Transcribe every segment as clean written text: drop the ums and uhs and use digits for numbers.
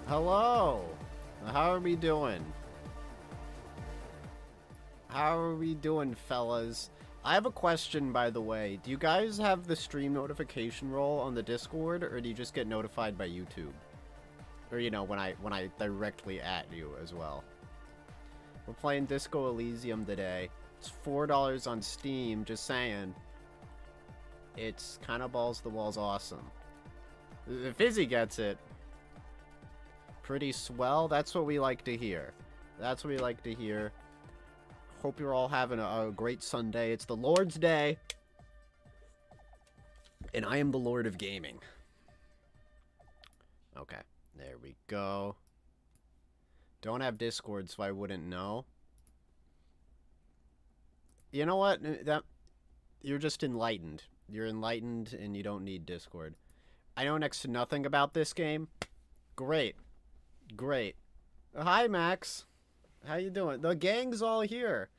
Hello! How are we doing? How are we doing, fellas? I have a question, by the way. Do you guys have the stream notification roll on the Discord, or do you just get notified by YouTube? Or, you know, when I directly at you as well. We're playing Disco Elysium today. It's $4 on Steam, just saying. It's kind of balls to the walls awesome. The Fizzy gets it. Pretty swell. That's what we like to hear. That's what we like to hear. Hope you're all having a great Sunday. It's the Lord's Day. And I am the Lord of Gaming. Okay. There we go. Don't have Discord, so I wouldn't know. You know what? You're just enlightened. You're enlightened, and you don't need Discord. I know next to nothing about this game. Great. Great. Hi, Max. How you doing? The gang's all here.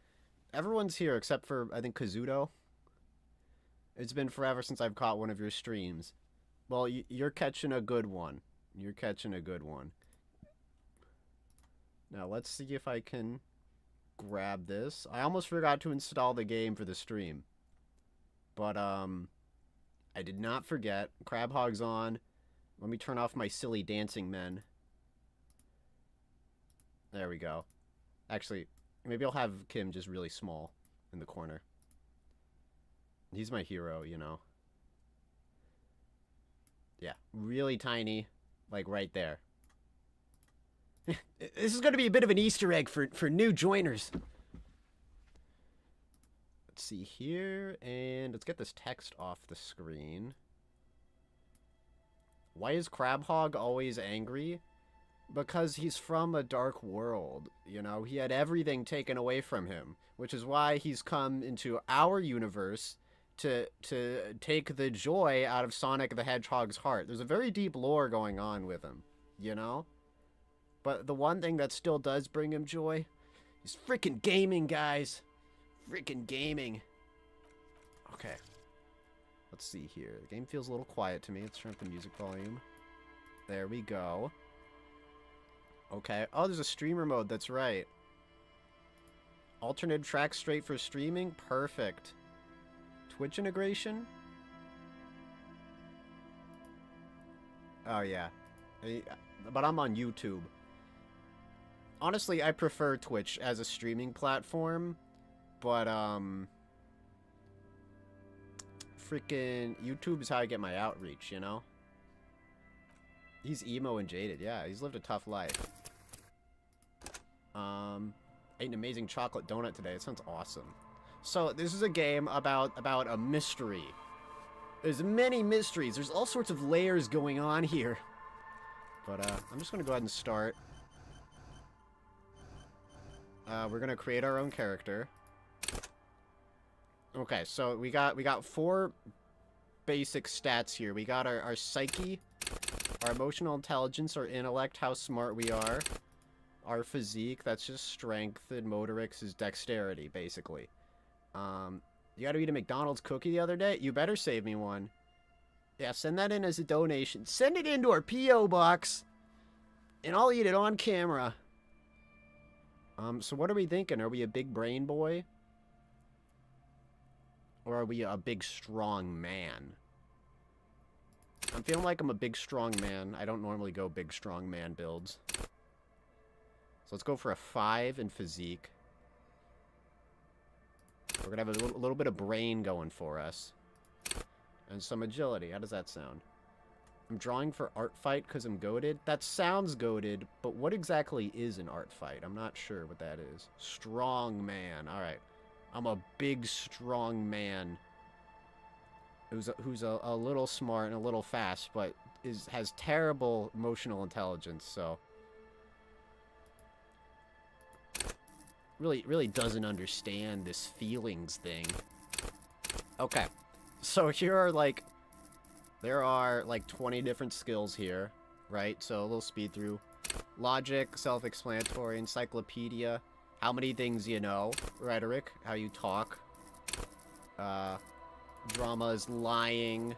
Everyone's here except for, I think, Kazuto. It's been forever since I've caught one of your streams. Well, you're catching a good one. You're catching a good one. Now, let's see if I can grab this. I almost forgot to install the game for the stream. But, I did not forget. Crab Hog's on. Let me turn off my silly dancing men. There we go. Actually, maybe I'll have Kim just really small in the corner. He's my hero, you know. Yeah, really tiny, like right there. This is going to be a bit of an Easter egg for new joiners. Let's see here, and let's get this text off the screen. Why is Crab Hog always angry? Because he's from a dark world, you know? He had everything taken away from him, which is why he's come into our universe to take the joy out of Sonic the Hedgehog's heart. There's a very deep lore going on with him, you know? But the one thing that still does bring him joy is freaking gaming, guys. Freaking gaming. Okay. Let's see here. The game feels a little quiet to me. Let's turn up the music volume. There we go. Okay. Oh, there's a streamer mode. That's right. Alternate track straight for streaming. Perfect. Twitch integration? Oh, yeah. But I'm on YouTube. Honestly, I prefer Twitch as a streaming platform. But, freaking YouTube is how I get my outreach, you know? He's emo and jaded. Yeah, he's lived a tough life. Ate an amazing chocolate donut today. It sounds awesome. So, this is a game about a mystery. There's many mysteries. There's all sorts of layers going on here. But, I'm just gonna go ahead and start. We're gonna create our own character. Okay, so we got 4 basic stats here. We got our psyche, our emotional intelligence, our intellect, how smart we are, our physique, that's just strength, and motorics is dexterity, basically. You gotta eat a McDonald's cookie the other day? You better save me one. Yeah, send that in as a donation. Send it into our P.O. box, and I'll eat it on camera. So what are we thinking? Are we a big brain boy? Or are we a big, strong man? I'm feeling like I'm a big, strong man. I don't normally go big, strong man builds. So let's go for a 5 in physique. We're going to have a little bit of brain going for us. And some agility. How does that sound? I'm drawing for art fight because I'm goated. That sounds goated, but what exactly is an art fight? I'm not sure what that is. Strong man. All right. I'm a big, strong man who's a little smart and a little fast, but has terrible emotional intelligence, so really doesn't understand this feelings thing. Okay, so here are there are 20 different skills here, right? So a little speed through. Logic, self-explanatory, encyclopedia. How many things you know, rhetoric, how you talk, drama is lying,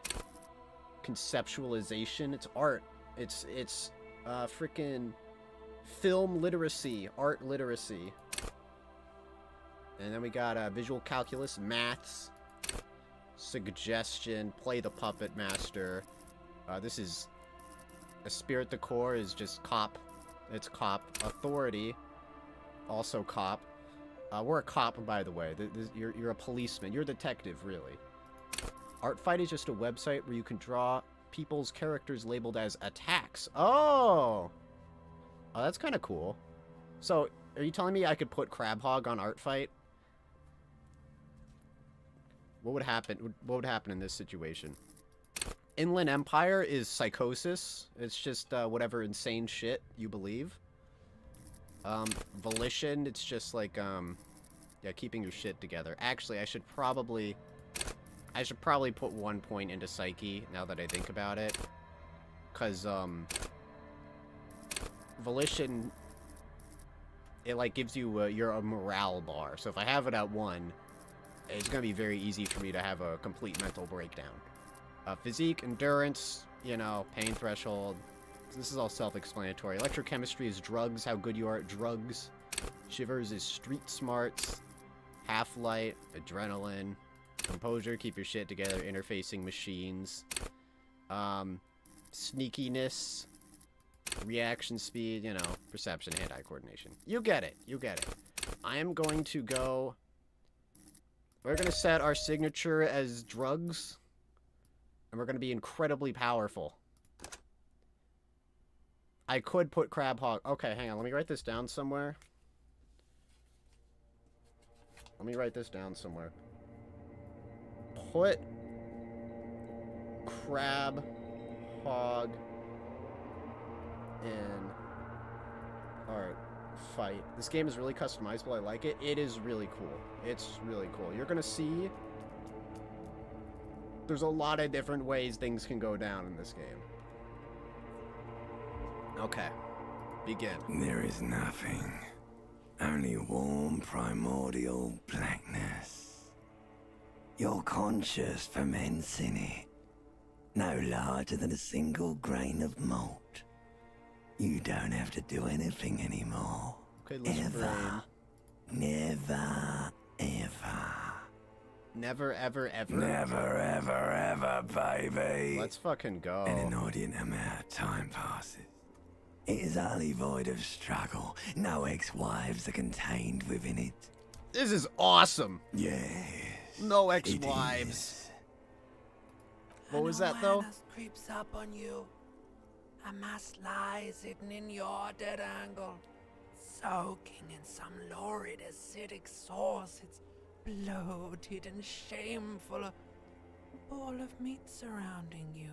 conceptualization, it's art, it's freaking film literacy, art literacy, And then we got visual calculus, maths, suggestion, play the puppet master. This is a spirit decor is just cop. It's cop. Authority, also cop. We're a cop, by the way. You're a policeman. You're a detective, really. Art Fight is just a website where you can draw people's characters labeled as attacks. Oh! Oh, that's kind of cool. So, are you telling me I could put Crab Hog on Art Fight? What would happen? What would happen in this situation? Inland Empire is psychosis. It's just whatever insane shit you believe. Volition, it's just like yeah, keeping your shit together. Actually, I should probably put 1 point into Psyche now that I think about it, cause Volition, it like gives you a morale bar. So if I have it at 1, it's gonna be very easy for me to have a complete mental breakdown. Physique, endurance, you know, pain threshold. This is all self-explanatory. Electrochemistry is drugs, how good you are at drugs. Shivers is street smarts. Half-light, adrenaline. Composure, keep your shit together, interfacing machines. Sneakiness. Reaction speed, you know, perception, hand-eye coordination. You get it, you get it. I am going to go... We're going to set our signature as drugs. And we're going to be incredibly powerful. I could put Crab Hog. Okay, hang on. Let me write this down somewhere. Let me write this down somewhere. Put Crab Hog in Art Fight. This game is really customizable. I like it. It is really cool. It's really cool. You're going to see there's a lot of different ways things can go down in this game. Okay. Begin. There is nothing. Only warm primordial blackness. Your conscious ferments in it. No larger than a single grain of malt. You don't have to do anything anymore. Okay, listen, ever. Never, ever. Never, ever, ever? Never, ever, ever, baby. Let's fucking go. And an inordinate amount of time passes. It is utterly void of struggle. No ex-wives are contained within it. This is awesome. Yes. No ex-wives. What was that, though? Creeps up on you. A mass lies hidden in your dead angle, soaking in some lurid acidic sauce. It's bloated and shameful, a ball of meat surrounding you.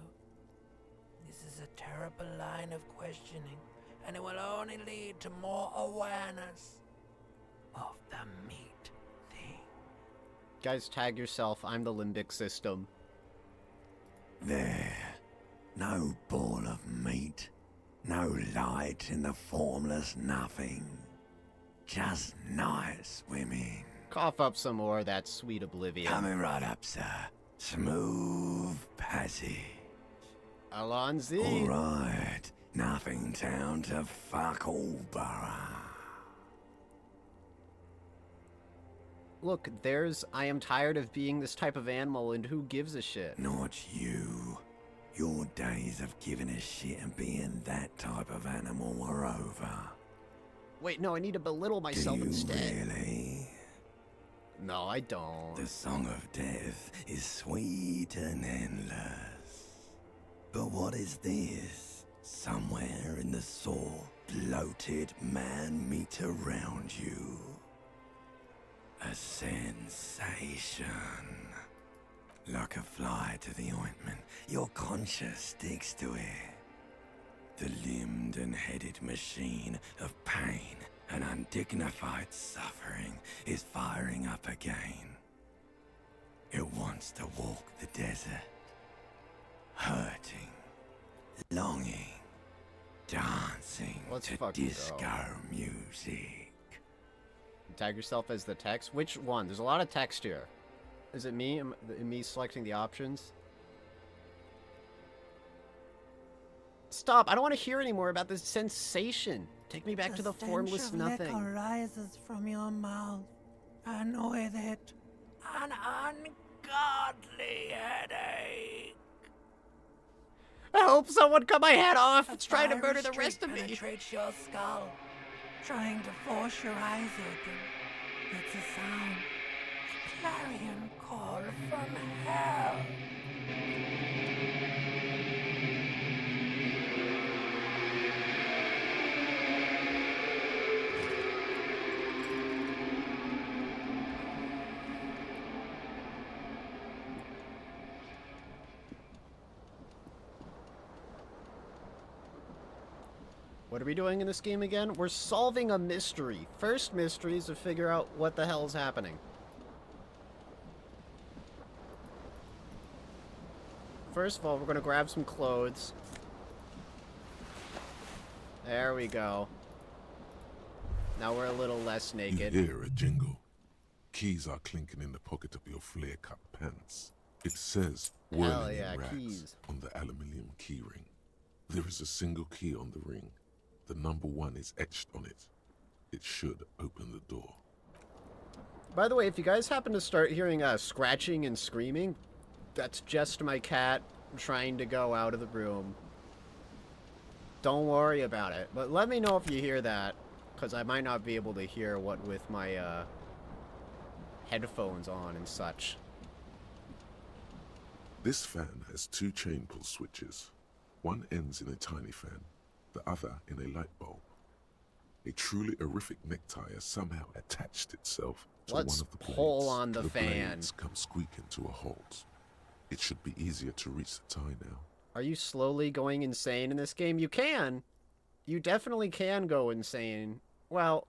This is a terrible line of questioning, and it will only lead to more awareness of the meat thing. Guys, tag yourself. I'm the limbic system. There. No ball of meat. No light in the formless nothing. Just nice women. Cough up some more of that sweet oblivion. Coming right up, sir. Smooth passage. Alonzi. All right. Nothing down to fuck all borough. Look, there's I am tired of being this type of animal, and who gives a shit? Not you. Your days of giving a shit and being that type of animal are over. Wait, no, I need to belittle myself Do you instead. Really? No, I don't. The song of death is sweet and endless. But what is this? Somewhere in the soul, bloated man meet around you. A sensation. Like a fly to the ointment, your conscience sticks to it. The limbed and headed machine of pain and undignified suffering is firing up again. It wants to walk the desert, hurting, longing, dancing Let's to fucking disco go. music. Tag yourself as the text. Which one? There's a lot of text here. Is it me? Me selecting the options? Stop! I don't want to hear anymore about this sensation. Take me back to the formless nothing. Liquor rises from your mouth, and with it, an ungodly headache. Help! Someone cut my head off! A It's trying to fiery murder the streak rest of me! penetrates your skull, trying to force your eyes open. It's a sound, a clarion call from hell. What are we doing in this game again? We're solving a mystery. First mystery is to figure out what the hell is happening. First of all, we're going to grab some clothes. There we go. Now we're a little less naked. You hear a jingle. Keys are clinking in the pocket of your flare-cut pants. It says Hell whirling yeah, in rags keys. on the aluminium key ring. There is a single key on the ring. The number 1 is etched on it. It should open the door. By the way, if you guys happen to start hearing scratching and screaming, that's just my cat trying to go out of the room. Don't worry about it. But let me know if you hear that, because I might not be able to hear what with my headphones on and such. This fan has 2 chain pull switches. One ends in a tiny fan, the other in a light bulb. A truly horrific necktie has somehow attached itself to Let's one of the blades. pull on the fan. Blades come squeaking to a halt. It should be easier to reach the tie now. Are you slowly going insane in this game? You can. You definitely can go insane. Well,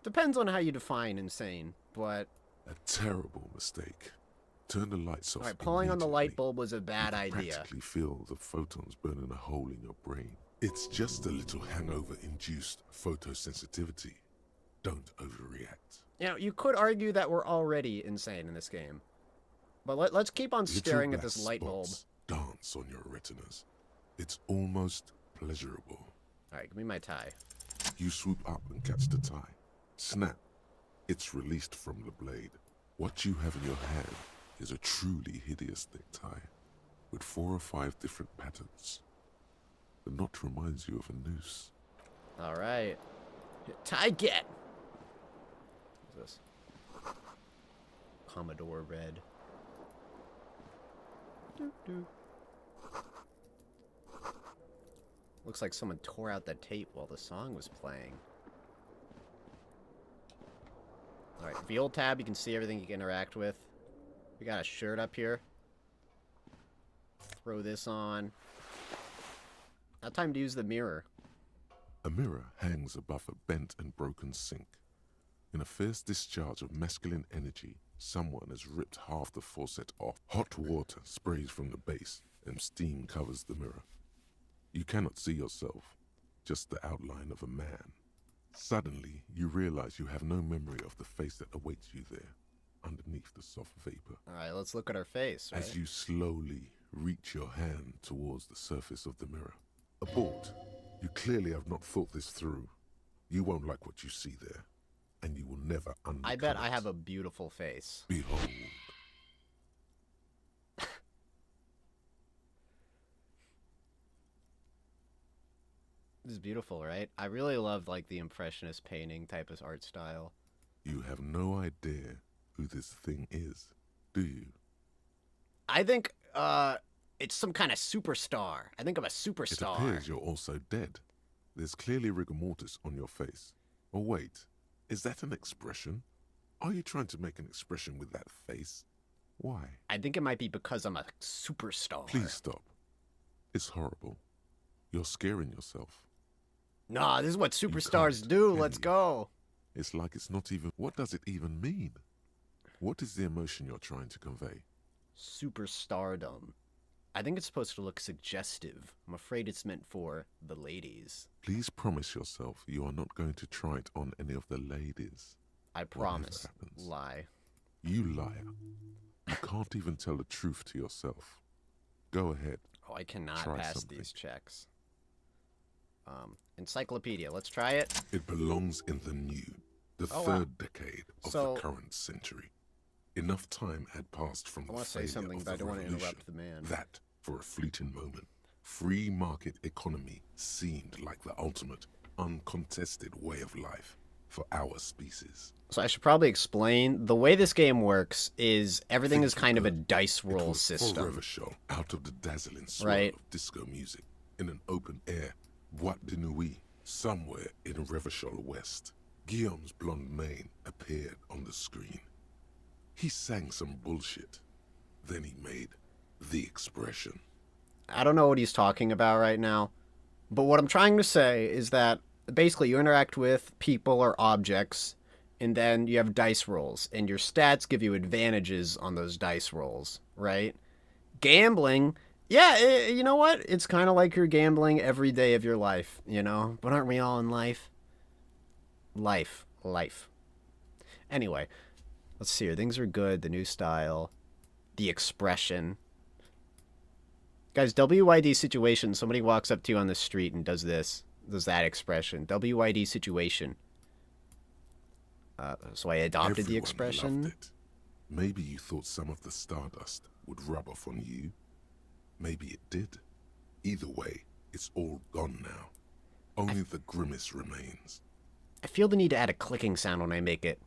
depends on how you define insane, but... A terrible mistake. Turn the lights off. Alright, pulling on the light immediately. bulb was a bad You can idea. practically feel the photons burning a hole in your brain. It's just a little hangover-induced photosensitivity. Don't overreact. You know, you could argue that we're already insane in this game. But let's keep on Little staring at black this light bulb. spots dance on your retinas. It's almost pleasurable. Alright, give me my tie. You swoop up and catch the tie. Snap. It's released from the blade. What you have in your hand is a truly hideous necktie with 4 or 5 different patterns. The knot reminds you of a noose. Alright. Tie get! What's this? Commodore Red. Doo-doo. Looks like someone tore out the tape while the song was playing. Alright, V tab, you can see everything you can interact with. We got a shirt up here. Throw this on. Now time to use the mirror. A mirror hangs above a bent and broken sink. In a fierce discharge of masculine energy, someone has ripped half the faucet off. Hot water sprays from the base, and steam covers the mirror. You cannot see yourself, just the outline of a man. Suddenly, you realize you have no memory of the face that awaits you there, underneath the soft vapor. Alright, let's look at our face, right? As you slowly reach your hand towards the surface of the mirror. Abort. You clearly have not thought this through. You won't like what you see there, and you will never uncover I bet I it. have a beautiful face. Behold. This is beautiful, right? I really love, like, the impressionist painting type of art style. You have no idea who this thing is, do you? I think, it's some kind of superstar. I think I'm a It superstar. appears you're also dead. There's clearly rigor mortis on your face. Oh wait, is that an expression? Are you trying to make an expression with that face? Why? I think it might be because I'm a superstar. Please stop. It's horrible. You're scaring yourself. Nah, this is what You superstars can't, do. can Let's you? go. It's like it's not even... What does it even mean? What is the emotion you're trying to convey? Superstardom. I think it's supposed to look suggestive. I'm afraid it's meant for the ladies. Please promise yourself you are not going to try it on any of the ladies. I promise. happens. Lie. You liar. You can't even tell the truth to yourself. Go ahead. Oh, I cannot Try pass something. these checks. Encyclopedia. Let's try it. It belongs in the new. The Oh, wow. third decade of So- the current century. Enough time had passed from I the want to say failure something, of but I the don't want to revolution interrupt the man. that, for a fleeting moment, free market economy seemed like the ultimate, uncontested way of life for our species. So I should probably explain. The way this game works is everything Think is you kind of a could. dice It roll was system. forever shone out of the dazzling swirl Right. of disco music in an open air Boîte de Nuit somewhere in Revachol West. Guillaume's blonde mane appeared on the screen. He sang some bullshit. Then he made the expression. I don't know what he's talking about right now, but what I'm trying to say is that basically you interact with people or objects, and then you have dice rolls, and your stats give you advantages on those dice rolls, right? Gambling, yeah, you know what? It's kind of like you're gambling every day of your life, you know? But aren't we all in life? Life. Anyway, let's see here. Things are good. The new style, the expression. Guys, WYD situation. Somebody walks up to you on the street and does this. Does that expression. WYD situation. So I adopted the Everyone expression. loved it. Maybe you thought some of the stardust would rub off on you. Maybe it did. Either way, it's all gone now. Only the grimace remains. I feel the need to add a clicking sound when I make it.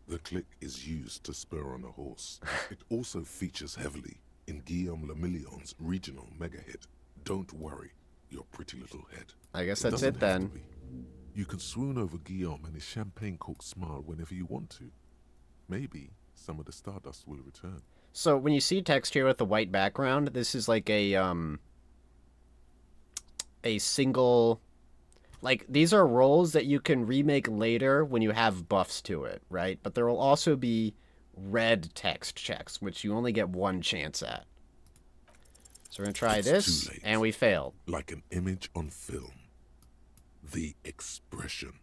The click is used to spur on a horse. It also features heavily in Guillaume Lemillion's regional mega hit, Don't Worry, Your Pretty Little Head. I guess It that's doesn't it have to then. be. You can swoon over Guillaume and his champagne-corked smile whenever you want to. Maybe some of the stardust will return. So when you see text here with the white background, this is like a single, like these are roles that you can remake later when you have buffs to it, right? But there will also be red text checks, which you only get one chance at. So we're gonna try It's this, too late. and we failed. Like an image on film. The expression.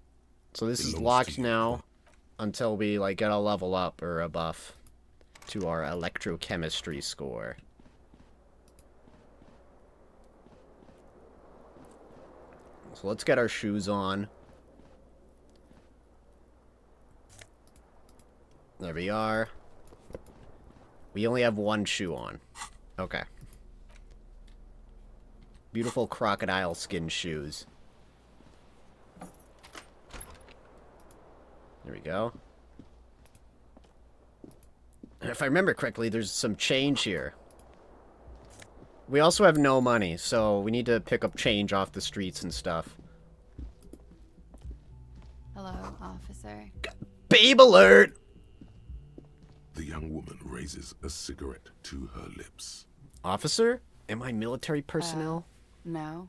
So this is Belongs locked to you. now until we like get a level up or a buff to our electrochemistry score. So let's get our shoes on. There we are. We only have one shoe on. Okay. Beautiful crocodile skin shoes. There we go. And if I remember correctly, there's some change here. We also have no money, so we need to pick up change off the streets and stuff. Hello, officer. Babe alert! The young woman raises a cigarette to her lips. Officer? Am I military personnel? No.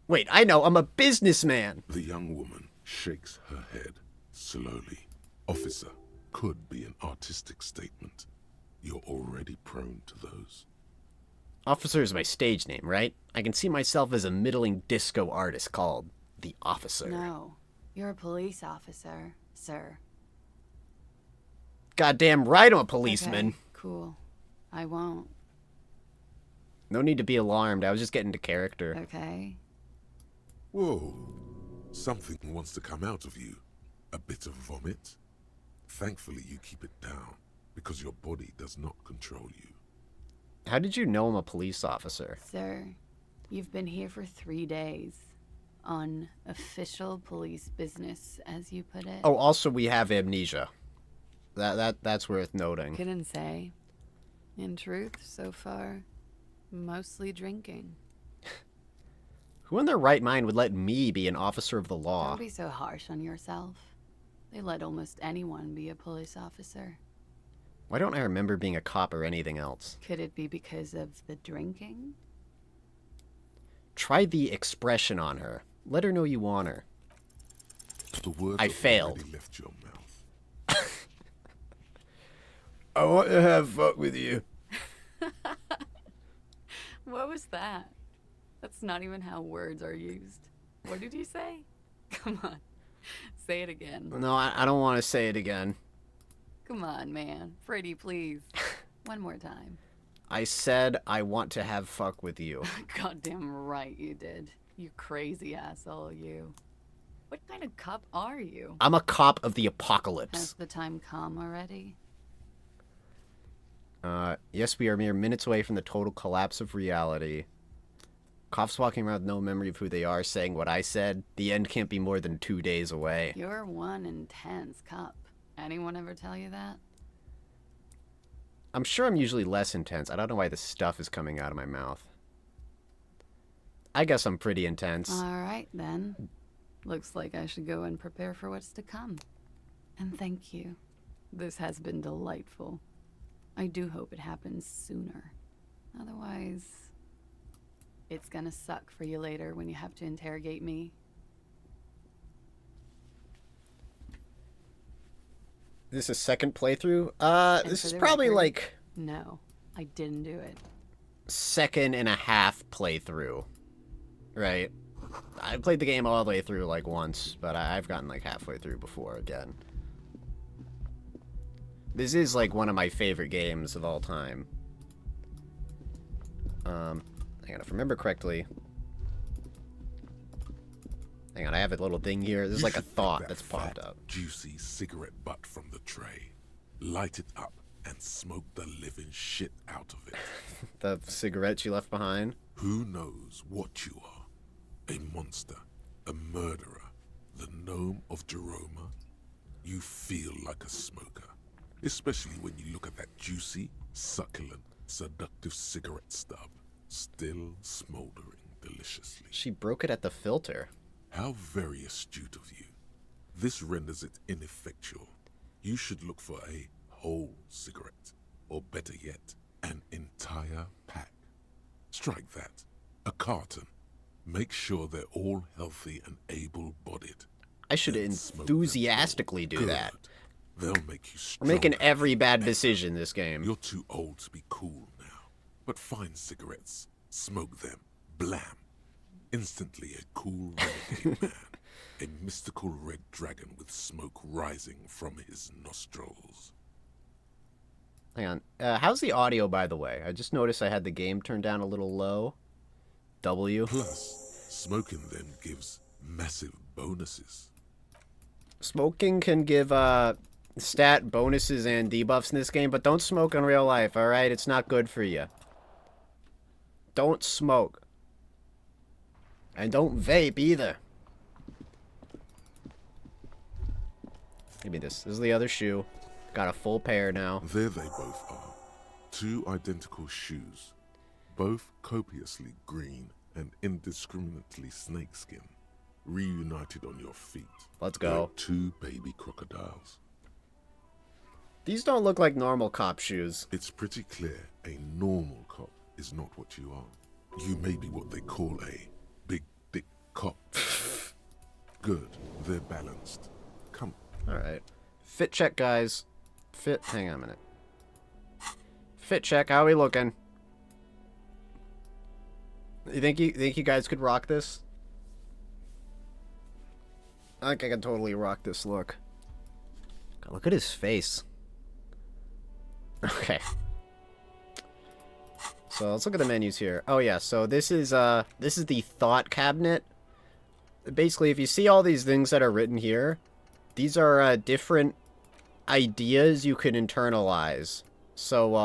Wait, I know, I'm a businessman! The young woman shakes her head slowly. Officer could be an artistic statement. You're already prone to those. Officer is my stage name, right? I can see myself as a middling disco artist called The Officer. No. You're a police officer, sir. Goddamn right I'm a policeman. Okay, cool. I won't. No need to be alarmed, I was just getting into character. Okay. Whoa. Something wants to come out of you. A bit of vomit. Thankfully, you keep it down, because your body does not control you. How did you know I'm a police officer? Sir, you've been here for 3 days. On official police business, as you put it. Oh, also we have amnesia. That's worth noting. Couldn't say. In truth, so far, mostly drinking. Who in their right mind would let me be an officer of the law? Don't be so harsh on yourself. They let almost anyone be a police officer. Why don't I remember being a cop or anything else? Could it be because of the drinking? Try the expression on her. Let her know you want her. The words I have failed. already left your mouth. I want to have fun with you. What was that? That's not even how words are used. What did you say? Come on. Say it again. No, I don't want to say it again. Come on, man. Pretty, please. One more time. I said I want to have fuck with you. Goddamn right you did. You crazy asshole, you. What kind of cop are you? I'm a cop of the Has apocalypse. the time come already? Yes, we are mere minutes away from the total collapse of reality. Cops walking around with no memory of who they are, saying what I said. The end can't be more than 2 days away. You're one intense cop. Anyone ever tell you that? I'm sure I'm usually less intense. I don't know why this stuff is coming out of my mouth. I guess I'm pretty intense. All right, then. Looks like I should go and prepare for what's to come. And thank you. This has been delightful. I do hope it happens sooner. Otherwise, it's gonna suck for you later when you have to interrogate me. This is second playthrough? This for is the probably record- like No, I didn't do it. second and a half playthrough. Right? I played the game all the way through like once, but I've gotten like halfway through before again. This is like one of my favorite games of all time. Hang on, if I remember correctly. Hang on, I have a little thing here. This is You like a should pick thought that that's popped fat, up. Juicy cigarette butt from the tray, light it up, and smoke the living shit out of it. The cigarette you left behind. Who knows what you are? A monster, a murderer, the gnome of Jeroma? You feel like a smoker, especially when you look at that juicy, succulent, seductive cigarette stub, still smoldering deliciously. She broke it at the filter. How very astute of you. This renders it ineffectual. You should look for a whole cigarette, or better yet, an entire pack. Strike that. A carton. Make sure they're all healthy and able-bodied. I should Then smoke them enthusiastically do good. that. They'll make you We're stronger. making every bad decision this game. You're too old to be cool now. But find cigarettes, smoke them, blam. Instantly a cool renegade man. A mystical red dragon with smoke rising from his nostrils. Hang on. How's the audio, by the way? I just noticed I had the game turned down a little low. W. Plus, smoking them gives massive bonuses. Smoking can give stat bonuses and debuffs in this game, but don't smoke in real life, alright? It's not good for you. Don't smoke. And don't vape either. Give me this. This is the other shoe. Got a full pair now. There they both are. Two identical shoes. Both copiously green and indiscriminately snakeskin. Reunited on your feet. Let's go. Like two baby crocodiles. These don't look like normal cop shoes. It's pretty clear a normal cop is not what you are. You may be what they call a big dick cop. Good, they're balanced. Come. Alright. Fit check, guys. Fit. Hang on a minute. Fit check. How are we looking? You think you guys could rock this? I think I can totally rock this look. God, look at his face. Okay. So let's look at the menus here. Oh yeah, so this is the thought cabinet. Basically, if you see all these things that are written here, these are different ideas you can internalize. So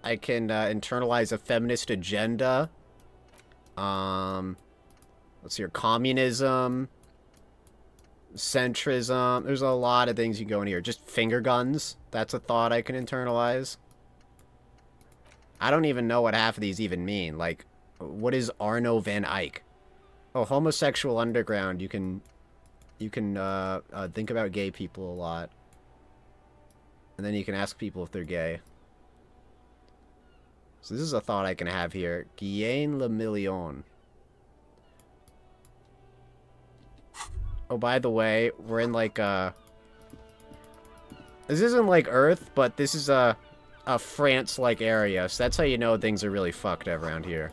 I can internalize a feminist agenda. Let's see here, communism, centrism. There's a lot of things you go in here. Just finger guns. That's a thought I can internalize. I don't even know what half of these even mean. Like, what is Arno van Eyck? Oh, homosexual underground. You can think about gay people a lot. And then you can ask people if they're gay. So this is a thought I can have here. Gain le million. Oh, by the way, we're in like this isn't like Earth, but this is a France-like area, so that's how you know things are really fucked around here.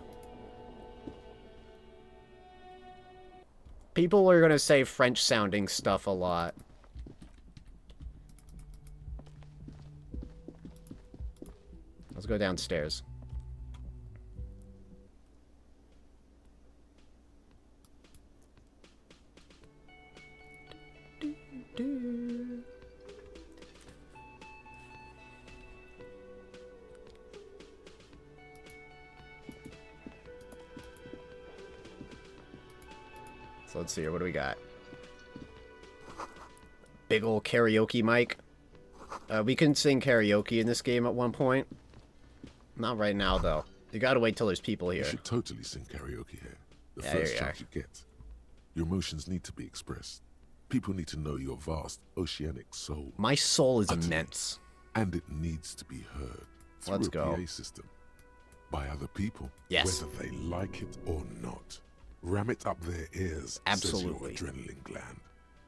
People are gonna say French-sounding stuff a lot. Let's go downstairs. do. So let's see here. What do we got? Big ol' karaoke mic. We can sing karaoke in this game at one point. Not right now, though. You gotta wait till there's people You here. should totally sing karaoke here. The Yeah, first here you chance you get. Your emotions need to be expressed. People need to know your vast oceanic soul. My soul is Utterly. immense. And it needs to be heard through Let's a go. PA system by other people, Yes. whether they like it or not. Ram it up their ears, Absolutely. says your adrenaline gland.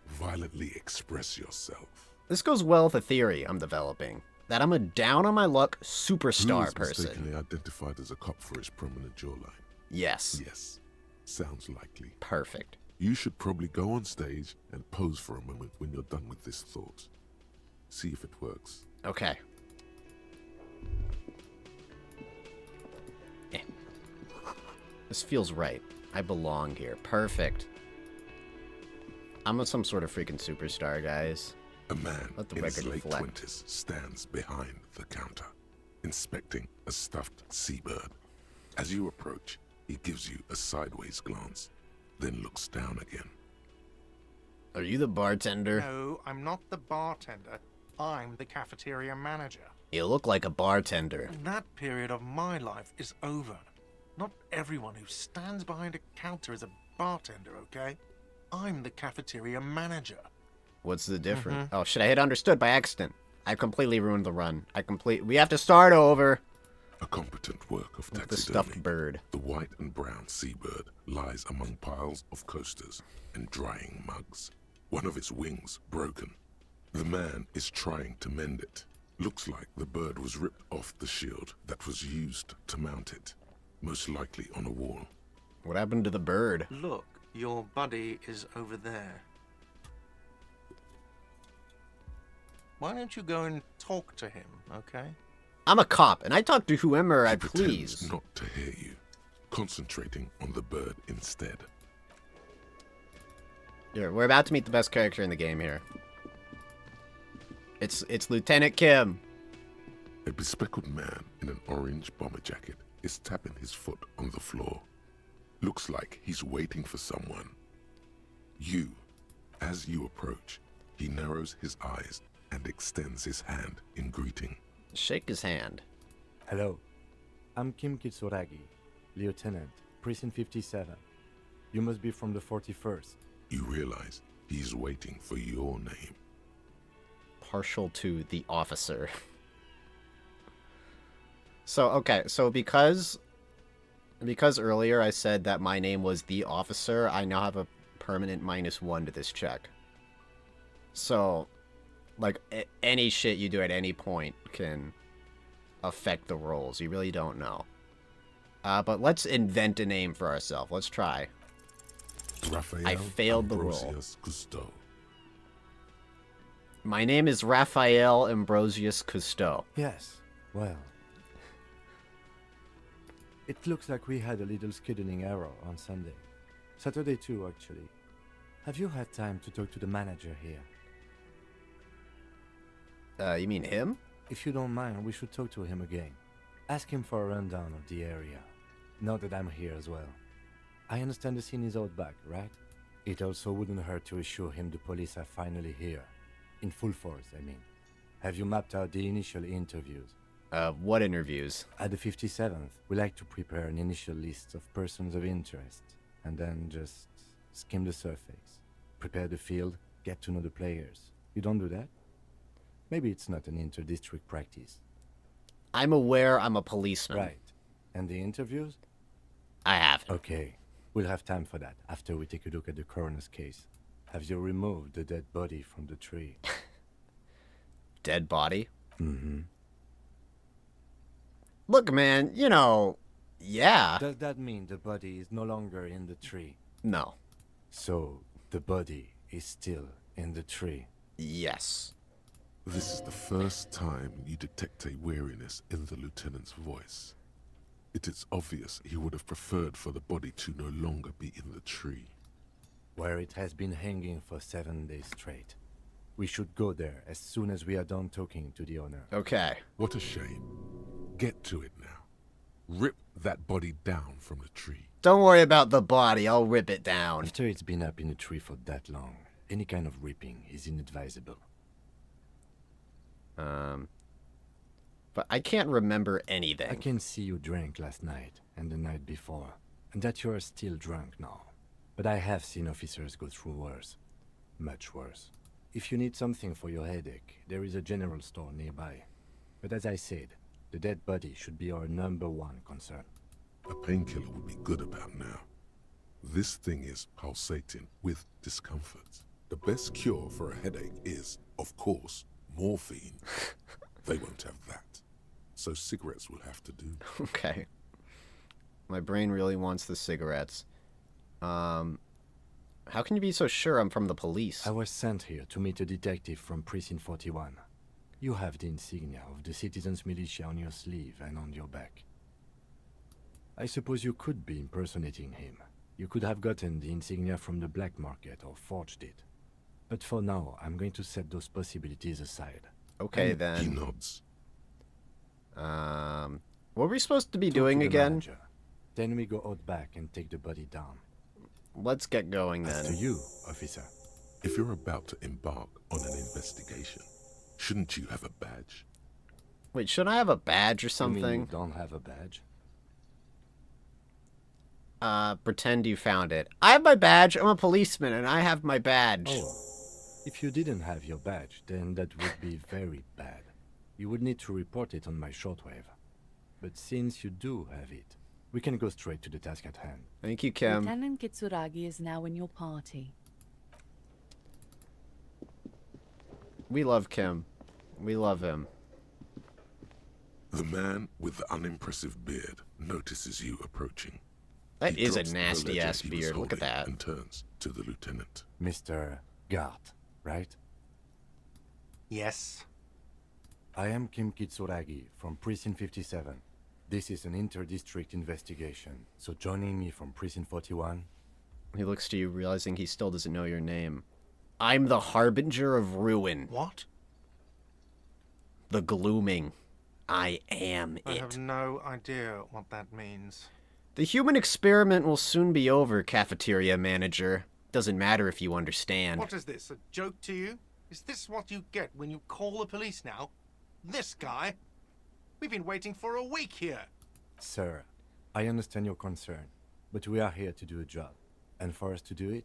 Violently express yourself. This goes well with a theory I'm developing. That I'm a down-on-my-luck Who superstar is person. mistakenly identified as a cop for his prominent jawline? Yes. Yes, sounds likely. Perfect. You should probably go on stage and pose for a moment when you're done with this thought. See if it works. Okay. Eh. This feels right. I belong here. Perfect. I'm some sort of freaking superstar, guys. A man Let the in his record late reflect. 20s stands behind the counter, inspecting a stuffed seabird. As you approach, he gives you a sideways glance, then looks down again. Are you the bartender? No, I'm not the bartender. I'm the cafeteria manager. You look like a bartender. And that period of my life is over. Not everyone who stands behind a counter is a bartender, okay? I'm the cafeteria manager. What's the difference? Oh shit, I hit understood by accident. I completely ruined the run. We have to start over. A competent work of The taxidermy. stuffed bird. The white and brown seabird lies among piles of coasters and drying mugs. One of its wings broken. The man is trying to mend it. Looks like the bird was ripped off the shield that was used to mount it. Most likely on a wall. What happened to the bird? Look, your buddy is over there. Why don't you go and talk to him, okay? I'm a cop, and I talk to whoever I He pretends please. not to hear you, concentrating on the bird instead. Here, we're about to meet the best character in the game here. It's Lieutenant Kim. A bespectacled man in an orange bomber jacket is tapping his foot on the floor. Looks like he's waiting for someone. As you approach, he narrows his eyes and extends his hand in greeting. Shake his hand. Hello, I'm Kim Kitsuragi, Lieutenant, Precinct 57. You must be from the 41st. You realize he's waiting for your name. Partial to the officer. So because earlier I said that my name was the officer, I now have a permanent -1 to this check. So, like, any shit you do at any point can affect the rolls. You really don't know. But let's invent a name for ourselves. Let's try. Raphael I failed the roll. Ambrosius Cousteau. My name is Raphael Ambrosius Cousteau. Yes, well. It looks like we had a little scheduling error on Sunday. Saturday too, actually. Have you had time to talk to the manager here? You mean him? If you don't mind, we should talk to him again. Ask him for a rundown of the area. Now that I'm here as well. I understand the scene is out back, right? It also wouldn't hurt to assure him the police are finally here. In full force, I mean. Have you mapped out the initial interviews? What interviews? At the 57th, we like to prepare an initial list of persons of interest, and then just skim the surface. Prepare the field, get to know the players. You don't do that? Maybe it's not an inter-district practice. I'm aware I'm a policeman. Right. And the interviews? I haven't. Okay. We'll have time for that after we take a look at the coroner's case. Have you removed the dead body from the tree? Dead body? Mm-hmm. Look, man, yeah. Does that mean the body is no longer in the tree? No. So, the body is still in the tree. Yes. This is the first time you detect a weariness in the lieutenant's voice. It is obvious he would have preferred for the body to no longer be in the tree. Where it has been hanging for 7 days straight. We should go there as soon as we are done talking to the owner. Okay. What a shame. Get to it now. Rip that body down from the tree. Don't worry about the body. I'll rip it down. After it's been up in a tree for that long, any kind of ripping is inadvisable. But I can't remember anything. I can see you drank last night and the night before, and that you are still drunk now. But I have seen officers go through worse. Much worse. If you need something for your headache, there is a general store nearby. But as I said, the dead body should be our #1 concern. A painkiller would be good about now. This thing is pulsating with discomfort. The best cure for a headache is, of course, morphine. They won't have that. So cigarettes will have to do. Okay. My brain really wants the cigarettes. How can you be so sure I'm from the police? I was sent here to meet a detective from Precinct 41. You have the insignia of the Citizens Militia on your sleeve and on your back. I suppose you could be impersonating him. You could have gotten the insignia from the black market or forged it. But for now, I'm going to set those possibilities aside. Okay, He then. nods. What were we supposed to be Talk doing to the again? manager. Then we go out back and take the body down. Let's get going As to then. you, officer. If you're about to embark on an investigation, shouldn't you have a badge? Wait, should I have a badge or You mean you something? don't have a badge? Pretend you found it. I have my badge. I'm a policeman and I have my badge. Oh, if you didn't have your badge, then that would be very bad. You would need to report it on my shortwave. But since you do have it, we can go straight to the task at hand. Thank you, Kim. Lieutenant Kitsuragi is now in your party. We love Kim. We love him. The man with the unimpressive beard notices you approaching. That He is a drops the nasty ledger ass he was beard. Look at holding that. And turns to the lieutenant. Mr. Gart, right? Yes. I am Kim Kitsuragi from Precinct 57. This is an inter-district investigation, so joining me from Precinct 41... He looks to you, realizing he still doesn't know your name. I'm the Harbinger of Ruin. What? The Glooming. I am I it. have no idea what that means. The human experiment will soon be over, cafeteria manager. Doesn't matter if you understand. What is this, a joke to you? Is this what you get when you call the police now? This guy? We've been waiting for a week here. Sir, I understand your concern, but we are here to do a job. And for us to do it,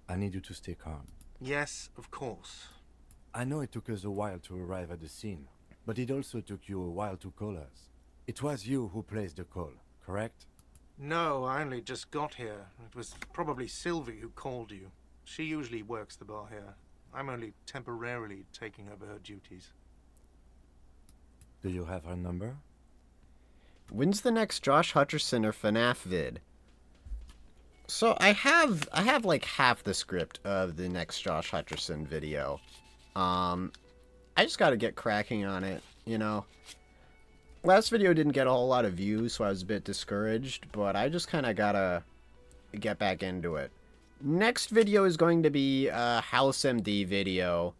I need you to stay calm. Yes, of course. I know it took us a while to arrive at the scene, but it also took you a while to call us. It was you who placed the call, correct? No, I only just got here. It was probably Sylvie who called you. She usually works the bar here. I'm only temporarily taking over her duties. Do you have her number? When's the next Josh Hutcherson or FNAF vid? So I have like half the script of the next Josh Hutcherson video. I just got to get cracking on it, you know. Last video didn't get a whole lot of views, so I was a bit discouraged, but I just kind of gotta get back into it. Next video is going to be a House MD video,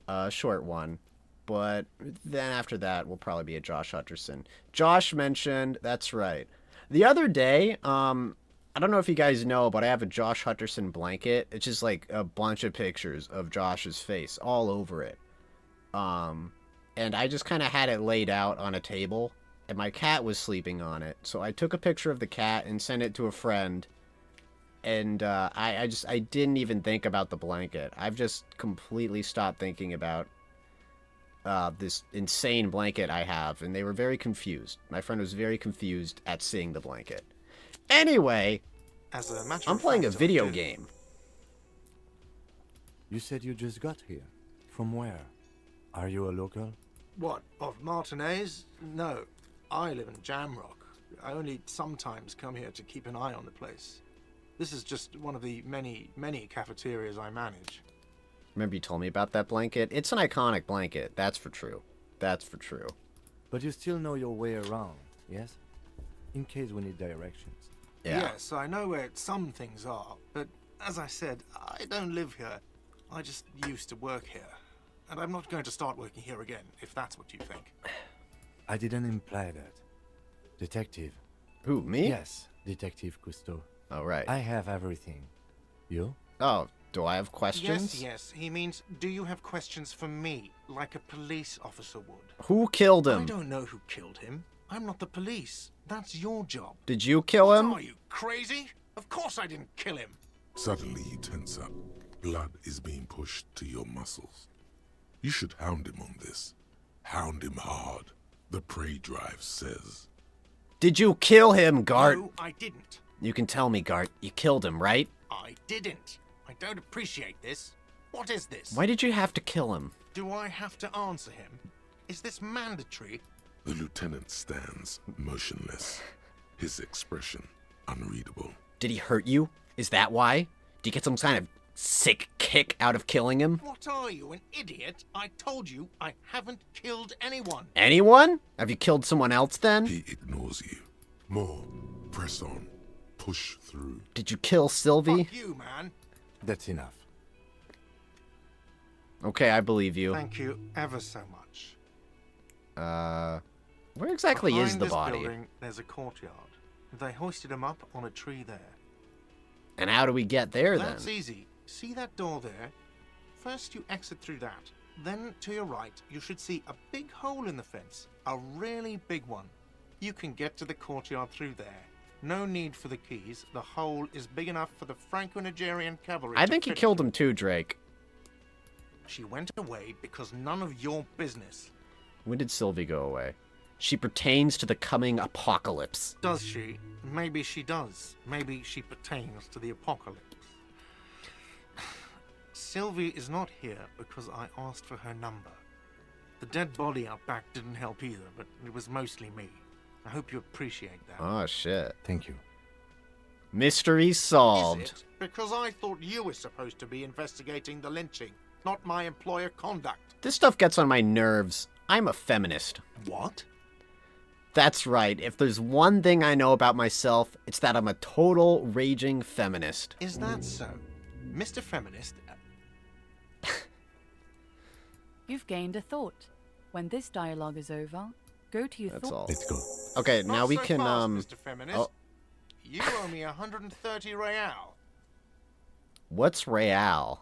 a short one. But then after that will probably be a Josh Hutcherson. Josh mentioned, that's right. The other day, I don't know if you guys know, but I have a Josh Hutcherson blanket. It's just like a bunch of pictures of Josh's face all over it. And I just kind of had it laid out on a table, and my cat was sleeping on it. So I took a picture of the cat and sent it to a friend. And I didn't even think about the blanket. I've just completely stopped thinking about this insane blanket I have, and they were very confused. My friend was very confused at seeing the blanket. Anyway, As a matter I'm of playing a fact, I video did. game. You said you just got here. From where? Are you a local? What, of Martinez? No, I live in Jamrock. I only sometimes come here to keep an eye on the place. This is just one of the many, many cafeterias I manage. Remember you told me about that blanket? It's an iconic blanket. That's for true. That's for true. But you still know your way around, yes? In case we need directions. Yeah. Yes, I know where some things are, but as I said, I don't live here. I just used to work here. and I'm not going to start working here again, if that's what you think. I didn't imply that. Detective. Who, me? Yes, Detective Cousteau. Oh, right. I have everything. You? Oh, do I have questions? Yes. He means, do you have questions for me, like a police officer would? Who killed I him? don't know who killed him. I'm not the police. That's your job. Did you kill him? Are you crazy? Of course I didn't kill him. Suddenly you tense up. Blood is being pushed to your muscles. You should hound him on this. Hound him hard. The prey drive says. Did you kill him, Gart? No, I didn't. You can tell me, Gart. You killed him, right? I didn't. I don't appreciate this. What is this? Why did you have to kill him? Do I have to answer him? Is this mandatory? The lieutenant stands motionless. His expression unreadable. Did he hurt you? Is that why? Did you get some kind of sick kick out of killing him? What are you, an idiot? I told you I haven't killed anyone. Anyone? Have you killed someone else then? He ignores you. More. Press on. Push through. Did you kill Sylvie? Fuck you, man. That's enough. Okay, I believe you. Thank you ever so much. Where exactly is Behind the this body? building, there's a courtyard. They hoisted him up on a tree there. And how do we get there That's then? easy. See that door there? First you exit through that. Then to your right, you should see a big hole in the fence. A really big one. You can get to the courtyard through there. No need for the keys. The hole is big enough for the Franco-Nigerian cavalry I to think you fit killed through. him too, Drake. She went away because none of your business. When did Sylvie go away? She pertains to the coming apocalypse. Does she? Maybe she does. Maybe she pertains to the apocalypse. Sylvie is not here because I asked for her number. The dead body out back didn't help either, but it was mostly me. I hope you appreciate that. Oh, shit. Thank you. Mystery solved. Is it? Because I thought you were supposed to be investigating the lynching, not my employer conduct. This stuff gets on my nerves. I'm a feminist. What? That's right. If there's one thing I know about myself, it's that I'm a total raging feminist. Is that so? Mr. Feminist, You've gained a thought. When this dialogue is over, go to your That's thought. all. Let's go. Okay, not now we so can, fast, Mr. Feminist. oh. You owe me 130 real. What's real?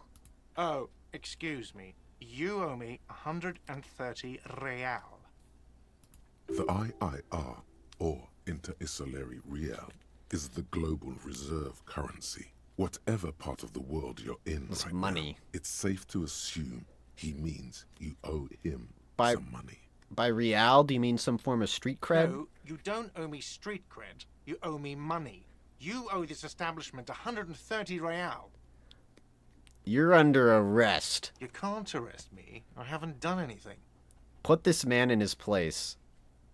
Oh, excuse me. You owe me 130 real. The IIR, or Inter-Isolary Real, is the global reserve currency. Whatever part of the world you're in It's right money. now, it's safe to assume he means you owe him By- some money. By real, do you mean some form of street cred? No, you don't owe me street cred. You owe me money. You owe this establishment 130 real. You're under arrest. You can't arrest me. I haven't done anything. Put this man in his place.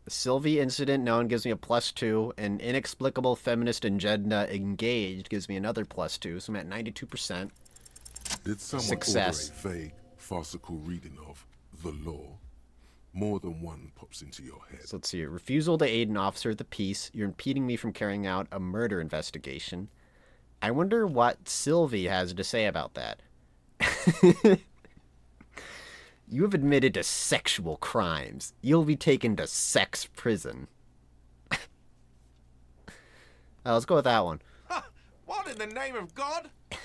The Sylvie incident known gives me a +2, and inexplicable feminist agenda engaged gives me another +2, so I'm at 92%. Did someone Success. order a vague, farcical reading of the law? More than one pops into your head. So let's see. Refusal to aid an officer of the peace. You're impeding me from carrying out a murder investigation. I wonder what Sylvie has to say about that. You have admitted to sexual crimes. You'll be taken to sex prison. Let's go with that one. What in the name of God? It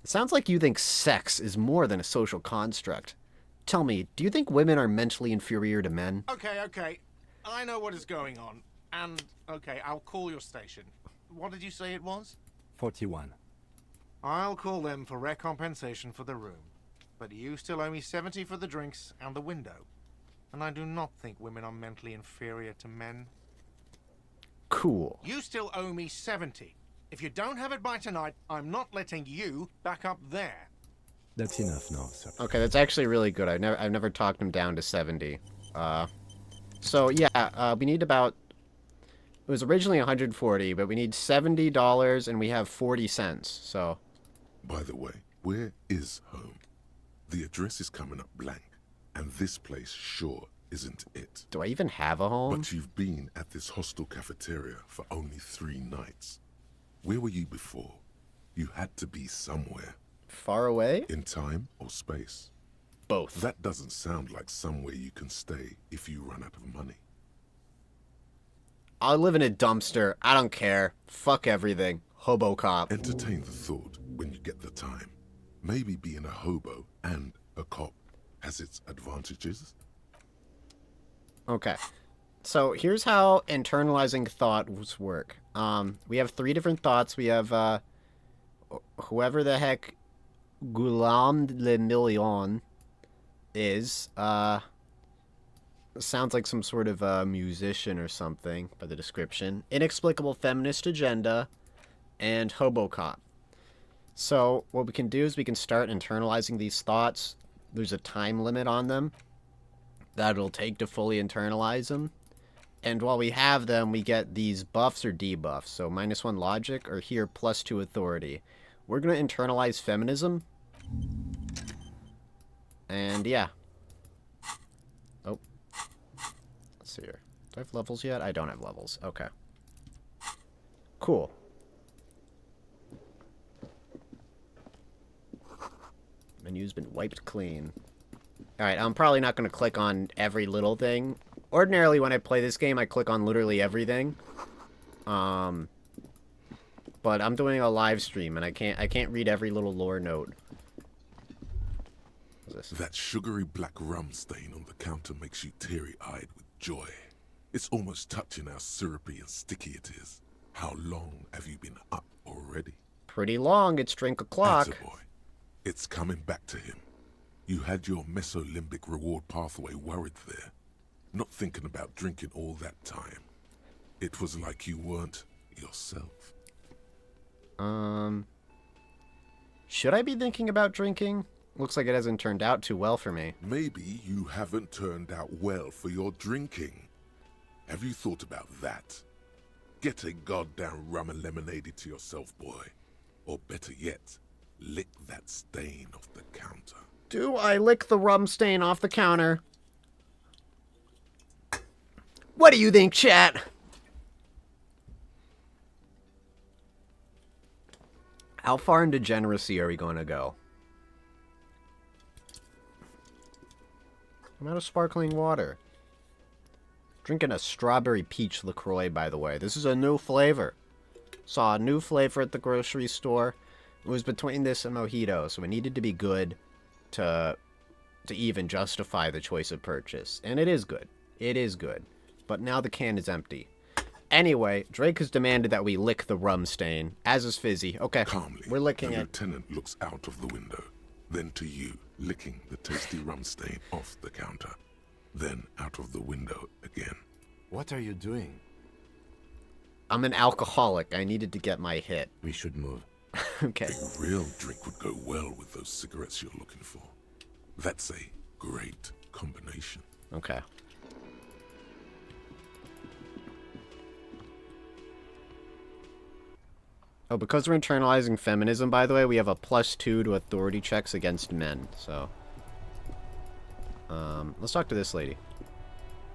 sounds like you think sex is more than a social construct. Tell me, do you think women are mentally inferior to men? Okay. I know what is going on. And, okay, I'll call your station. What did you say it was? 41. I'll call them for recompensation for the room. But you still owe me 70 for the drinks and the window. And I do not think women are mentally inferior to men. Cool. You still owe me 70. If you don't have it by tonight, I'm not letting you back up there. That's enough now, sir. Okay, that's actually really good. I've never talked him down to 70. So yeah, we need about. It was originally 140, but we need $70 and we have 40 cents. So By the way, where is home? The address is coming up blank, and this place sure isn't it. do I even have a home? But you've been at this hostel cafeteria for only 3 nights. Where were you before? You had to be somewhere. Far away? In time or space? both. That doesn't sound like somewhere you can stay if you run out of money. I live in a dumpster. I don't care. Fuck everything. Hobo cop. Entertain the thought when you get the time. Maybe being a hobo and a cop has its advantages. Okay. So here's how internalizing thoughts work. We have 3 different thoughts. We have whoever the heck Goulam le Million is. Sounds like some sort of musician or something by the description. Inexplicable feminist agenda and hobo cop. So what we can do is we can start internalizing these thoughts. There's a time limit on them that it'll take to fully internalize them. And while we have them, we get these buffs or debuffs. So -1 logic, or here +2 authority. We're going to internalize feminism. And yeah. Oh. Let's see here. Do I have levels yet? I don't have levels. Okay. Cool. Menu's been wiped clean. Alright, I'm probably not going to click on every little thing. Ordinarily, when I play this game, I click on literally everything. But I'm doing a live stream, and I can't read every little lore note. What's this? That sugary black rum stain on the counter makes you teary-eyed with joy. It's almost touching how syrupy and sticky it is. How long have you been up already? Pretty long. It's drink o'clock. Attaboy. It's coming back to him. You had your mesolimbic reward pathway worried there. Not thinking about drinking all that time. It was like you weren't yourself. Should I be thinking about drinking? Looks like it hasn't turned out too well for me. Maybe you haven't turned out well for your drinking. Have you thought about that? Get a goddamn rum and lemonade to yourself, boy. Or better yet, lick that stain off the counter. Do I lick the rum stain off the counter? What do you think, chat? How far into degeneracy are we going to go? I'm out of sparkling water. Drinking a strawberry peach LaCroix, by the way. This is a new flavor. Saw a new flavor at the grocery store. It was between this and mojito, so it needed to be good to even justify the choice of purchase. And it is good. It is good. But now the can is empty. Anyway, Drake has demanded that we lick the rum stain, as is Fizzy. Okay, Calmly, we're licking the it. lieutenant looks out of the window, then to you, licking the tasty rum stain off the counter, then out of the window again. What are you doing? I'm an alcoholic. I needed to get my hit. We should move. Okay. A real drink would go well with those cigarettes you're looking for. That's a great combination. Okay. Oh, because we're internalizing feminism, by the way, we have a +2 to authority checks against men, so... let's talk to this lady.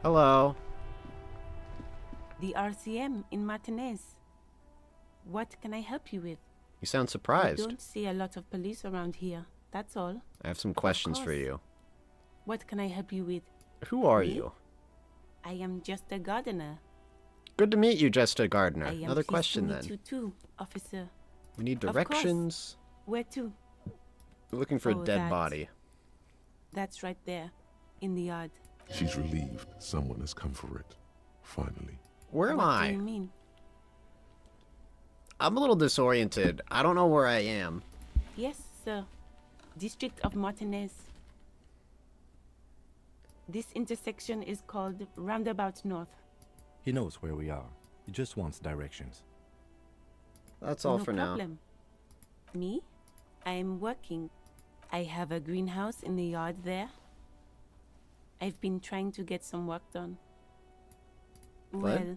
Hello. The RCM in Martinez. What can I help you with? You sound I surprised. don't see a lot of police around here. That's all. I have some questions for course. you. What can I help you with? Who are Me? you? I am just a gardener. Good to meet you, Jessica Gardner. I am Another pleased question, to meet then. you too, officer. We need course. directions. Where to? We're looking for a Oh, dead that. body. That's right there, in the yard. She's relieved someone has come for it. Finally. Where am What do I? you mean? I'm a little disoriented. I don't know where I am. Yes, sir. District of Martinez. This intersection is called Roundabout North. He knows where we are. He just wants directions. That's all no for problem. Me? I'm working. I have a greenhouse in the yard there. I've been trying to get some work done. What? Well,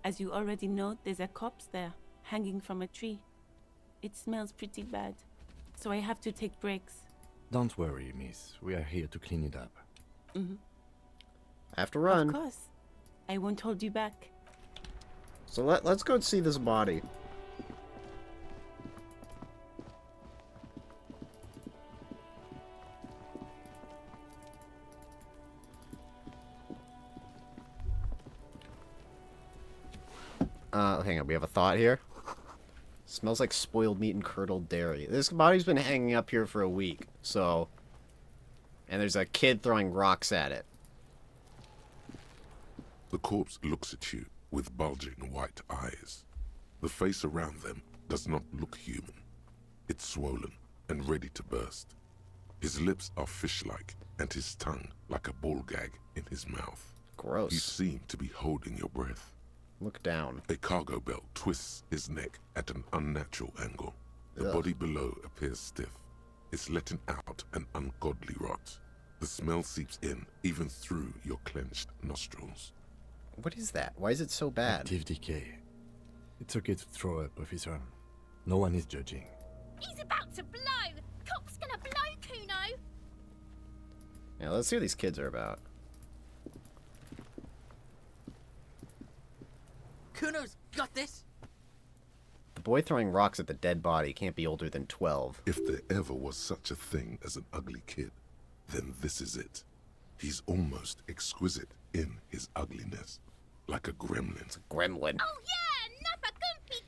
as you already know, there's a corpse there, hanging from a tree. It smells pretty bad, so I have to take breaks. Don't worry, miss. We are here to clean it up. I have to run. Of course. I won't hold you back. So let's go see this body. Hang on, we have a thought here. Smells like spoiled meat and curdled dairy. This body's been hanging up here for a week, so... And there's a kid throwing rocks at it. The corpse looks at you with bulging white eyes. The face around them does not look human. It's swollen and ready to burst. His lips are fish-like, and his tongue like a ball gag in his mouth. Gross. You seem to be holding your breath. Look down. A cargo belt twists his neck at an unnatural angle. The Ugh. body below appears stiff. It's letting out an ungodly rot. The smell seeps in, even through your clenched nostrils. What is that? Why is it so bad? Active decay. It's okay to throw up, officer. No one is judging. He's about to blow! Cop's gonna blow, Kuno! Yeah, let's see what these kids are about. Kuno's got this. The boy throwing rocks at the dead body can't be older than 12. If there ever was such a thing as an ugly kid, then this is it. He's almost exquisite in his ugliness, like a gremlin. Gremlin. Oh yeah! Nappa Gumpy,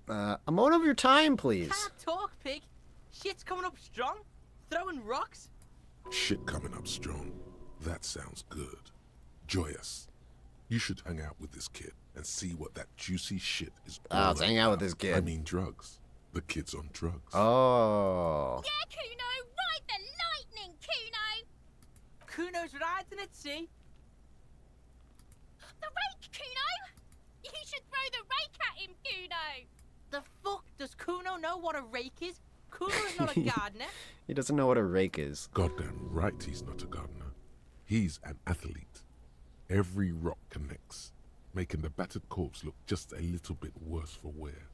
Kuno! A moment of your time, please. Can't talk, pig. Shit's coming up strong. Throwing rocks. Shit coming up strong. That sounds good. Joyous. You should hang out with this kid and see what that juicy shit is all Let's hang out with this kid. I mean drugs. The kid's on drugs. Oh. Yeah, Kuno! Ride the lightning, Kuno! Kuno's riding at sea. The rake, Kuno! You should throw the rake at him, Kuno! The fuck does Kuno know what a rake is? Kuno's not a gardener. He doesn't know what a rake is. Goddamn right he's not a gardener. He's an athlete. Every rock connects, making the battered corpse look just a little bit worse for wear.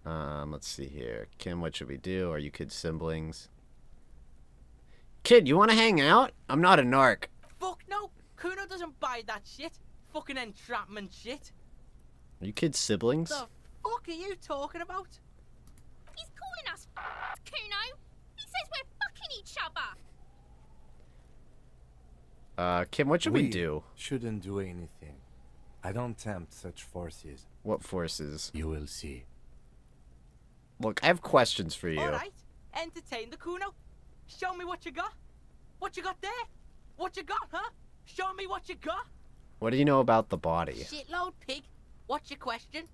Let's see here. Kim, what should we do? Are you kids siblings? Kid, you want to hang out? I'm not a narc. Fuck no. Kuno doesn't buy that shit. Fucking entrapment shit. Are you kids siblings? The fuck are you talking about? He's calling us Kuno! He says we're fucking each other! Kim, what should we do? Shouldn't do anything. I don't tempt such forces. What forces? You will see. Look, I have questions for you. Alright, entertain the Kuno. Show me what you got. What you got there? What you got, huh? Show me what you got. What do you know about the body? Shitload pig. What's your question?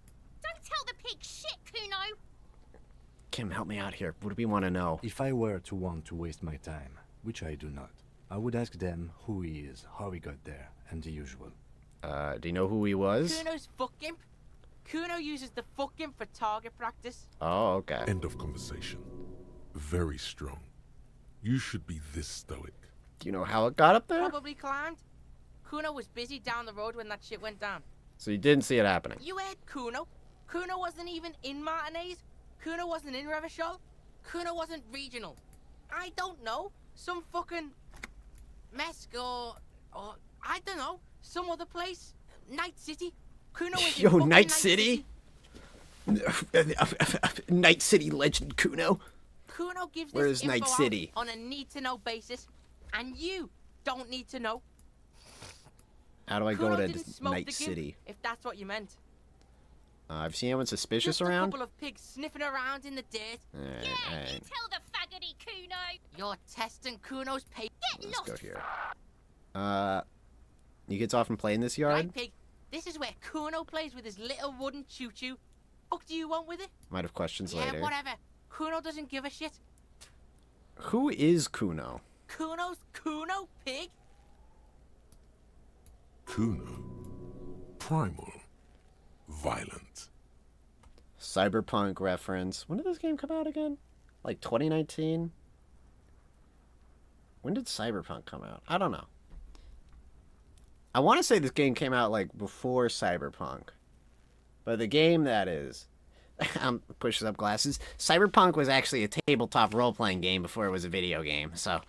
Don't tell the pig shit, Kuno! Kim, help me out here. What do we want to know? If I were to want to waste my time, which I do not, I would ask them who he is, how he got there, and the usual. Do you know who he was? Kuno's fuck imp. Kuno uses the fuck imp for target practice. Oh, okay. End of conversation. Very strong. You should be this stoic. Do you know how it got up there? Probably climbed. Kuno was busy down the road when that shit went down. So you didn't see it happening. You heard Kuno. Kuno wasn't even in Martinez. Kuno wasn't in Revachol. Kuno wasn't regional. I don't know. Some fucking Mesk or I don't know. Some other place. Night City. Kuno was in Yo, fucking Night City? Night City legend Kuno. Kuno gives Where this is Night info out City? on a need-to-know basis, and you don't need to know. How do I Kuno go to didn't smoke Night the gimp, City? if that's what you meant. I've seen anyone suspicious Just around. a couple of pigs sniffing around in the dirt. Alright, Yeah, you alright. tell the faggoty, Kuno! You're testing Kuno's patience. Get Let's lost! go here. You kids often play in this yard? Right, pig. This is where Kuno plays with his little wooden choo-choo. What do you want with it? Might have questions Yeah, later. whatever. Kuno doesn't give a shit. Who is Kuno? Kuno's Kuno, pig. Kuno. Primal. Violent. Cyberpunk reference. When did this game come out again? Like 2019? When did Cyberpunk come out? I don't know. I want to say this game came out like before Cyberpunk. But the game that is... pushes up glasses. Cyberpunk was actually a tabletop role-playing game before it was a video game, so...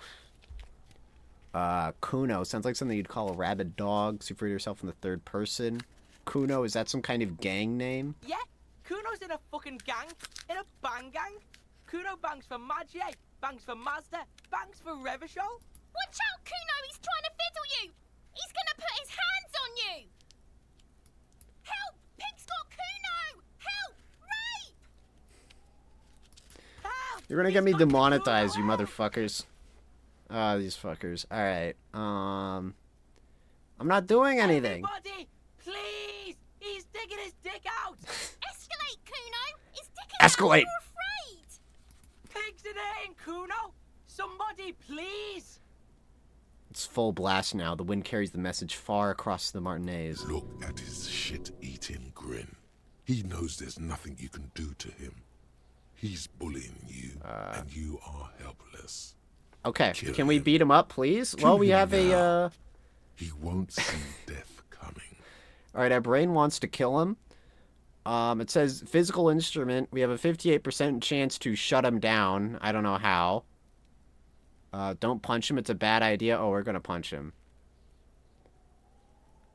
Kuno. Sounds like something you'd call a rabid dog. So you refer to yourself in the third person. Kuno, is that some kind of gang name? Yeah, Kuno's in a fucking gang. In a bang gang. Kuno bangs for Magier, bangs for Mazda, bangs for Revachol. Watch out, Kuno! He's trying to fiddle you! He's gonna put his hands on you! Help! Pig's got Kuno! Help! Rape! You're gonna get me demonetized, you motherfuckers. Ah, these fuckers. Alright, I'm not doing anything. Everybody, please! He's digging his dick out! Escalate, Kuno! It's dick out! Escalate! You're afraid! Pigs in here in Kuno! Somebody, please! It's full blast now. The wind carries the message far across the Martinez. Look at his shit-eating grin. He knows there's nothing you can do to him. He's bullying you, and you are helpless. Okay, Kill can we him. beat him up, please? Kill Well, we him have now. a, He won't see death coming. Alright, our brain wants to kill him. It says physical instrument. We have a 58% chance to shut him down. I don't know how. Don't punch him. It's a bad idea. Oh, we're gonna punch him.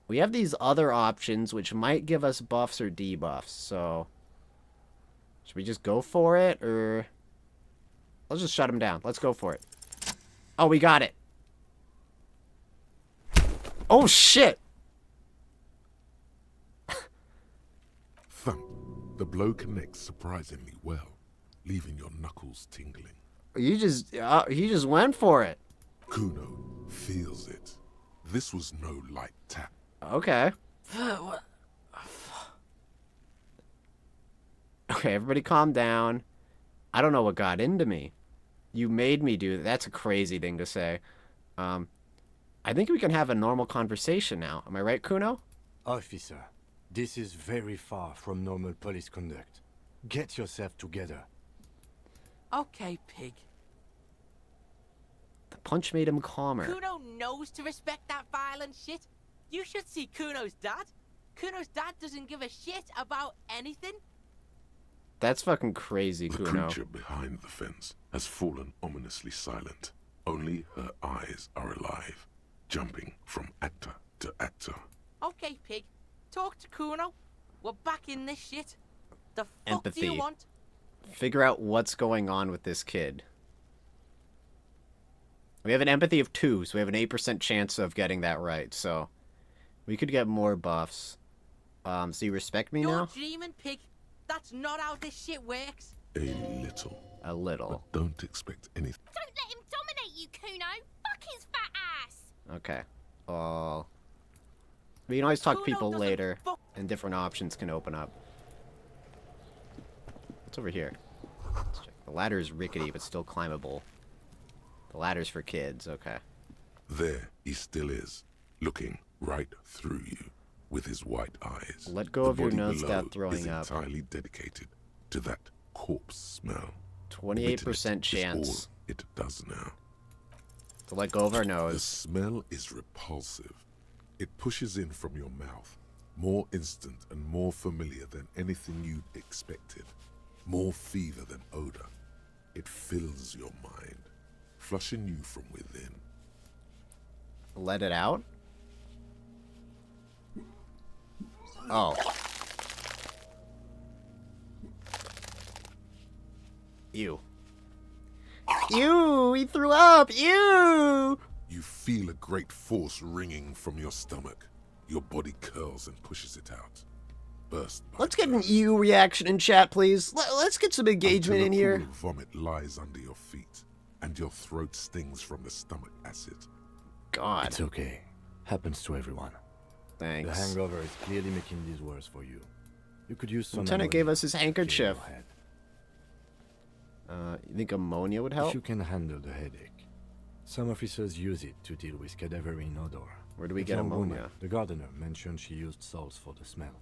We have these other options, which might give us buffs or debuffs, so... Should we just go for it, or... Let's just shut him down. Let's go for it. Oh, we got it. Oh, shit! Thump. The blow connects surprisingly well, leaving your knuckles tingling. He just went for it. Kuno feels it. This was no light tap. Okay. What? Okay, everybody calm down. I don't know what got into me. You made me do that. That's a crazy thing to say. I think we can have a normal conversation now. Am I right, Kuno? Officer, this is very far from normal police conduct. Get yourself together. Okay, pig. The punch made him calmer. Kuno knows to respect that violent shit. You should see Kuno's dad. Kuno's dad doesn't give a shit about anything. That's fucking crazy, The Kuno. creature behind the fence has fallen ominously silent. Only her eyes are alive, jumping from actor to actor. Okay, pig. Talk to Kuno. We're back in this shit. The fuck do Empathy. you want? Figure out what's going on with this kid. We have an empathy of 2, so we have an 8% chance of getting that right, so... We could get more buffs. So you respect me You're now? dreaming, pig. That's not how this shit works. A little. A little. But don't expect anything. Don't let him dominate you, Kuno! Fuck his fat ass! Okay. Oh. We can always talk to Kuno people doesn't later, fuck- and different options can open up. What's over here? Let's check. The ladder is rickety, but still climbable. The ladder's for kids, okay. There he still is, looking right through you with his white eyes. Let go The of your body nose below without throwing is up. entirely dedicated to that corpse smell. 28% Bitterness chance is all it does now. to let go of our The nose. smell is repulsive. It pushes in from your mouth, more instant and more familiar than anything you'd expected. More fever than odor. It fills your mind, flushing you from within. Let it out? Oh. Ew. Ew! He threw up! Ew! You feel a great force ringing from your stomach. Your body curls and pushes it out. Burst by Let's get an burst, ew reaction in chat, please. Let's get some engagement until in a here. pool of vomit lies under your feet, and your throat stings from the stomach acid. God. It's okay. Happens to everyone. Thanks. The hangover is clearly making these worse for you. You could use some Lieutenant ammonia gave us his to clear handkerchief. your head. You think ammonia would help? If you can handle the headache. Some officers use it to deal with cadaverine odor. Where do we The get young woman, ammonia? the gardener mentioned she used salts for the smell.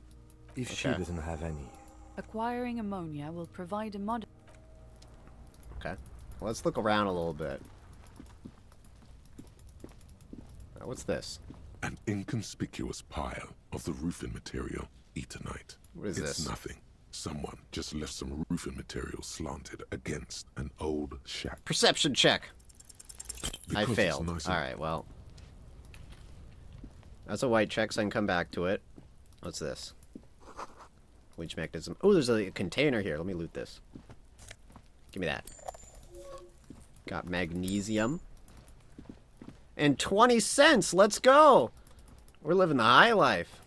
If she Okay. doesn't have any, Acquiring ammonia will provide a mod. Okay. Let's look around a little bit. What's this? An inconspicuous pile of the roofing material, Eternite. What is It's this? nothing. Someone just left some roofing material slanted against an old shack. Perception check. I Because it's failed. nice and- Alright, well. That's a white check, so I can come back to it. What's this? Winch mechanism. Oh, there's a container here. Let me loot this. Give me that. Got magnesium. And 20 cents! Let's go! We're living the high life.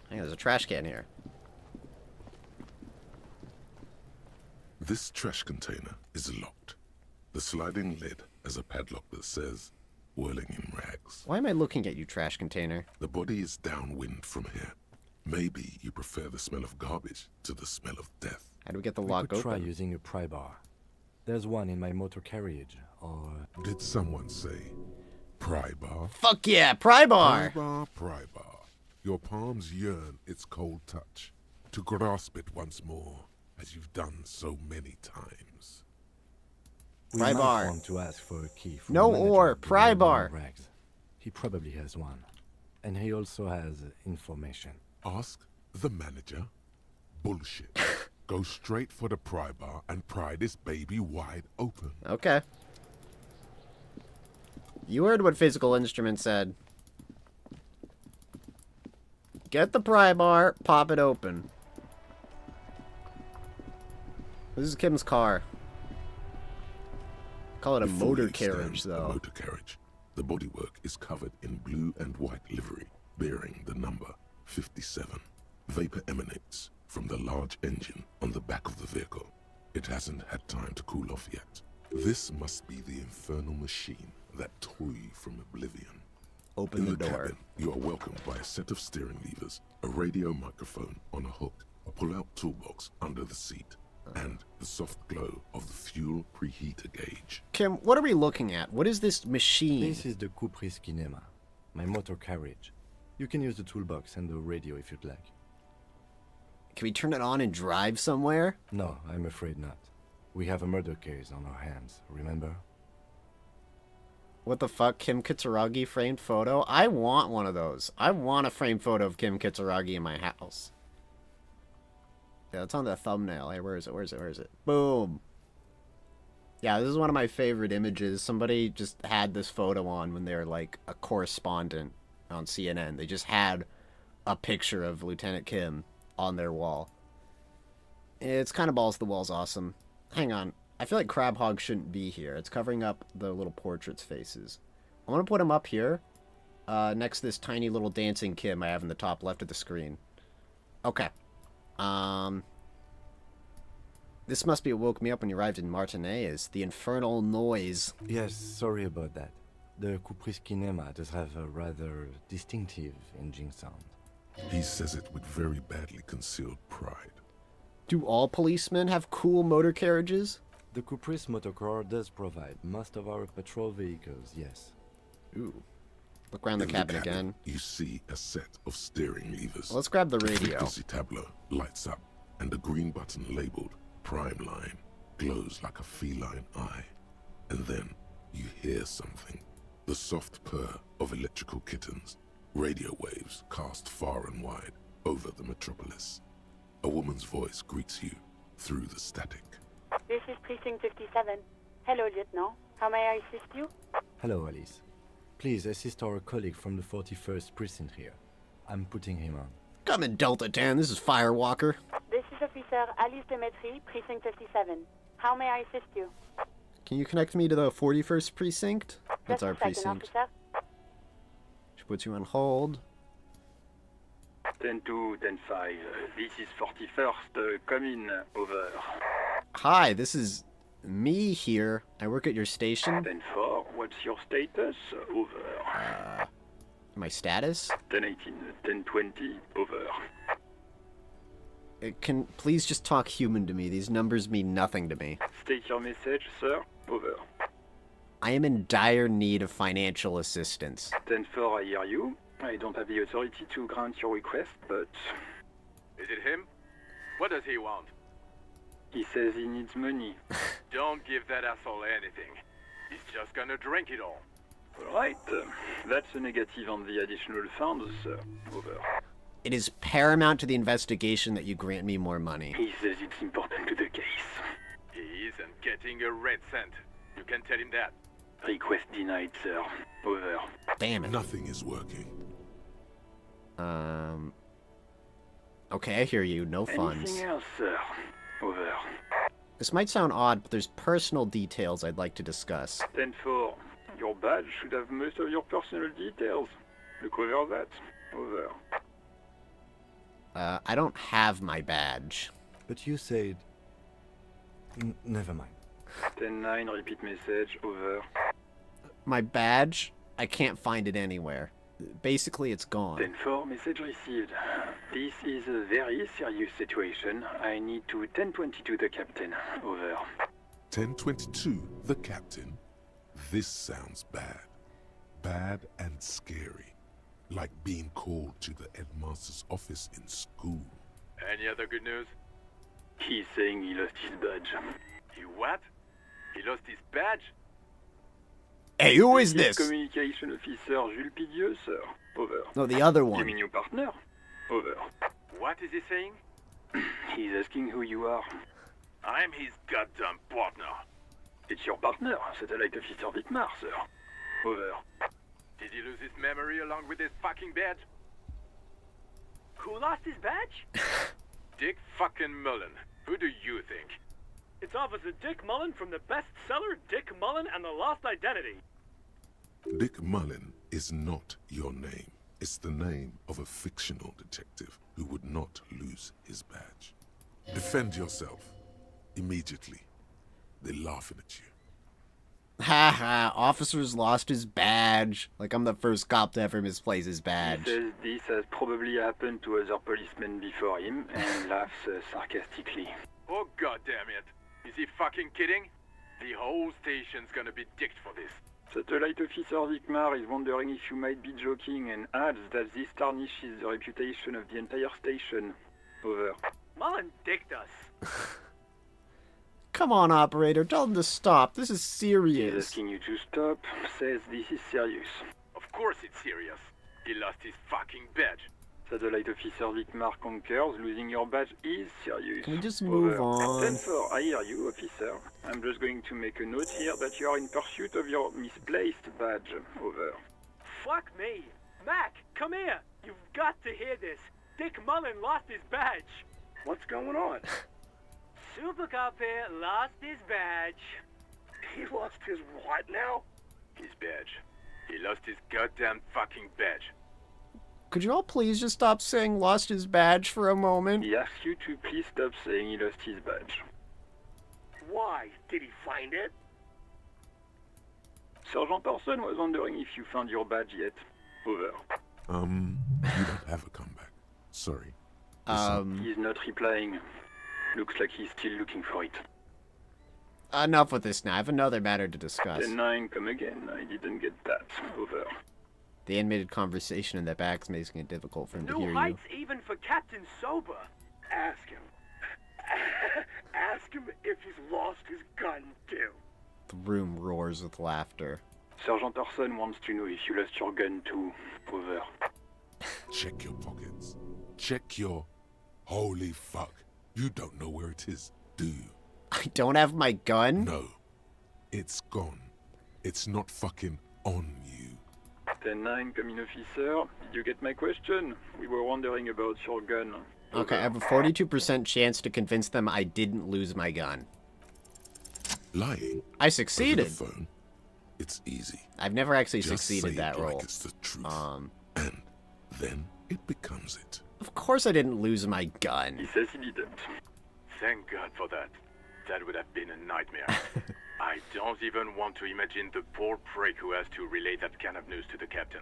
Hey, there's a trash can here. This trash container is locked. The sliding lid has a padlock that says, whirling in rags. Why am I looking at you, trash container? The body is downwind from here. Maybe you prefer the smell of garbage to the smell of death. How do we get the We lock could open? try using a pry bar. There's one in my motor carriage, or... Did someone say pry bar? Fuck yeah, pry bar! Pry bar. Your palms yearn its cold touch, to grasp it once more, as you've done so many times. We Pry might bar. want to ask for a key from No the manager or, of the pry Whirling bar. Rags. He probably has one. And he also has information. Ask the manager? Bullshit. Go straight for the pry bar and pry this baby wide open. Okay. You heard what Physical Instrument said. Get the pry bar, pop it open. This is Kim's car. Call it a Before motor you carriage, stand a though. motor carriage. The bodywork is covered in blue and white livery, bearing the number 57. Vapor emanates from the large engine on the back of the vehicle. It hasn't had time to cool off yet. This must be the infernal machine that tore you from oblivion. Open In the door. cabin, you are welcomed by a set of steering levers, a radio microphone on a hook, a pull-out toolbox under the seat, and the soft glow of the fuel preheater gauge. Kim, what are we looking at? What is this machine? This is the Kupris Kinema, my motor carriage. You can use the toolbox and the radio if you'd like. Can we turn it on and drive somewhere? No, I'm afraid not. We have a murder case on our hands, remember? What the fuck? Kim Kitsuragi framed photo? I want one of those. I want a framed photo of Kim Kitsuragi in my house. Yeah, that's on the thumbnail. Hey, where is it? Where is it? Where is it? Boom. Yeah, this is one of my favorite images. Somebody just had this photo on when they were like a correspondent on CNN. They just had a picture of Lieutenant Kim on their wall. It's kind of balls to the wall's awesome. Hang on. I feel like Crab Hog shouldn't be here. It's covering up the little portraits' faces. I want to put him up here, next to this tiny little dancing Kim I have in the top left of the screen. Okay. This must be what woke me up when you arrived in Martinez. The infernal noise. Yes, sorry about that. The Kupris Kinema does have a rather distinctive engine sound. He says it with very badly concealed pride. Do all policemen have cool motor carriages? The Kupris motorcar does provide most of our patrol vehicles, yes. Ooh. Look around the In cabin again. You see a set of steering levers. Let's grab the The radio. frequency tableau lights up, and the green button labeled Prime Line glows like a feline eye. And then you hear something. The soft purr of electrical kittens. Radio waves cast far and wide over the metropolis. A woman's voice greets you through the static. This is Precinct 57. Hello, Lieutenant. How may I assist you? Hello, Alice. Please assist our colleague from the 41st precinct here. I'm putting him on. Come in, Delta 10. This is Firewalker. This is Officer Alice Demetri, Precinct 57. How may I assist you? Can you connect me to the 41st precinct? That's Just our a second, precinct. officer. She puts you on hold. 10-2, 10-5. This is 41st. Come in. Over. Hi, this is me here. I work at your station. 10-4. What's your status? Over. My status? 10-18. 10-20. Over. Can please just talk human to me. These numbers mean nothing to me. State your message, sir. Over. I am in dire need of financial assistance. 10-4, I hear you. I don't have the authority to grant your request, but... Is it him? What does he want? He says he needs money. Don't give that asshole anything. He's just gonna drink it all. Alright. That's a negative on the additional funds, sir. Over. It is paramount to the investigation that you grant me more money. He says it's important to the case. He isn't getting a red cent. You can tell him that. Request denied, sir. Over. Damn it. Nothing is working. Okay, I hear you. No funds. Anything else, sir? Over. This might sound odd, but there's personal details I'd like to discuss. 10-4. Your badge should have most of your personal details. Look over that. Over. I don't have my badge. But you said... never mind. 10-9, repeat message. Over. My badge? I can't find it anywhere. Basically, it's gone. 10-4, message received. This is a very serious situation. I need to 1022 the captain. Over. 1022, the captain. This sounds bad. Bad and scary. Like being called to the headmaster's office in school. Any other good news? He's saying he lost his badge. He what? He lost his badge? Hey, who is this? Communication officer Jules Pidieux, sir. Over. No, the other You one. mean your partner? Over. What is he saying? He's asking who you are. I'm his goddamn partner. It's your partner, Satellite Officer Vitmar, sir. Over. Did he lose his memory along with his fucking badge? Who lost his badge? Dick fucking Mullen. Who do you think? It's Officer Dick Mullen from the bestseller Dick Mullen and the Lost Identity. Dick Mullen is not your name. It's the name of a fictional detective who would not lose his badge. Defend yourself. Immediately. They're laughing at you. Ha ha, officer's lost his badge. Like I'm the first cop to ever misplace his badge. He says this has probably happened to other policemen before him and laughs sarcastically. Oh goddamn it. Is he fucking kidding? The whole station's gonna be dicked for this. Satellite Officer Vicmar is wondering if you might be joking and adds that this tarnishes the reputation of the entire station. Over. Mullen dicked us. Come on, operator, tell him to stop. This is He's serious. asking you to stop, says this is serious. Of course it's serious. He lost his fucking badge. Satellite Officer Vicmar concurs, losing your badge is serious. Can we just move on? 10-4, I hear you, officer. I'm just going to make a note here that you are in pursuit of your misplaced badge. Over. Fuck me. Mac, come here. You've got to hear this. Dick Mullen lost his badge. What's going on? Super Cop here lost his badge. He lost his what now? His badge. He lost his goddamn fucking badge. Could you all please just stop saying lost his badge for a moment? He asks you to please stop saying he lost his badge. Why? Did he find it? Sergeant Person was wondering if you found your badge yet. Over. You don't have a comeback. Sorry. He's not replying. Looks like he's still looking for it. Enough with this now. I have another matter to discuss. 10-9, come again. I didn't get that. Over. The animated conversation in the back's making it difficult for him to hear New you. heights even for Captain Sober. Ask him. Ask him if he's lost his gun, too. The room roars with laughter. Sergeant Person wants to know if you lost your gun too. Over. Check your pockets. Check your... Holy fuck. You don't know where it is, do you? I don't have my gun? No. It's gone. It's not fucking on you. 10-9, coming officer. Did you get my question? We were wondering about your gun. Okay, I have a 42% chance to convince them I didn't lose my gun. Lying? I succeeded. Over the phone, it's easy. I've never actually Just succeeded say that it like role. it's the truth. And then it becomes it. Of course I didn't lose my gun. He says he didn't. Thank God for that. That would have been a nightmare. I don't even want to imagine the poor prick who has to relay that kind of news to the captain.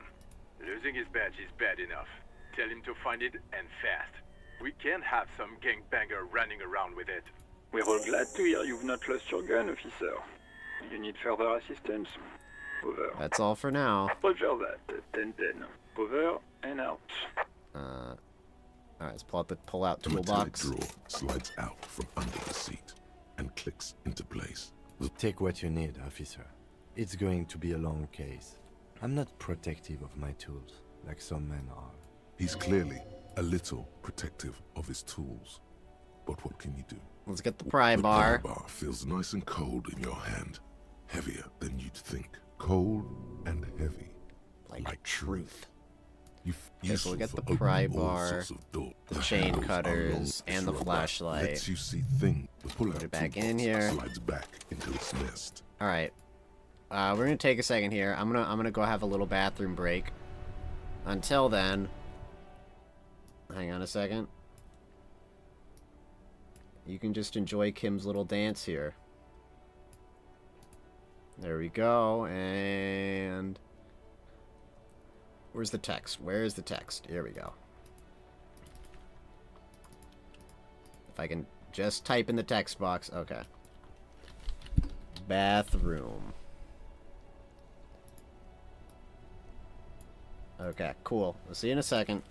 Losing his badge is bad enough. Tell him to find it, and fast. We can't have some gangbanger running around with it. We're all glad to hear you've not lost your gun, officer. You need further assistance. Over. That's all for now. Roger that. 10-10. Over and out. Alright, let's pull out The metallic toolbox. drawer slides out from under the seat and clicks into place. Take what you need, officer. It's going to be a long case. I'm not protective of my tools, like some men are. He's clearly a little protective of his tools. But what can you do? Let's get the pry bar. The pry bar feels nice and cold in your hand. Heavier than you'd think. Cold and heavy. Like truth. Okay, so we'll get the pry bar, the chain cutters, and the flashlight. Lets you see things. Put it back in here. Slides back into its nest. Alright. we're gonna take a second here. I'm gonna go have a little bathroom break. Until then, hang on a second. You can just enjoy Kim's little dance here. There we go, and where's the text? Where is the text? Here we go. If I can just type in the text box. Okay. Bathroom. Okay, cool. We'll see you in a second.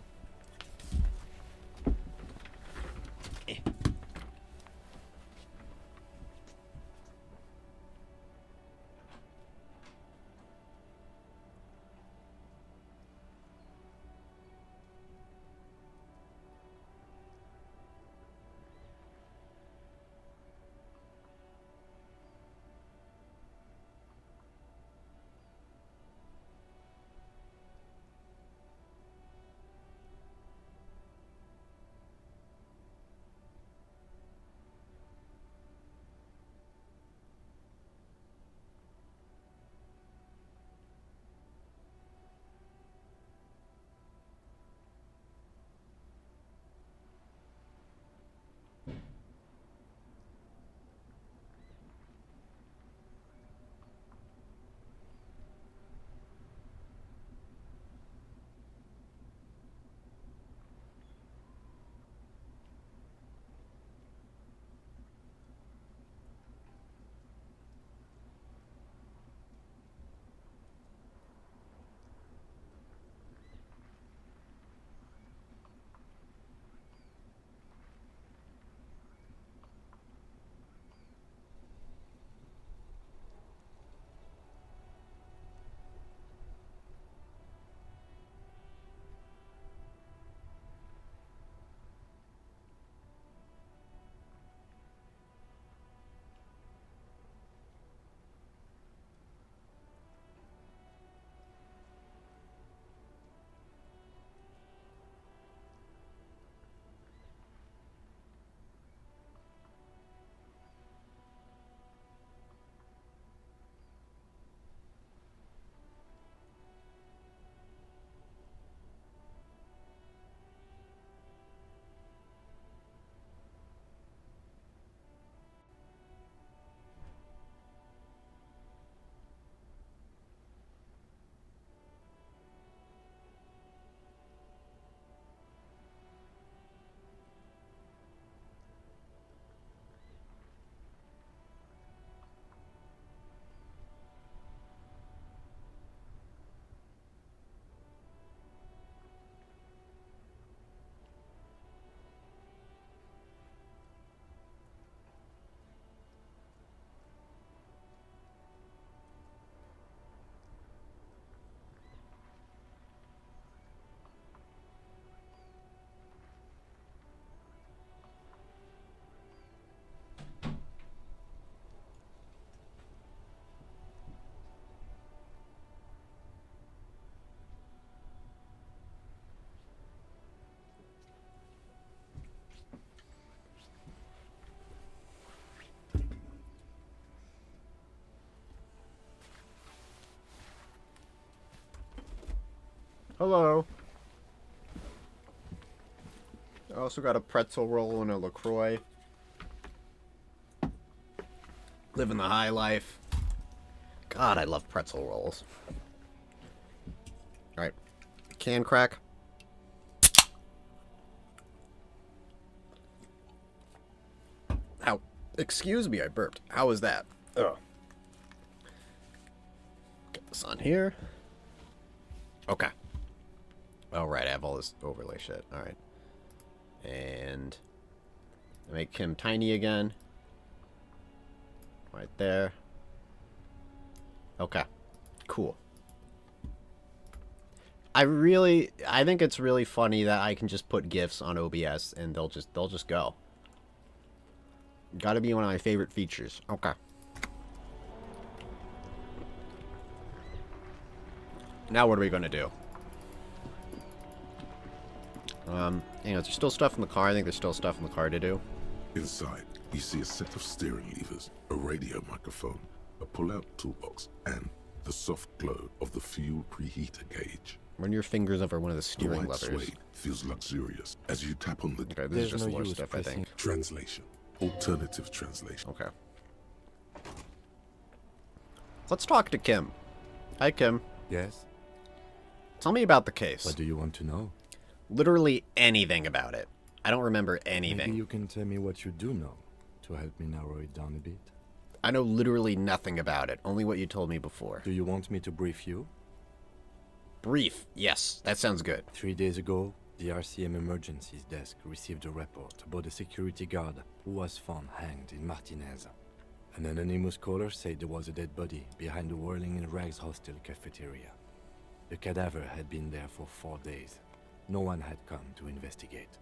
Hello. I also got a pretzel roll and a LaCroix. Living the high life. God, I love pretzel rolls. Alright. Can crack. Ow. Excuse me, I burped. How was that? Ugh. Get this on here. Okay. Oh, right, I have all this overlay shit. Alright. And make him tiny again. Right there. Okay. Cool. I think it's really funny that I can just put GIFs on OBS and they'll just go. Gotta be one of my favorite features. Okay. Now what are we gonna do? Hang on, is there still stuff in the car? I think there's still stuff in the car to do. Inside, you see a set of steering levers, a radio microphone, a pull-out toolbox, and the soft glow of the fuel preheater gauge. Run your fingers over one of the The steering white levers. suede feels luxurious as you tap on the Okay, this There's is just no lore use stuff, I think. translation. Alternative translation. Okay. Let's talk to Kim. Hi, Kim. Yes? Tell me about the case. What do you want to know? Literally anything about it. I don't remember anything. Maybe you can tell me what you do know to help me narrow it down a bit. I know literally nothing about it, only what you told me before. Do you want me to brief you? Brief. Yes, that sounds good. 3 days ago, the RCM emergencies desk received a report about a security guard who was found hanged in Martinez. An anonymous caller said there was a dead body behind the Whirling in Rags hostel cafeteria. The cadaver had been there for 4 days. No one had come to investigate.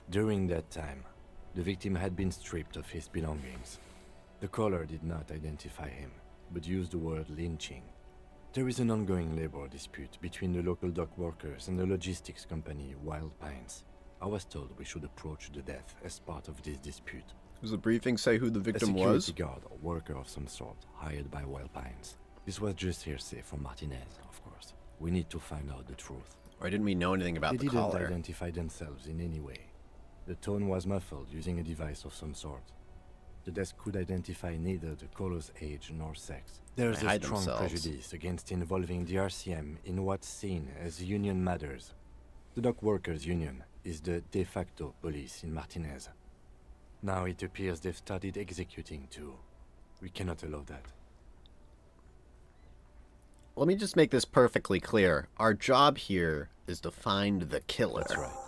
During that time, the victim had been stripped of his belongings. The caller did not identify him, but used the word lynching. There is an ongoing labor dispute between the local dock workers and the logistics company Wild Pines. I was told we should approach the death as part of this dispute. Does the briefing say who the victim a was? security guard or worker of some sort, hired by Wild Pines. This was just hearsay from Martinez, of course. We need to find out the truth. Or didn't we know anything about They the didn't caller? identify themselves in any way. The tone was muffled using a device of some sort. The desk could identify neither the caller's age nor sex. There's They a hide strong themselves. prejudice against involving the RCM in what's seen as union matters. The dock workers' union is the de facto police in Martinez. Now it appears they've started executing too. We cannot allow that. Let me just make this perfectly clear. Our job here is to find the killer. That's right.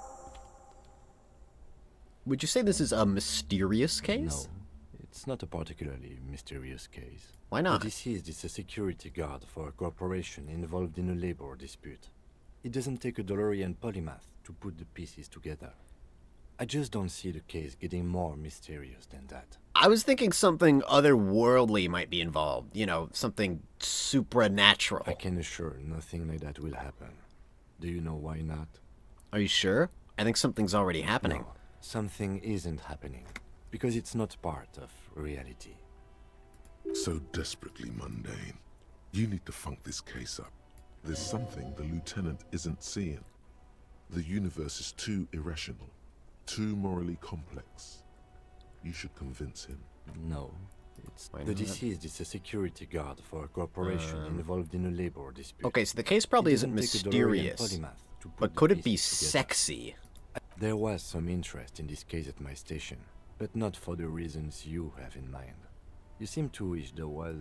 Would you say this is a mysterious case? No, it's not a particularly mysterious case. Why not? The deceased is a security guard for a corporation involved in a labor dispute. It doesn't take a DeLorean polymath to put the pieces together. I just don't see the case getting more mysterious than that. I was thinking something otherworldly might be involved. You know, something supernatural. I can assure nothing like that will happen. Do you know why not? Are you sure? I think something's already happening. No, something isn't happening. Because it's not part of reality. So desperately mundane. You need to funk this case up. There's something the lieutenant isn't seeing. The universe is too irrational, too morally complex. You should convince him. No, it's Why the not? deceased is a security guard for a corporation involved in a labor dispute. Okay, so the case probably It isn't doesn't take a DeLorean mysterious. polymath to put But the could it be pieces together. sexy? There was some interest in this case at my station, but not for the reasons you have in mind. You seem to wish there was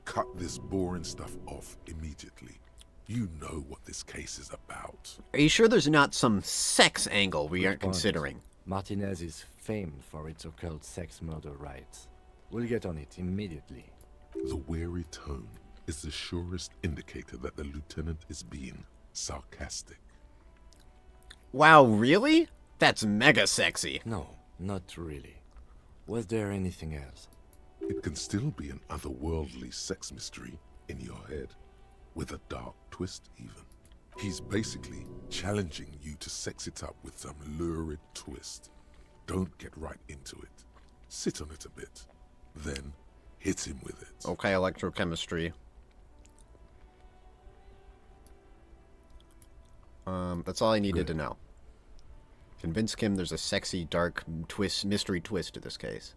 Cut this boring stuff off immediately. You know what this case is about. Are you sure there's not some sex angle we Good aren't point. considering? Martinez is famed for its occult sex murder rites. We'll get on it immediately. The weary tone is the surest indicator that the lieutenant is being sarcastic. Wow, really? That's mega sexy. No, not really. Was there anything else? It can still be an otherworldly sex mystery in your head, with a dark twist even. He's basically challenging you to sex it up with some lurid twist. Don't get right into it. Sit on it a bit, then hit him with it. Okay, electrochemistry. That's all I needed to know. Convince Kim there's a sexy, dark twist, mystery twist to this case.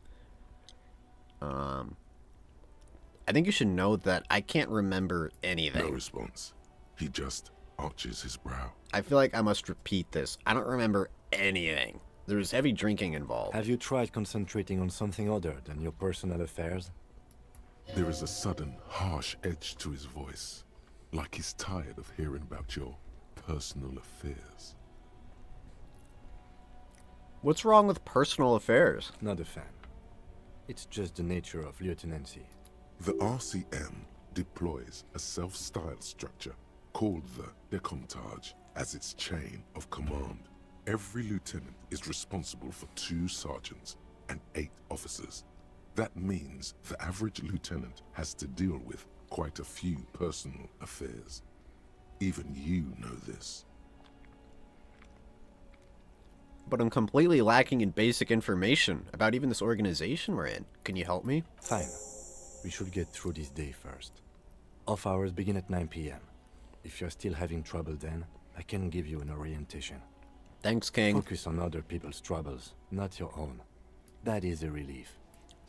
I think you should know that I can't remember anything. No response. He just arches his brow. I feel like I must repeat this. I don't remember anything. There was heavy drinking involved. Have you tried concentrating on something other than your personal affairs? There is a sudden, harsh edge to his voice, like he's tired of hearing about your personal affairs. What's wrong with personal affairs? Not a fan. It's just the nature of lieutenancy. The RCM deploys a self-styled structure called the Decomptage as its chain of command. Every lieutenant is responsible for 2 sergeants and 8 officers. That means the average lieutenant has to deal with quite a few personal affairs. Even you know this. but I'm completely lacking in basic information about even this organization we're in. Can you help me? Fine. We should get through this day first. Off hours begin at 9 p.m. If you're still having trouble then, I can give you an orientation. Thanks, King. Focus on other people's troubles, not your own. That is a relief.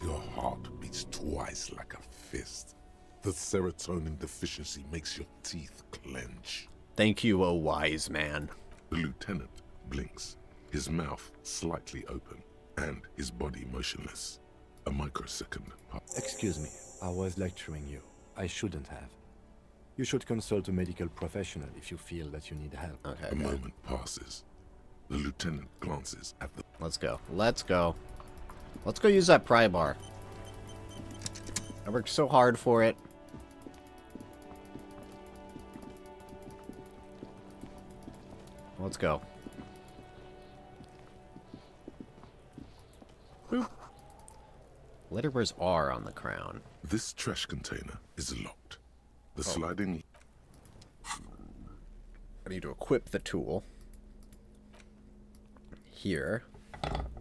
Your heart beats twice like a fist. The serotonin deficiency makes your teeth clench. Thank you, O wise man. The lieutenant blinks, his mouth slightly open, and his body motionless. A microsecond. Excuse me, I was lecturing you. I shouldn't have. You should consult a medical professional if you feel that you need help. Okay. A moment passes. The lieutenant glances at the... Let's go. Let's go. Let's go use that pry bar. I worked so hard for it. Let's go. Boop. Letterers are on the crown. This trash container is locked. The sliding... I need to equip the tool. Here.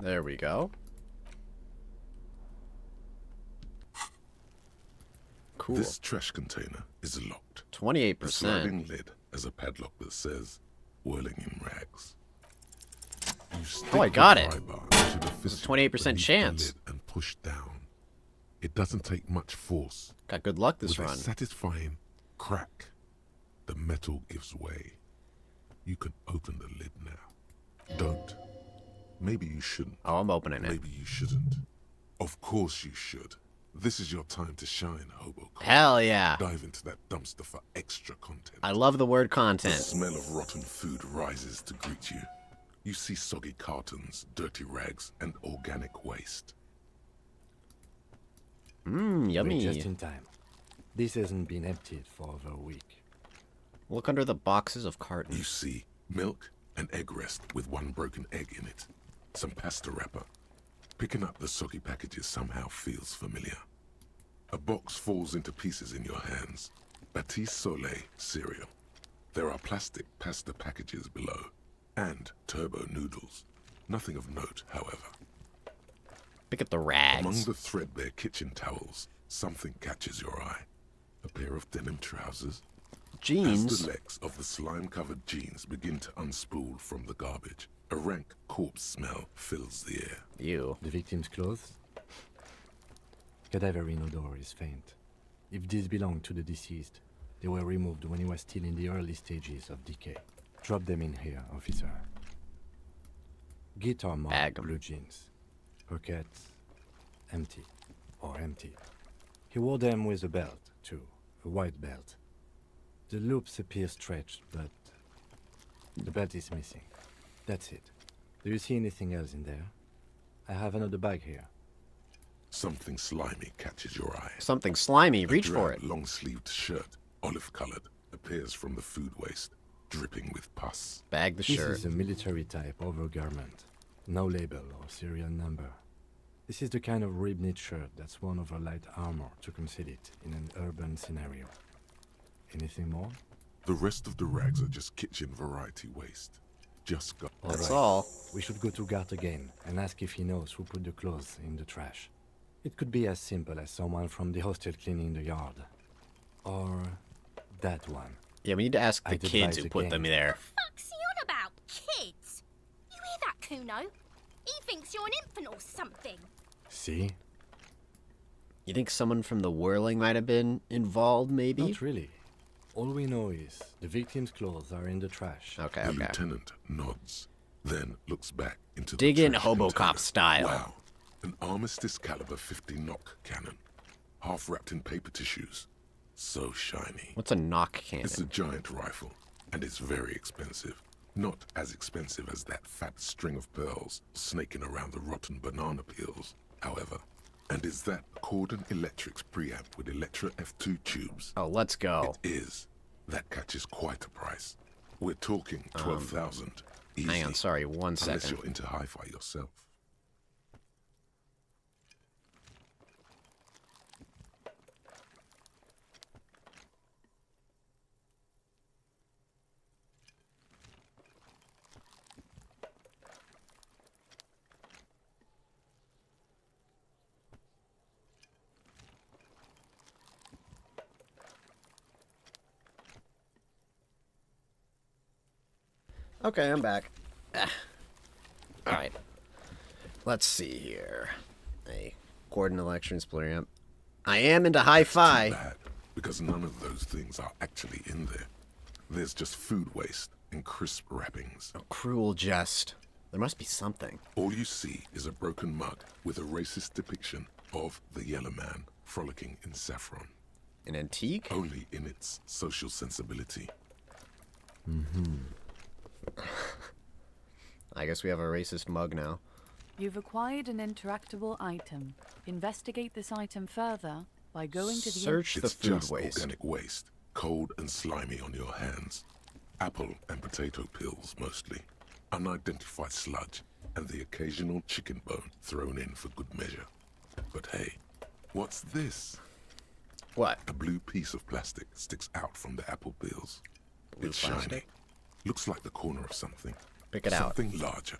There we go. Cool. This trash container is locked. 28%. The sliding lid has a padlock that says, whirling in rags. Oh, I got it. It's a 28% chance. And push down. It doesn't take much force. Got good luck this With run. a satisfying crack, the metal gives way. You can open the lid now. Don't. Maybe you shouldn't. Oh, I'm opening it. Maybe you shouldn't. Of course you should. This is your time to shine, Hobocop. Hell yeah. Dive into that dumpster for extra content. I love the word content. The smell of rotten food rises to greet you. You see soggy cartons, dirty rags, and organic waste. Mmm, yummy. We're just in time. This hasn't been emptied for over a week. Look under the boxes of cartons. You see milk and egg rest with one broken egg in it. Some pasta wrapper. Picking up the soggy packages somehow feels familiar. A box falls into pieces in your hands. Batiste Soleil cereal. There are plastic pasta packages below. And turbo noodles. Nothing of note, however. Pick up the rags. Among the threadbare kitchen towels, something catches your eye. A pair of denim trousers. Jeans? As the legs of the slime-covered jeans begin to unspool from the garbage, a rank corpse smell fills the air. Ew. The victim's clothes? Cadaverine odor is faint. If these belong to the deceased, they were removed when he was still in the early stages of decay. Drop them in here, officer. Guitar marked blue jeans. Pockets empty. Or empty. He wore them with a belt, too. A white belt. The loops appear stretched, but the belt is missing. That's it. Do you see anything else in there? I have another bag here. Something slimy catches your eye. Something slimy. Reach for it. A long-sleeved shirt, olive-colored, appears from the food waste, dripping with pus. Bag the shirt. This is a military-type overgarment. No label or serial number. This is the kind of rib-knit shirt that's worn over light armor to conceal it in an urban scenario. Anything more? The rest of the rags are just kitchen variety waste. Just got... That's all. We should go to Gart again and ask if he knows who put the clothes in the trash. It could be as simple as someone from the hostel cleaning the yard. Or that one. Yeah, we need to ask the I'd kids advise who the put gang. them there. What's he on about? Kids? You hear that, Kuno? He thinks you're an infant or something. See? You think someone from the whirling might have been involved, maybe? Not really. All we know is the victim's clothes are in the trash. Okay, The okay. lieutenant nods, then looks back into Dig the in trash Hobocop container. style. Wow, an Armistice caliber 50 knock cannon, half wrapped in paper tissues. So shiny. What's a knock cannon? It's a giant rifle, and it's very expensive. Not as expensive as that fat string of pearls snaking around the rotten banana peels, however. And is that Cordon Electric's preamp with Electra F2 tubes? Oh, let's go. It is. That catches quite a price. We're talking 12,000. Easy. Hang on, sorry, one Unless second. you're into hi-fi yourself. Okay, I'm back. Alright. Let's see here. A Gordon Electric Splitter Amp. I am into hi-fi. Too bad, because none of those things are actually in there. There's just food waste and crisp wrappings. A cruel jest. There must be something. All you see is a broken mug with a racist depiction of the Yellow Man frolicking in saffron. An antique? Only in its social sensibility. I guess we have a racist mug now. You've acquired an interactable item. Investigate this item further by going to the... Search the It's food just waste. organic waste, cold and slimy on your hands. Apple and potato peels, mostly. Unidentified sludge, and the occasional chicken bone thrown in for good measure. But hey, what's this? What? A blue piece of plastic sticks out from the apple peels. Blue It's plastic? shiny. Looks like the corner of something. Pick it out. Something larger.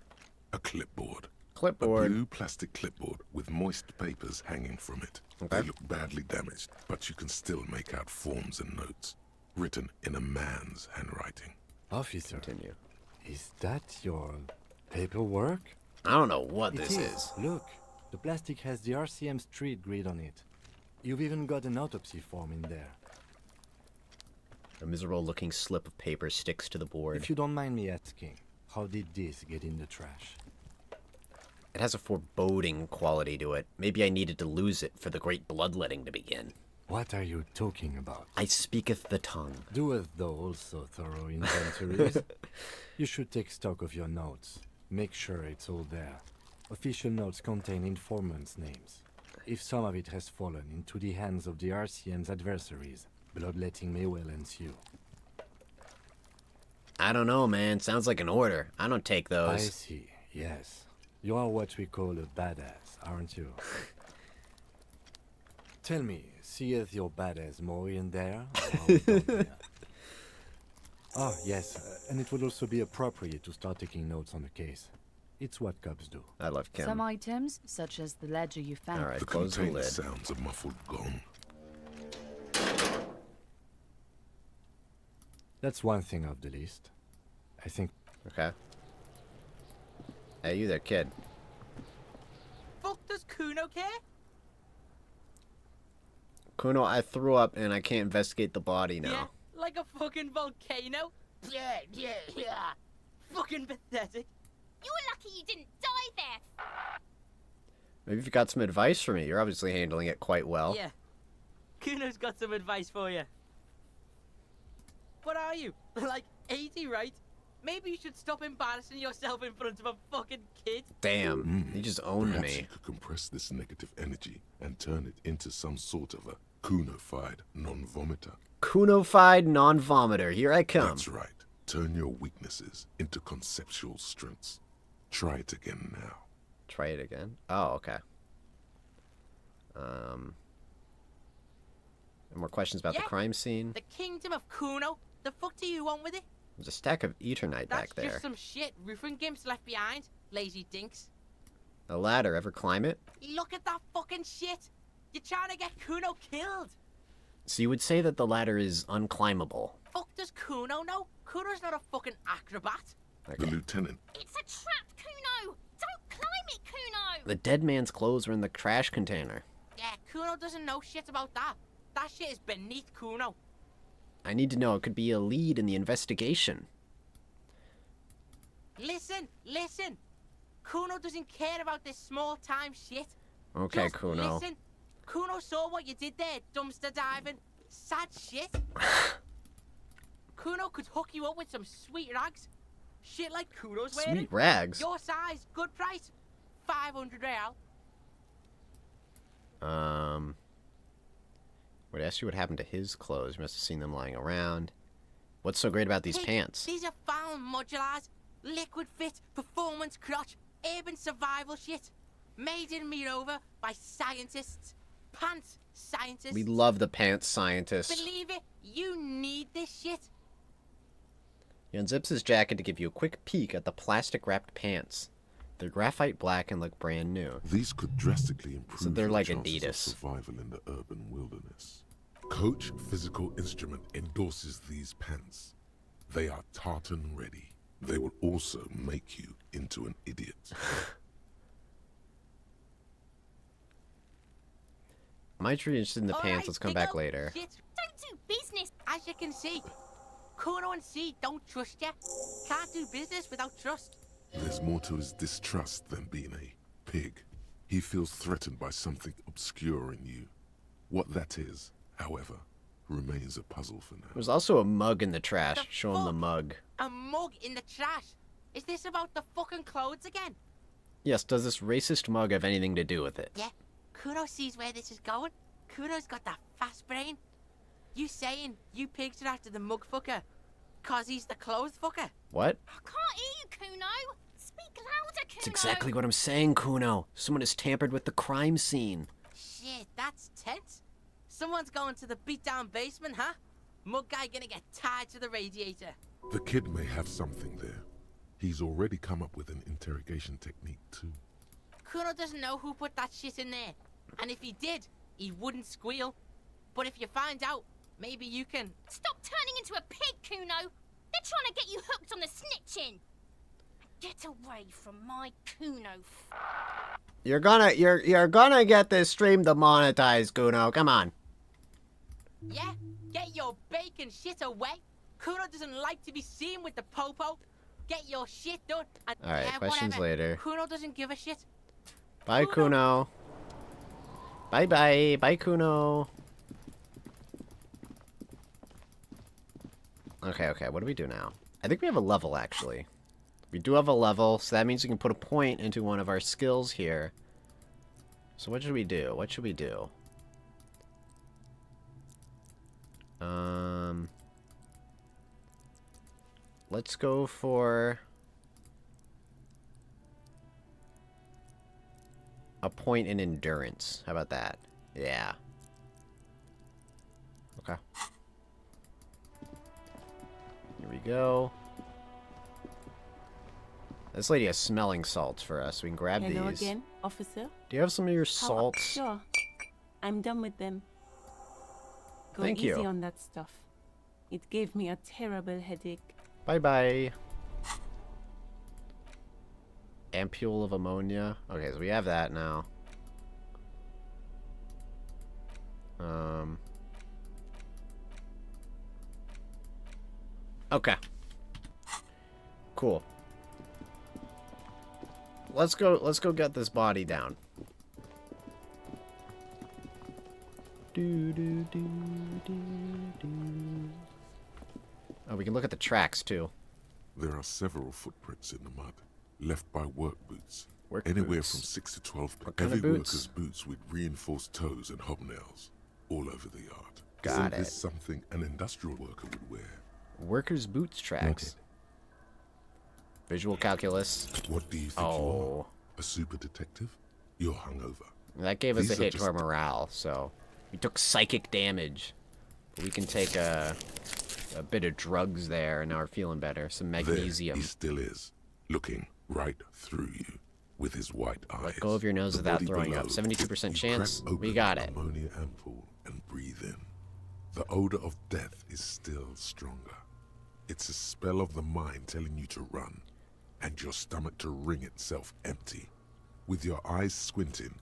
A clipboard. Clipboard. A blue plastic clipboard with moist papers hanging from it. Okay. They look badly damaged, but you can still make out forms and notes, written in a man's handwriting. Officer, Continue. is that your paperwork? I don't know what It this is. Look, the plastic has the RCM street grid on it. You've even got an autopsy form in there. A miserable looking slip of paper sticks to the board. If you don't mind me asking, how did this get in the trash? It has a foreboding quality to it. Maybe I needed to lose it for the great bloodletting to begin. What are you talking about? I speaketh the tongue. Doeth thou also thorough inventories? You should take stock of your notes. Make sure it's all there. Official notes contain informants' names. If some of it has fallen into the hands of the RCM's adversaries, bloodletting may well ensue. I don't know, man. Sounds like an order. I don't take I those. see, yes. You are what we call a badass, aren't you? Tell me, seeth your badass more in there? Or are we done here? Oh, yes, and it would also be appropriate to start taking notes on the case. It's what cops do. I love Kim. Some items, such as the ledger you found. All right, The close the container lid. sounds a muffled gong. That's one thing off the list. I think... Okay. Hey, you there, kid. Fuck does Kuno care? Kuno, I threw up and I can't investigate the body now. Yeah, like a fucking volcano. Yeah. Fucking pathetic. You're lucky you didn't die there. Maybe you've got some advice for me. You're obviously handling it quite well. Yeah. Kuno's got some advice for you. What are you? Like 80, right? Maybe you should stop embarrassing yourself in front of a fucking kid. Damn, he just owned Perhaps me. you could compress this negative energy and turn it into some sort of a Kuno-fied non-vomiter. Kuno-fied non-vomiter. Here I come. That's right. Turn your weaknesses into conceptual strengths. Try it again now. Try it again. Oh, okay. More questions about the crime scene. The kingdom of Kuno. The fuck do you want with it? There's a stack of Eternite back That's there. just some shit roofing gimps left behind. Lazy dinks. A ladder. Ever climb it? Look at that fucking shit. You're trying to get Kuno killed. So you would say that the ladder is unclimbable. Fuck does Kuno know? Kuno's not a fucking acrobat. The lieutenant. It's a trap, Kuno. Don't climb it, Kuno. The dead man's clothes were in the trash container. Yeah, Kuno doesn't know shit about that. That shit is beneath Kuno. I need to know. It could be a lead in the investigation. Listen. Kuno doesn't care about this small-time shit. Okay, Just Kuno. listen. Kuno saw what you did there, dumpster diving. Sad shit. Kuno could hook you up with some sweet rags. Shit like Kuno's wearing. Sweet rags? Your size, good price. 500 real. Would ask you what happened to his clothes. You must have seen them lying around. What's so great about these Hey, pants? These are found modulars. Liquid fit, performance crotch, urban survival shit. Made in Mirova by scientists. Pants scientists. We love the pants scientists. Believe it, you need this shit. He unzips his jacket to give you a quick peek at the plastic-wrapped pants. They're graphite black and look brand new. These could drastically improve So they're your like chances Adidas. of survival in the urban wilderness. Coach Physical Instrument endorses these pants. They are tartan ready. They will also make you into an idiot. I'm actually interested in the pants. Let's come back later. Don't do business. As you can see, Kuno and C don't trust you. Can't do business without trust. There's more to his distrust than being a pig. He feels threatened by something obscure in you. What that is, however, remains a puzzle for now. There's also a mug in the trash. Show him the mug. A mug in the trash. Is this about the fucking clothes again? Yes, does this racist mug have anything to do with it? Yeah, Kuno sees where this is going. Kuno's got that fast brain. You saying you pigs are after the mug fucker, cause he's the clothes fucker? What? I can't hear you, Kuno. Speak louder, Kuno. That's exactly what I'm saying, Kuno. Someone has tampered with the crime scene. Shit, that's tense. Someone's going to the beat-down basement, huh? Mug guy gonna get tied to the radiator. The kid may have something there. He's already come up with an interrogation technique too. Kuno doesn't know who put that shit in there. And if he did, he wouldn't squeal. But if you find out, maybe you can... Stop turning into a pig, Kuno. They're trying to get you hooked on the snitching. Get away from my Kuno. You're gonna get this stream demonetized, Kuno. Come on. Yeah? Get your bacon shit away. Kuno doesn't like to be seen with the popo. Get your shit done. And Alright, yeah, questions whatever. later. Kuno doesn't give a shit. Bye, Kuno. Bye-bye. Bye, Kuno. Okay, what do we do now? I think we have a level, actually. We do have a level, so that means we can put a point into one of our skills here. So what should we do? What should we do? Let's go for a point in endurance. How about that? Yeah. Okay. Here we go. This lady has smelling salts for us. We can grab Hello these. again, officer. Do you have some of your salts? Sure. I'm done with them. Go Thank easy you. on that stuff. It gave me a terrible headache. Bye-bye. Ampule of ammonia. Okay, so we have that now. Okay. Cool. Let's go get this body down. Oh, we can look at the tracks too. There are several footprints in the mud, left by work boots. Work Anywhere boots. from 6 to 12 What kind of heavy boots? workers' boots with reinforced toes and hobnails all over the yard. Got Isn't this it. something an industrial worker would wear? Workers' boots tracks. Noted. Visual calculus. What do you think you Oh, are? A super detective? You're hungover. that gave us These a are hit to our just- morale, so we took psychic damage. But we can take a bit of drugs there, and now we're feeling better. Some There magnesium. he still is, looking right through you with his white eyes. Let go of your nose The without body throwing below, up. 72% you chance. crack We open got the it. ammonia ampoule and breathe in. The odor of death is still stronger. It's a spell of the mind telling you to run, and your stomach to wring itself empty. With your eyes squinting,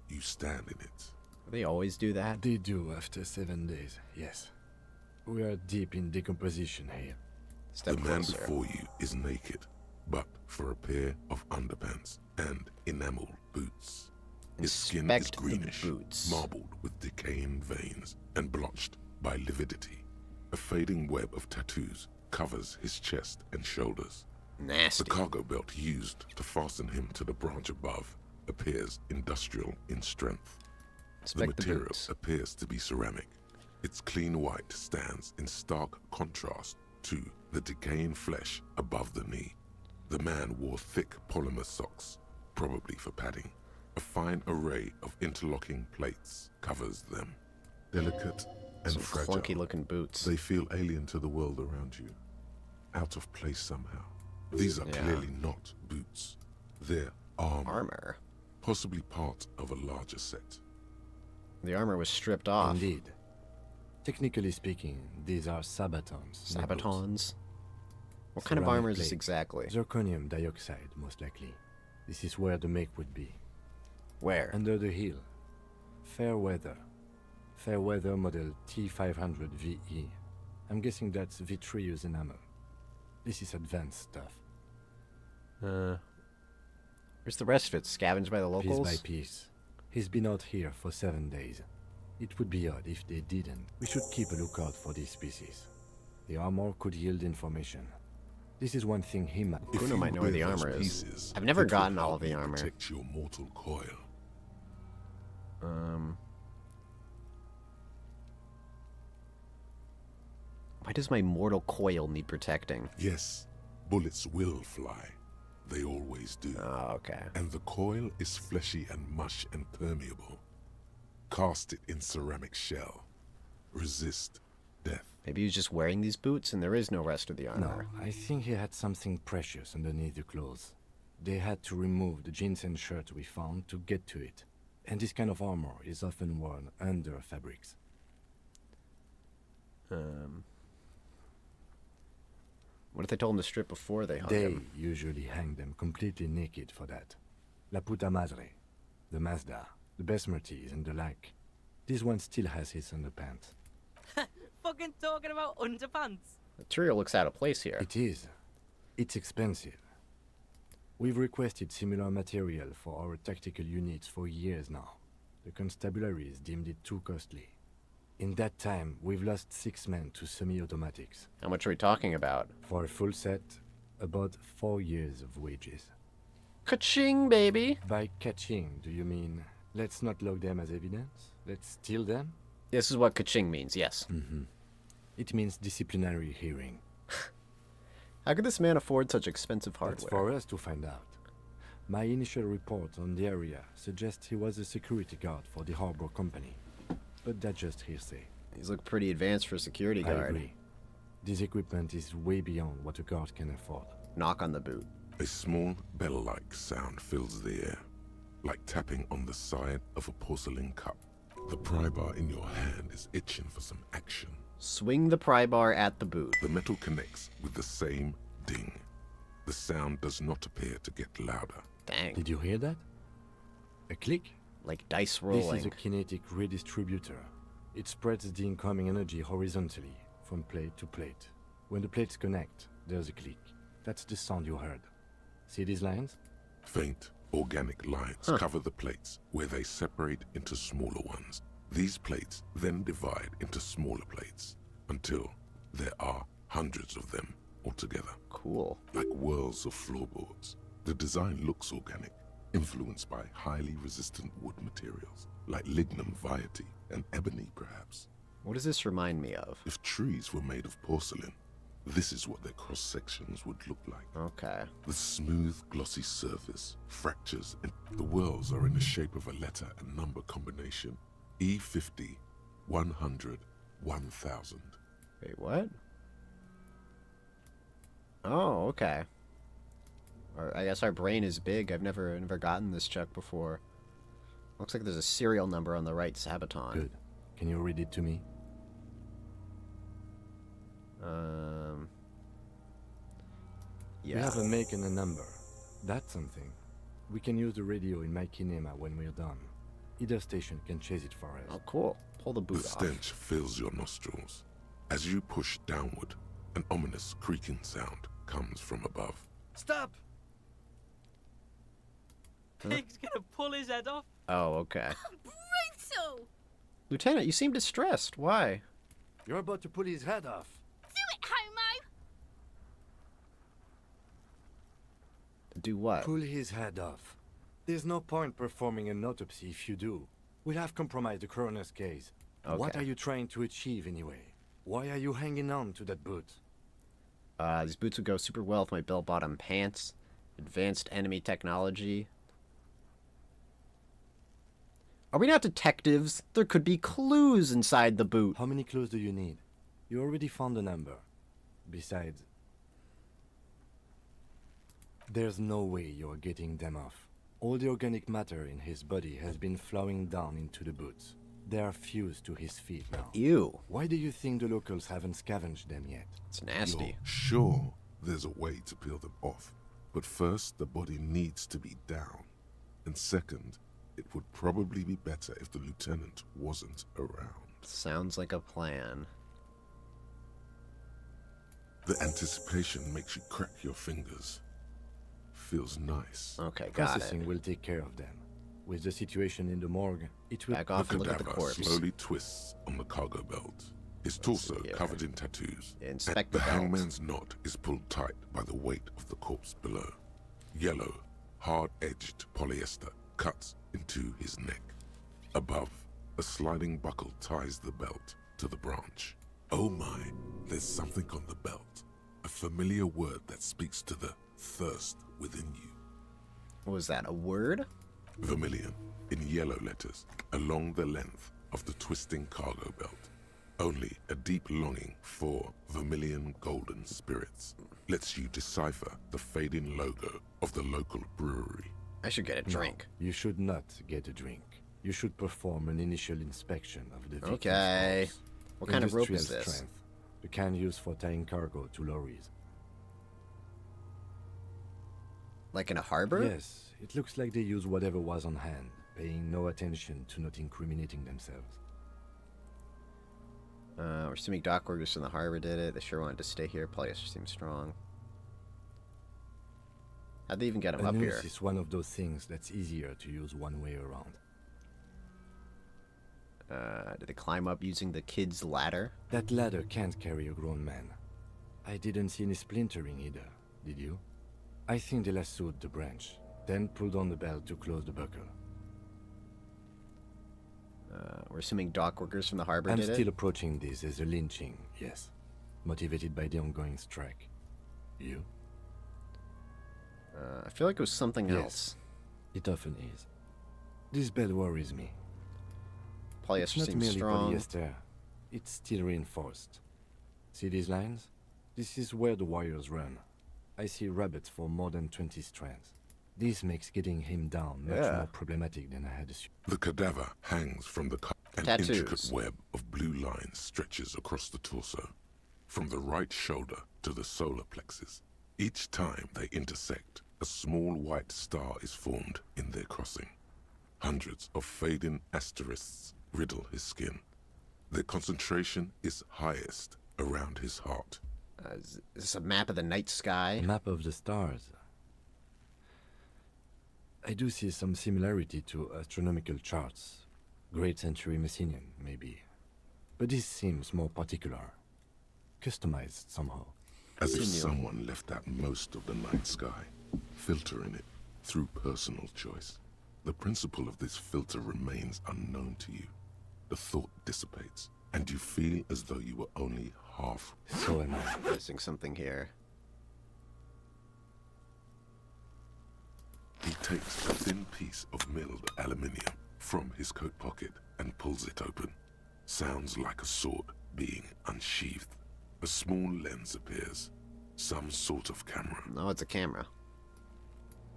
you stand in it. They always do that. They do after 7 days, yes. We are deep in decomposition here. Step The man closer. before you is naked, but for a pair of underpants and enamel boots. His skin is Inspect the greenish, boots. marbled with decaying veins and blotched by lividity. A fading web of tattoos covers his chest and shoulders. Nasty. The cargo belt used to fasten him to the branch above appears industrial in strength. Inspect The the material boots. appears to be ceramic. Its clean white stands in stark contrast to the decaying flesh above the knee. The man wore thick polymer socks, probably for padding. A fine array of interlocking plates covers them. Delicate and Some fragile, clunky looking boots. they feel alien to the world around you. Out of place somehow. These are Yeah. clearly not boots. They're armor. Armor. Possibly part of a larger set. The armor was stripped off. Indeed. Technically speaking, these are sabatons. not boots. Sabatons. What kind of Ceramic armor is this plate. exactly? Zirconium dioxide, most likely. This is where the make would be. Where? Under the hill. Fair weather. Fair weather model T500 VE. I'm guessing that's vitreous enamel. This is advanced stuff. Where's the rest of it? Scavenged by the locals? Piece by piece. He's been out here for 7 days. It would be odd if they didn't. We should keep a lookout for these species. The armor could yield information. This is one thing he might... Kuno might know where the armor is. I've never gotten all of the armor. Protect your mortal coil. Why does my mortal coil need protecting? Yes, bullets will fly. They always do. Oh, okay. And the coil is fleshy and mush and permeable. Cast it in ceramic shell. Resist death. Maybe he's just wearing these boots and there is no rest of the No, armor. I think he had something precious underneath the clothes. They had to remove the jeans and shirts we found to get to it. And this kind of armor is often worn under fabrics. What if they told him to strip before they hung They him? usually hang them completely naked for that. La puta madre, the Mazda, the Besmerties and the like. This one still has his underpants. Fucking talking about underpants. Material looks out of place here. It is. It's expensive. We've requested similar material for our tactical units for years now. The constabularies deemed it too costly. In that time, we've lost 6 men to semi-automatics. How much are we talking about? For a full set, about 4 years of wages. Ka-ching, baby! By catching, do you mean let's not log them as evidence? Let's steal them? This is what ka-ching means, yes. Mm-hmm. It means disciplinary hearing. How could this man afford such expensive That's hardware? for us to find out. My initial report on the area suggests he was a security guard for the harbor company. But that's just hearsay. These look pretty advanced for a security guard. I agree. This equipment is way beyond what a guard can afford. Knock on the boot. A small bell-like sound fills the air, like tapping on the side of a porcelain cup. The pry bar in your hand is itching for some action. Swing the pry bar at the boot. The metal connects with the same ding. The sound does not appear to get louder. Dang. Did you hear that? A click? Like dice rolling. This is a kinetic redistributor. It spreads the incoming energy horizontally, from plate to plate. When the plates connect, there's a click. That's the sound you heard. See these lines? Faint, organic lines cover the plates, where they separate into smaller ones. These plates then divide into smaller plates, until there are hundreds of them altogether. Cool. Like whirls of floorboards. The design looks organic, influenced by highly resistant wood materials, like lignum vitae and ebony perhaps. What does this remind me of? If trees were made of porcelain, this is what their cross-sections would look like. Okay. The smooth, glossy surface, fractures, and the whirls are in the shape of a letter and number combination. E50, 100, 1000. Wait, what? Oh, okay. I guess our brain is big. I've never gotten this check before. Looks like there's a serial number on the right Sabaton. Good. Can you read it to me? Yeah. We have a make and a number. That's something. We can use the radio in my kinema when we're done. Either station can chase it for us. Oh, cool. Pull the boot The off. stench fills your nostrils. As you push downward, an ominous creaking sound comes from above. Stop! Pig's gonna pull his head off. Oh, okay. Brutal! Lieutenant, you seem distressed. Why? You're about to pull his head off. Do it, Homo! Do what? Pull his head off. There's no point performing an autopsy if you do. We'll have compromised the coroner's case. What Okay. are you trying to achieve anyway? Why are you hanging on to that boot? These boots would go super well with my bell-bottom pants. Advanced enemy technology. Are we not detectives? There could be clues inside the boot. How many clues do you need? You already found a number. Besides, there's no way you're getting them off. All the organic matter in his body has been flowing down into the boots. They are fused to his feet now. Ew. Why do you think the locals haven't scavenged them yet? It's nasty. You're sure there's a way to peel them off. But first, the body needs to be down. And second, it would probably be better if the lieutenant wasn't around. Sounds like a plan. The anticipation makes you crack your fingers. Feels nice. Okay, got Processing it. will take care of them. With the situation in the morgue, it will... Back off The and look at the cadaver corpse. slowly twists on the cargo belt. His torso see here. covered in tattoos. Inspect The the belt. hangman's knot is pulled tight by the weight of the corpse below. Yellow, hard-edged polyester cuts into his neck. Above, a sliding buckle ties the belt to the branch. Oh my, there's something on the belt. A familiar word that speaks to the thirst within you. What was that, a word? Vermilion, in yellow letters, along the length of the twisting cargo belt. Only a deep longing for vermilion golden spirits lets you decipher the fading logo of the local brewery. I should get a drink. No, you should not get a drink. You should perform an initial inspection of the victim's Okay. corpse. What kind of rope is Industrial this? strength, the kind used for tying cargo to lorries. Like in a harbor? Yes, it looks like they use whatever was on hand, paying no attention to not incriminating themselves. We're assuming dock workers in the harbor did it. They sure wanted to stay here. Polyester seems strong. How'd they even get him A up noose here? is one of those things that's easier to use one way around. Did they climb up using the kid's ladder? That ladder can't carry a grown man. I didn't see any splintering either, did you? I think they lassoed the branch, then pulled on the belt to close the buckle. We're assuming dock workers from the harbor I'm did still it? approaching this as a lynching, yes. Motivated by the ongoing strike. You? I feel like it was something Yes. else. It often is. This belt worries me. It's Polyester not seems merely strong. polyester. It's steel reinforced. See these lines? This is where the wires run. I see rabbits for more than 20 strands. This makes getting him down much Yeah. more problematic than I had assumed. The cadaver hangs from the An Tattoos. intricate web of blue lines stretches across the torso, from the right shoulder to the solar plexus. Each time they intersect, a small white star is formed in their crossing. Hundreds of fading asterisks riddle his skin. Their concentration is highest around his heart. Is this a map of the night sky? Map of the stars. I do see some similarity to astronomical charts. Great Century Messinian, maybe. But this seems more particular. Customized somehow. As if someone left out most of the night sky, filtering it through personal choice. The principle of this filter remains unknown to you. The thought dissipates, and you feel as though you were only half. So am I. Missing something here. He takes a thin piece of milled aluminium from his coat pocket and pulls it open. Sounds like a sword being unsheathed. A small lens appears. Some sort of camera. No, it's a camera.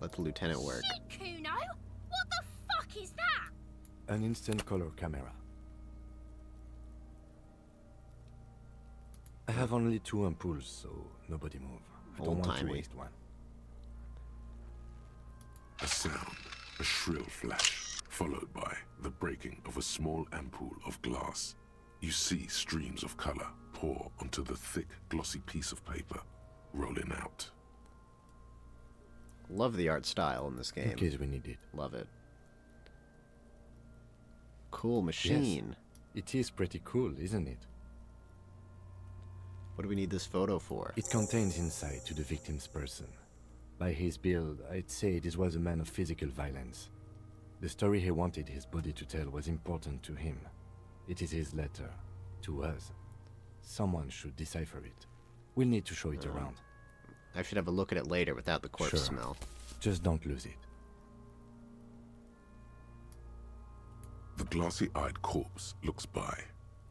Let the lieutenant work. Shit, Kuno! What the fuck is that? An instant color camera. I have only 2 ampoules, so nobody move. I don't want to Old-timey. waste one. A sound, a shrill flash, followed by the breaking of a small ampoule of glass. You see streams of color pour onto the thick, glossy piece of paper, rolling out. Love the art style in this game. In case we need it. Love it. Cool machine. Yes, it is pretty cool, isn't it? What do we need this photo for? It contains insight to the victim's person. By his build, I'd say this was a man of physical violence. The story he wanted his body to tell was important to him. It is his letter. To us. Someone should decipher it. We'll need to show it around. I should have a look at it later without the corpse Sure. smell. Just don't lose it. The glassy-eyed corpse looks by,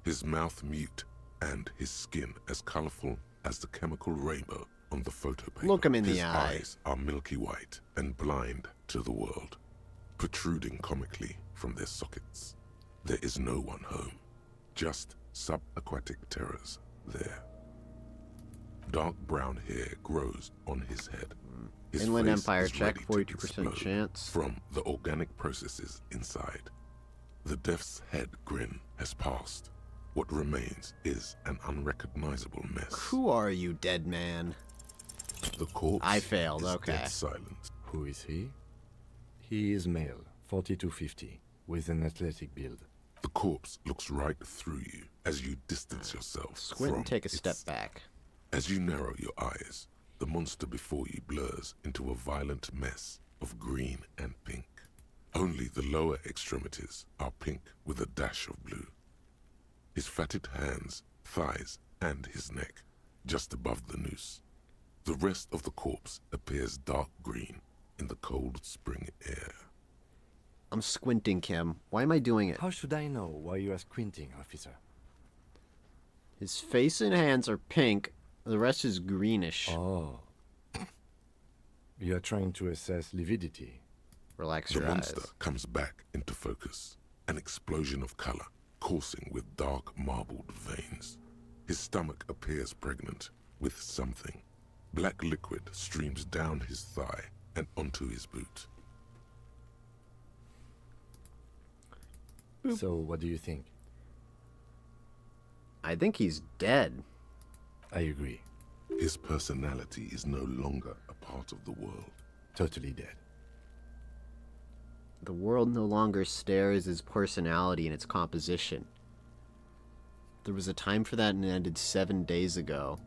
his mouth mute and his skin as colorful as the chemical rainbow on the photo paper. Look him in his the eye. eyes are milky white and blind to the world, protruding comically from their sockets. There is no one home, just subaquatic terrors there. Dark brown hair grows on his head. His Inland face Empire is check, ready to 42% explode chance. from the organic processes inside. The Death's Head grin has passed. What remains is an unrecognizable mess. Who are you, dead man? The corpse I failed, is okay. dead silent. Who is he? He is male, 4250, with an athletic build. The corpse looks right through you as you distance yourself Squint from and take a its- step back. As you narrow your eyes, the monster before you blurs into a violent mess of green and pink. Only the lower extremities are pink with a dash of blue. His fatted hands, thighs, and his neck, just above the noose. The rest of the corpse appears dark green in the cold spring air. I'm squinting, Kim. Why am I doing it? How should I know why you are squinting, officer? His face and hands are pink. The rest is greenish. Oh. You are trying to assess lividity. Relax The your monster eyes. comes back into focus, an explosion of color, coursing with dark marbled veins. His stomach appears pregnant with something. Black liquid streams down his thigh and onto his boot. So, what do you think? I think he's dead. I agree. His personality is no longer a part of the world. Totally dead. The world no longer stares his personality and its composition. There was a time for that and it ended 7 days ago.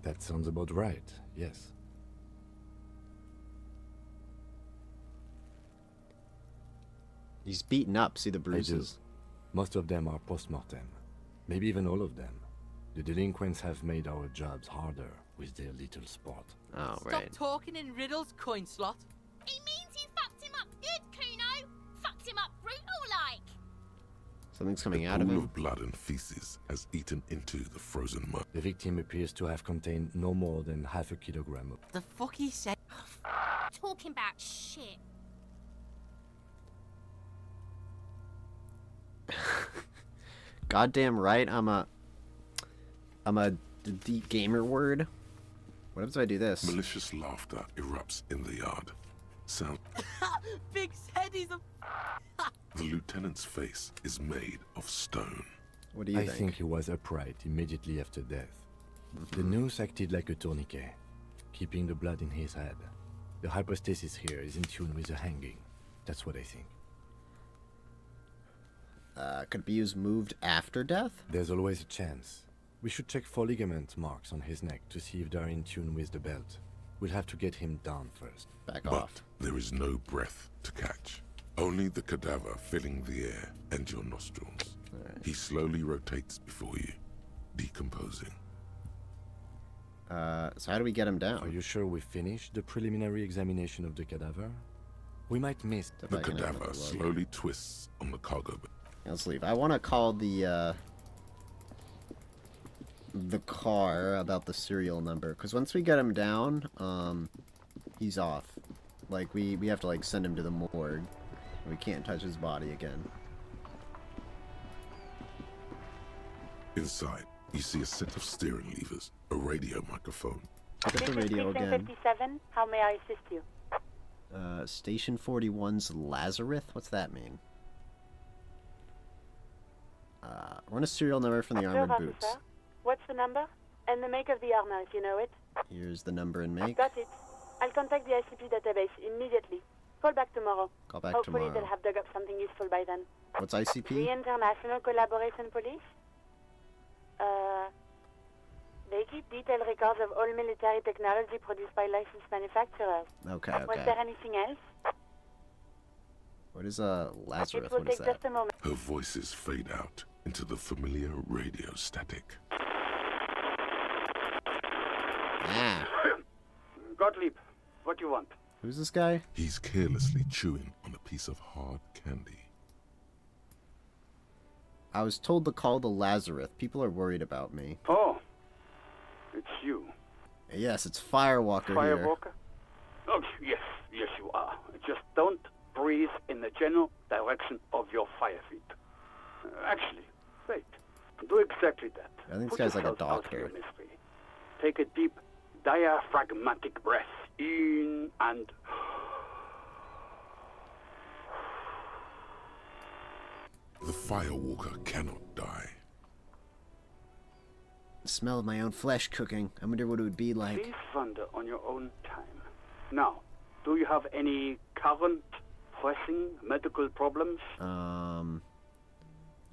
That sounds about right, yes. He's beaten up, see the I do. bruises? Most of them are post-mortem. Maybe even all of them. The delinquents have made our jobs harder with their little sport. Oh, Stop right. talking in riddles, coin slot. It means you fucked him up good, Kuno. Fucked him up brutal like. Something's coming A out of pool him. of blood and feces has eaten into the frozen mud. The victim appears to have contained no more than half a kilogram of... The fuck he said? Talking about shit. Goddamn right, I'm a deep gamer word. What happens if I do this? Malicious laughter erupts in the yard. Sound. Big head, he's a... The lieutenant's face is made of stone. What do you I think? think he was upright immediately after death. The noose acted like a tourniquet, keeping the blood in his head. The hypostasis here is in tune with the hanging. That's what I think. Could it be used moved after death? There's always a chance. We should check for ligament marks on his neck to see if they're in tune with the belt. We'll have to get him down first. Back But off. there is no breath to catch. Only the cadaver filling the air and your nostrils. He slowly rotates before you, decomposing. So how do we get him down? Are you sure we finished the preliminary examination of the cadaver? We might miss... If The I can have cadaver another look. slowly twists on the cargo bay. Let's leave. I want to call the car about the serial number, because once we get him down, he's off. Like, we have to, like, send him to the morgue. We can't touch his body again. Inside, you see a set of steering levers, a radio microphone. Get the This is radio Precinct again. 57. How may I assist you? Station 41's Lazarus? What's that mean? Run a serial number from the Observe, armored boots. officer. What's the number? And the make of the armor, if you know it. Here's the number and make. Got it. I'll contact the ICP database immediately. Call back tomorrow. Call back Hopefully tomorrow. they'll have dug up something useful by then. What's The ICP? International Collaboration Police? They keep detailed records of all military technology produced by licensed manufacturers. Okay, Was okay. there anything else? What is It Lazarus? will What is take that? just a moment. Her voices fade out into the familiar radio static. Ah, Gottlieb, what do you want? who's this guy? He's carelessly chewing on a piece of hard candy. I was told to call the Lazarus. People are worried about me. Oh, it's you. Yes, it's Firewalker here. Firewalker? Oh, yes, yes you are. Just don't breathe in the general direction of your fire feet. Actually, wait. Do exactly that. I think this Put guy's like a yourself out of doctor. your misery. Take a deep diaphragmatic breath in and The Firewalker cannot die. The smell of my own flesh cooking. I wonder what it would be like. please wander on your own time. Now, do you have any current pressing medical problems?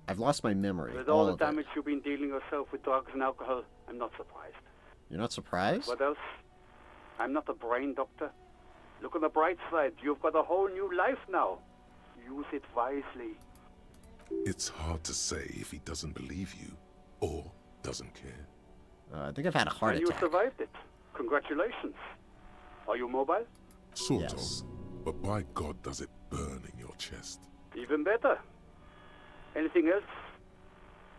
I've lost my memory. With all the of it. damage you've been dealing yourself with drugs and alcohol, I'm not surprised. You're not surprised? What else? I'm not a brain doctor. Look on the bright side. You've got a whole new life now. Use it wisely. It's hard to say if he doesn't believe you or doesn't care. I think I've had a heart And attack. you survived it. Congratulations. Are you mobile? Sort of. But by God, does it burn in your chest. Even better. Anything else?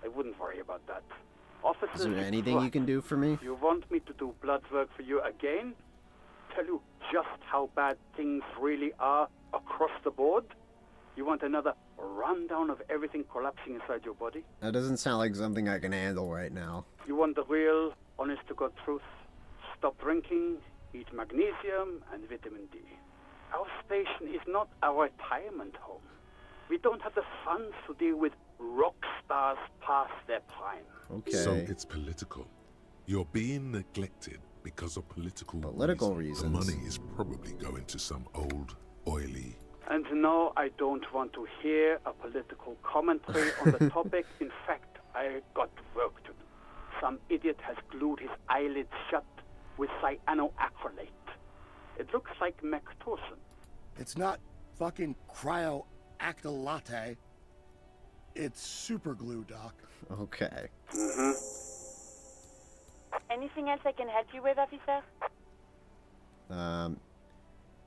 I wouldn't worry about that. Officers, Is there anything you can do for me? you want me to do blood work for you again? Tell you just how bad things really are across the board? You want another rundown of everything collapsing inside your body? That doesn't sound like something I can handle right now. You want the real, honest-to-God truth? Stop drinking, eat magnesium and vitamin D. Our station is not a retirement home. We don't have the funds to deal with rock stars past their prime. Okay. So it's political. You're being neglected because of political reasons. The money is probably going to some old, oily... And no, I don't want to hear a political commentary on the topic. In fact, I got work to do. Some idiot has glued his eyelids shut with cyanoacrylate. It looks like Mactorson. It's not fucking cryoacrylate. It's super glue, Doc. Okay. Anything else I can help you with, officer? You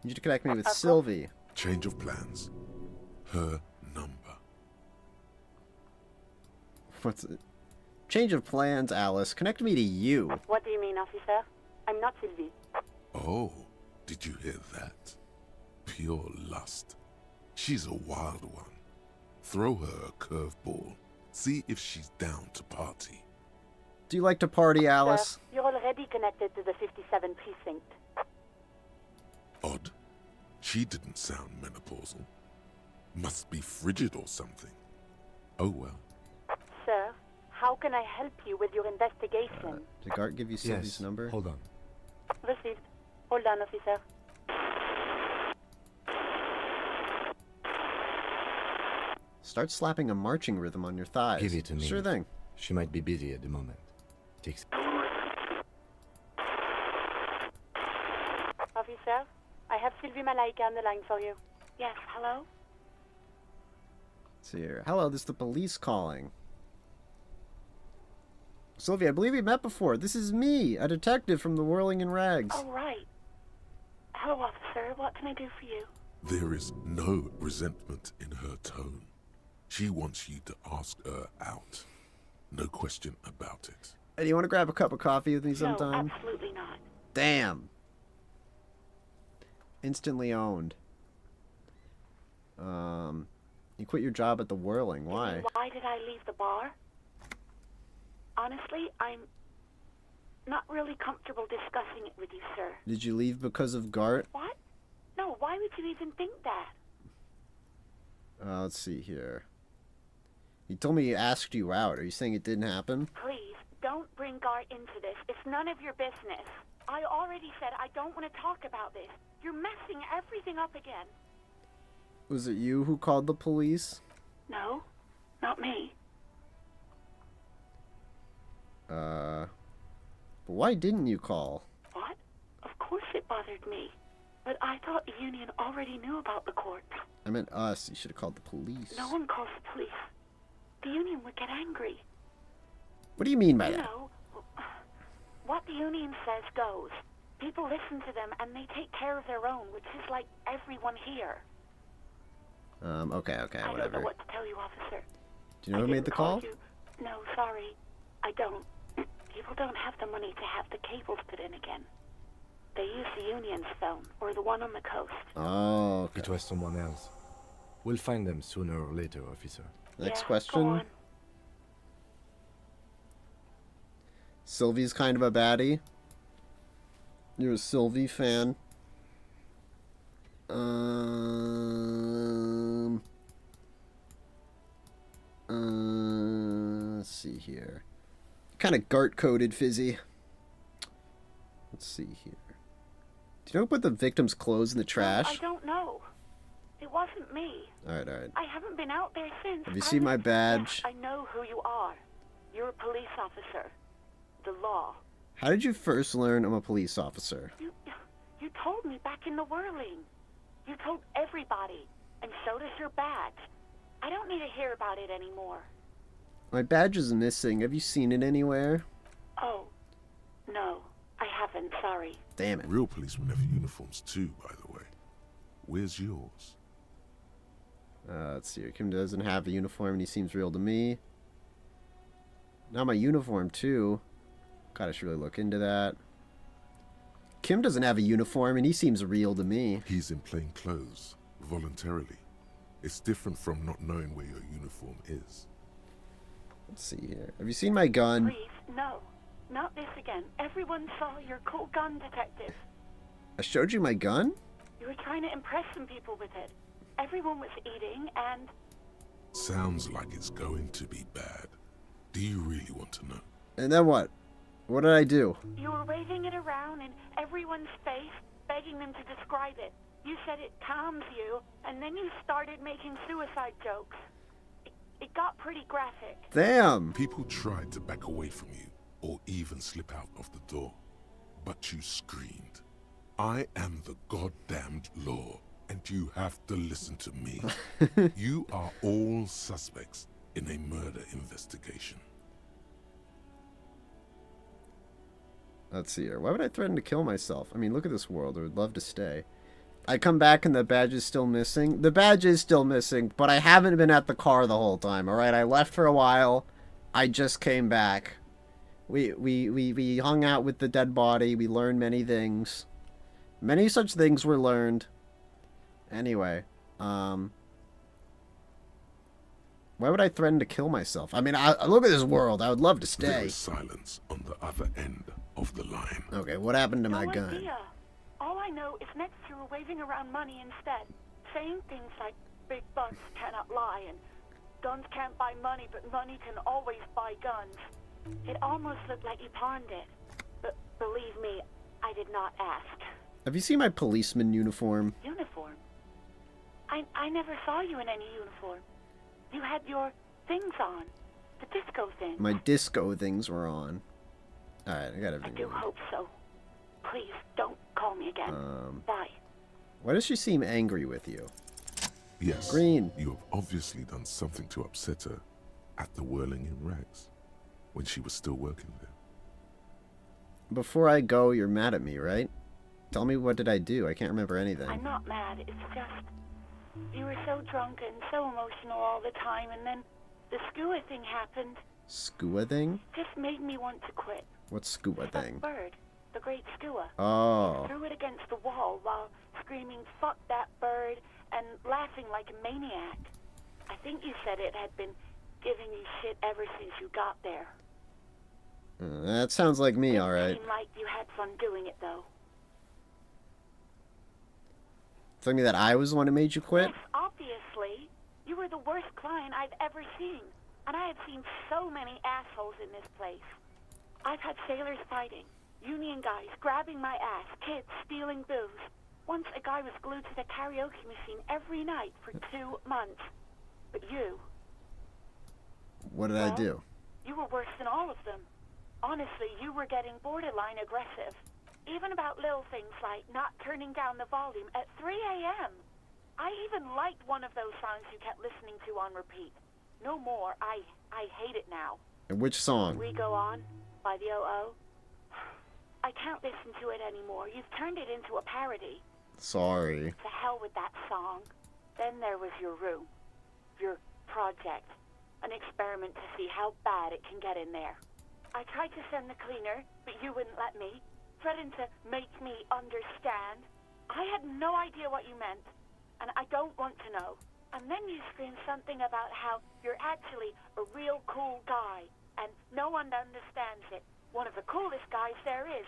need to connect me with Sylvie. Change of plans. Her number. What's it? Change of plans, Alice. Connect me to you. What do you mean, officer? I'm not Sylvie. Oh, did you hear that? Pure lust. She's a wild one. Throw her a curveball. See if she's down to party. Do you like to party, Alice? Sir, you're already connected to the 57 precinct. Odd. She didn't sound menopausal. Must be frigid or something. Oh well. Sir, how can I help you with your investigation? Did Gart give you Sylvie's Yes, number? hold on. Received. Hold on, officer. Start slapping a marching rhythm on your thighs. Give it to me. Sure thing. She might be busy at the moment. Takes. Officer, I have Sylvie Malaika on the line for you. Yes, hello? Let's see here. Hello, this is the police calling. Sylvie, I believe we met before. This is me, a detective from the Whirling in Rags. Oh, right. Hello, officer. What can I do for you? There is no resentment in her tone. She wants you to ask her out. No question about it. Hey, do you want to grab a cup of coffee with me sometime? No, absolutely not. Damn. Instantly owned. You quit your job at the Whirling. Why? Why did I leave the bar? Honestly, I'm not really comfortable discussing it with you, sir. Did you leave because of Gart? What? No, why would you even think that? Let's see here. He told me he asked you out. Are you saying it didn't happen? Please, don't bring Gart into this. It's none of your business. I already said I don't want to talk about this. You're messing everything up again. Was it you who called the police? No, not me. But why didn't you call? What? Of course it bothered me. But I thought the union already knew about the court. I meant us. You should have called the police. No one calls the police. The union would get angry. What do you mean by You that? know, what the union says goes. People listen to them and they take care of their own, which is like everyone here. Okay, I don't know whatever. what to tell you, officer. Do you know who made the call? No, sorry. I don't. People don't have the money to have the cables put in again. They use the union's phone, or the one on the coast. Oh, okay. It was someone else. We'll find them sooner or later, officer. Next Yeah, question. go on. Sylvie's kind of a baddie. You're a Sylvie fan. Let's see here. Kind of Gart-coded, Fizzy. Let's see here. Do you know who put the victim's clothes in the trash? No, I don't know. It wasn't me. Alright, alright. I haven't been out there since. Have you seen my badge? Yes, I know who you are. You're a police officer. The law. How did you first learn I'm a police officer? You told me back in the whirling. You told everybody, and so does your badge. I don't need to hear about it anymore. My badge is missing. Have you seen it anywhere? Oh, no, I haven't. Sorry. Damn it. Real policemen have uniforms too, by the way. Where's yours? Let's see. Kim doesn't have a uniform and he seems real to me. Now my uniform too. God, I should really look into that. Kim doesn't have a uniform and he seems real to me. He's in plain clothes, voluntarily. It's different from not knowing where your uniform is. Let's see here. Have you seen my gun? Please, no. Not this again. Everyone saw your cool gun, detective. I showed you my gun? You were trying to impress some people with it. Everyone was eating and... Sounds like it's going to be bad. Do you really want to know? And then what? What did I do? You were waving it around in everyone's face, begging them to describe it. You said it calms you, and then you started making suicide jokes. It got pretty graphic. Damn! People tried to back away from you, or even slip out of the door. But you screamed, "I am the goddamned law, and you have to listen to me." You are all suspects in a murder investigation. Let's see here. Why would I threaten to kill myself? I mean, look at this world. I would love to stay. I come back and the badge is still missing. The badge is still missing, but I haven't been at the car the whole time, alright? I left for a while. I just came back. We hung out with the dead body. We learned many things. Many such things were learned. Anyway, why would I threaten to kill myself? I mean, I look at this world. I would love to stay. There is silence on the other end of the line. Okay, what happened to my No gun? idea. All I know is next you were waving around money instead, saying things like big bucks cannot lie and guns can't buy money, but money can always buy guns. It almost looked like you pawned it. But believe me, I did not ask. Have you seen my policeman uniform? Uniform? I never saw you in any uniform. You had your things on. The disco thing. My disco things were on. Alright, I got I everything. do hope so. Please, don't call me again. Bye. Why does she seem angry with you? Yes, Green. You have obviously done something to upset her at the Whirling in Rags, when she was still working there. Before I go, you're mad at me, right? Tell me, what did I do? I can't remember anything. I'm not mad. It's just you were so drunk and so emotional all the time, and then the skua thing happened. Skua thing? Just made me want to quit. What's skua thing? That bird, the great skua. Oh. Threw it against the wall while screaming, "Fuck that bird," and laughing like a maniac. I think you said it had been giving you shit ever since you got there. That sounds like me, alright. Seemed like you had fun doing it, though. Telling me that I was the one who made you quit? Yes, obviously. You were the worst client I've ever seen. And I have seen so many assholes in this place. I've had sailors fighting, union guys grabbing my ass, kids stealing booze. Once a guy was glued to the karaoke machine every night for 2 months. But you... What did I do? You were worse than all of them. Honestly, you were getting borderline aggressive. Even about little things like not turning down the volume at 3 a.m. I even liked one of those songs you kept listening to on repeat. No more. I hate it now. And which song? We Go On by the O.O. I can't listen to it anymore. You've turned it into a parody. Sorry. To hell with that song. Then there was your room. Your project. An experiment to see how bad it can get in there. I tried to send the cleaner, but you wouldn't let me. Threatened to make me understand. I had no idea what you meant, and I don't want to know. And then you screamed something about how you're actually a real cool guy, and no one understands it. One of the coolest guys there is.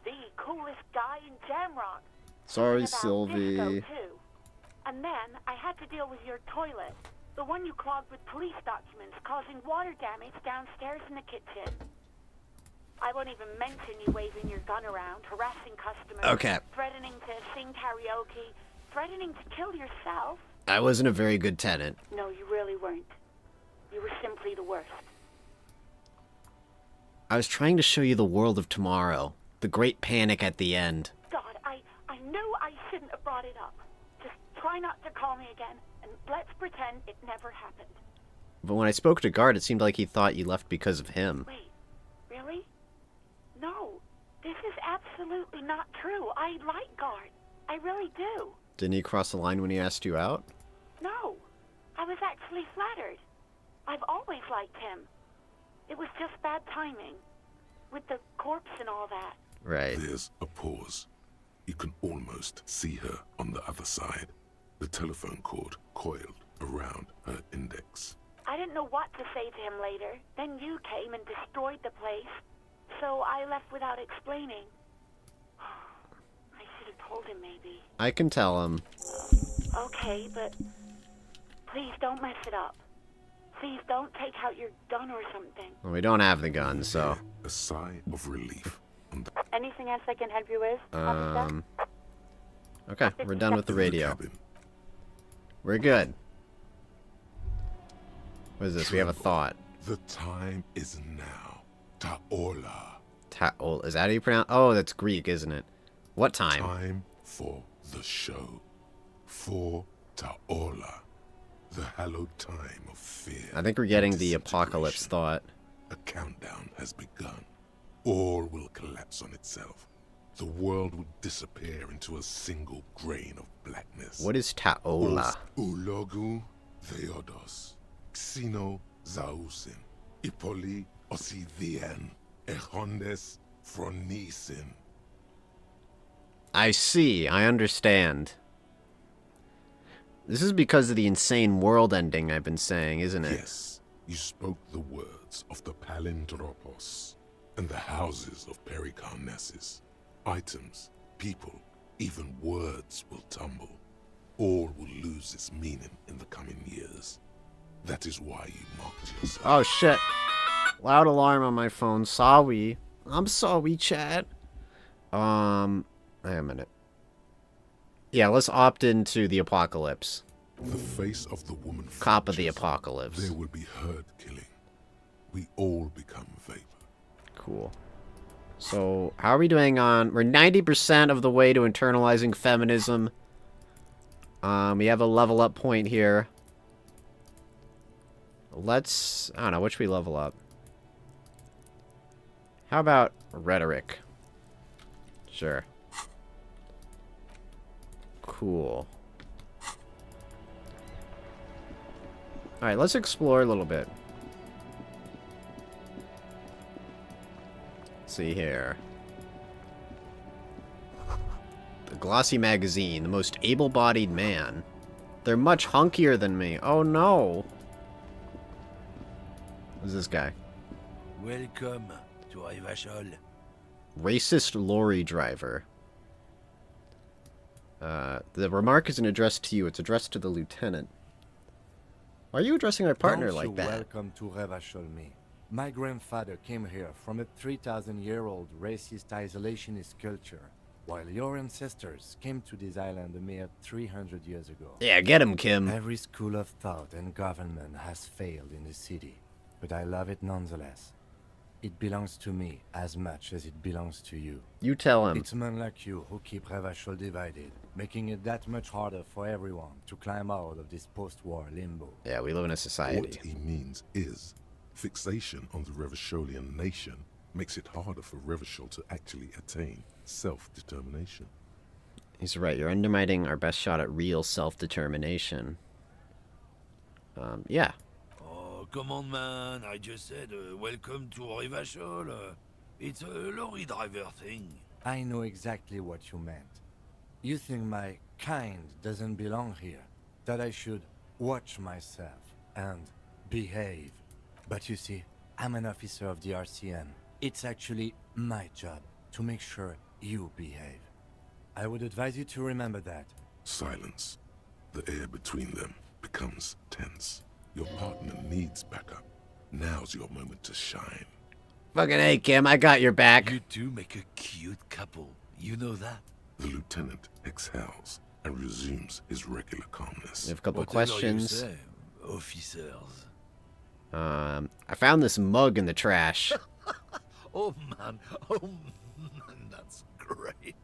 the coolest guy in Jamrock. Sorry, About Sylvie. disco, too. And then I had to deal with your toilet. The one you clogged with police documents, causing water damage downstairs in the kitchen. I won't even mention you waving your gun around, harassing customers, Okay. threatening to sing karaoke, threatening to kill yourself. I wasn't a very good tenant. No, you really weren't. You were simply the worst. I was trying to show you the world of tomorrow. The great panic at the end. God, I knew I shouldn't have brought it up. Just try not to call me again, and let's pretend it never happened. But when I spoke to Guard, it seemed like he thought you left because of him. Wait, really? No, this is absolutely not true. I like Guard. I really do. Didn't he cross the line when he asked you out? No, I was actually flattered. I've always liked him. It was just bad timing. With the corpse and all that. Right. There's a pause. You can almost see her on the other side. The telephone cord coiled around her index. I didn't know what to say to him later. Then you came and destroyed the place. So I left without explaining. I should have told him maybe. I can tell him. Okay, but please don't mess it up. Please don't take out your gun or something. Well, we don't have the gun, so. A sigh of relief. Anything else I can help you with, officer? Okay, we're done with the radio. We're good. What is this? We have a thought. The time is now. Ta'ola. Ta'ola. Is that how you pronounce? Oh, that's Greek, isn't it? What time? Time for the show. For Ta'ola. The hallowed time of fear. I think we're getting the apocalypse thought. A countdown has begun. All will collapse on itself. The world will disappear into a single grain of blackness. What is Ta'ola? Os ulogu theodos. Xeno zausin. Ipoli osidian. Echondes fronisin. I see. I understand. This is because of the insane world ending I've been saying, isn't it? Yes. You spoke the words of the Palindropos and the houses of Pericarnassus. Items, people, even words will tumble. All will lose its meaning in the coming years. That is why you mocked yourself. Oh, shit. Loud alarm on my phone. Sorry. I'm sorry, chat. Wait a minute. Yeah, let's opt into the apocalypse. The face of the woman. Cop of the apocalypse. There will be herd killing. We all become vapor. Cool. So, how are we doing on... We're 90% of the way to internalizing feminism. We have a level up point here. Let's... I don't know, which we level up? How about rhetoric? Sure. Cool. Alright, let's explore a little bit. Let's see here. The glossy magazine, the most able-bodied man. They're much hunkier than me. Oh no! Who's this guy? Welcome to Rivachol. Racist lorry driver. The remark isn't addressed to you, it's addressed to the lieutenant. Why are you addressing my partner like that? Welcome to Rivachol, me. My grandfather came here from a 3,000-year-old racist isolationist culture, while your ancestors came to this island a mere 300 years ago. Yeah, get him, Kim. Every school of thought and government has failed in the city, but I love it nonetheless. It belongs to me as much as it belongs to you. You tell him. It's men like you who keep Rivachol divided, making it that much harder for everyone to climb out of this post-war limbo. Yeah, we live in a society. What he means is, fixation on the Revacholian nation makes it harder for Revachol to actually attain self-determination. He's right, you're undermining our best shot at real self-determination. Yeah. Come on, man. I just said, welcome to Rivachol. It's a lorry driver thing. I know exactly what you meant. You think my kind doesn't belong here, that I should watch myself and behave. But you see, I'm an officer of the RCN. It's actually my job to make sure You behave. I would advise you to remember that. Silence. The air between them becomes tense. Your partner needs backup. Now's your moment to shine. Fucking hey, Kim, I got your back. You two make a cute couple. You know that. The lieutenant exhales and resumes his regular calmness. I have a couple Whatever questions. you say, officers. I found this mug in the trash. Oh man, that's great.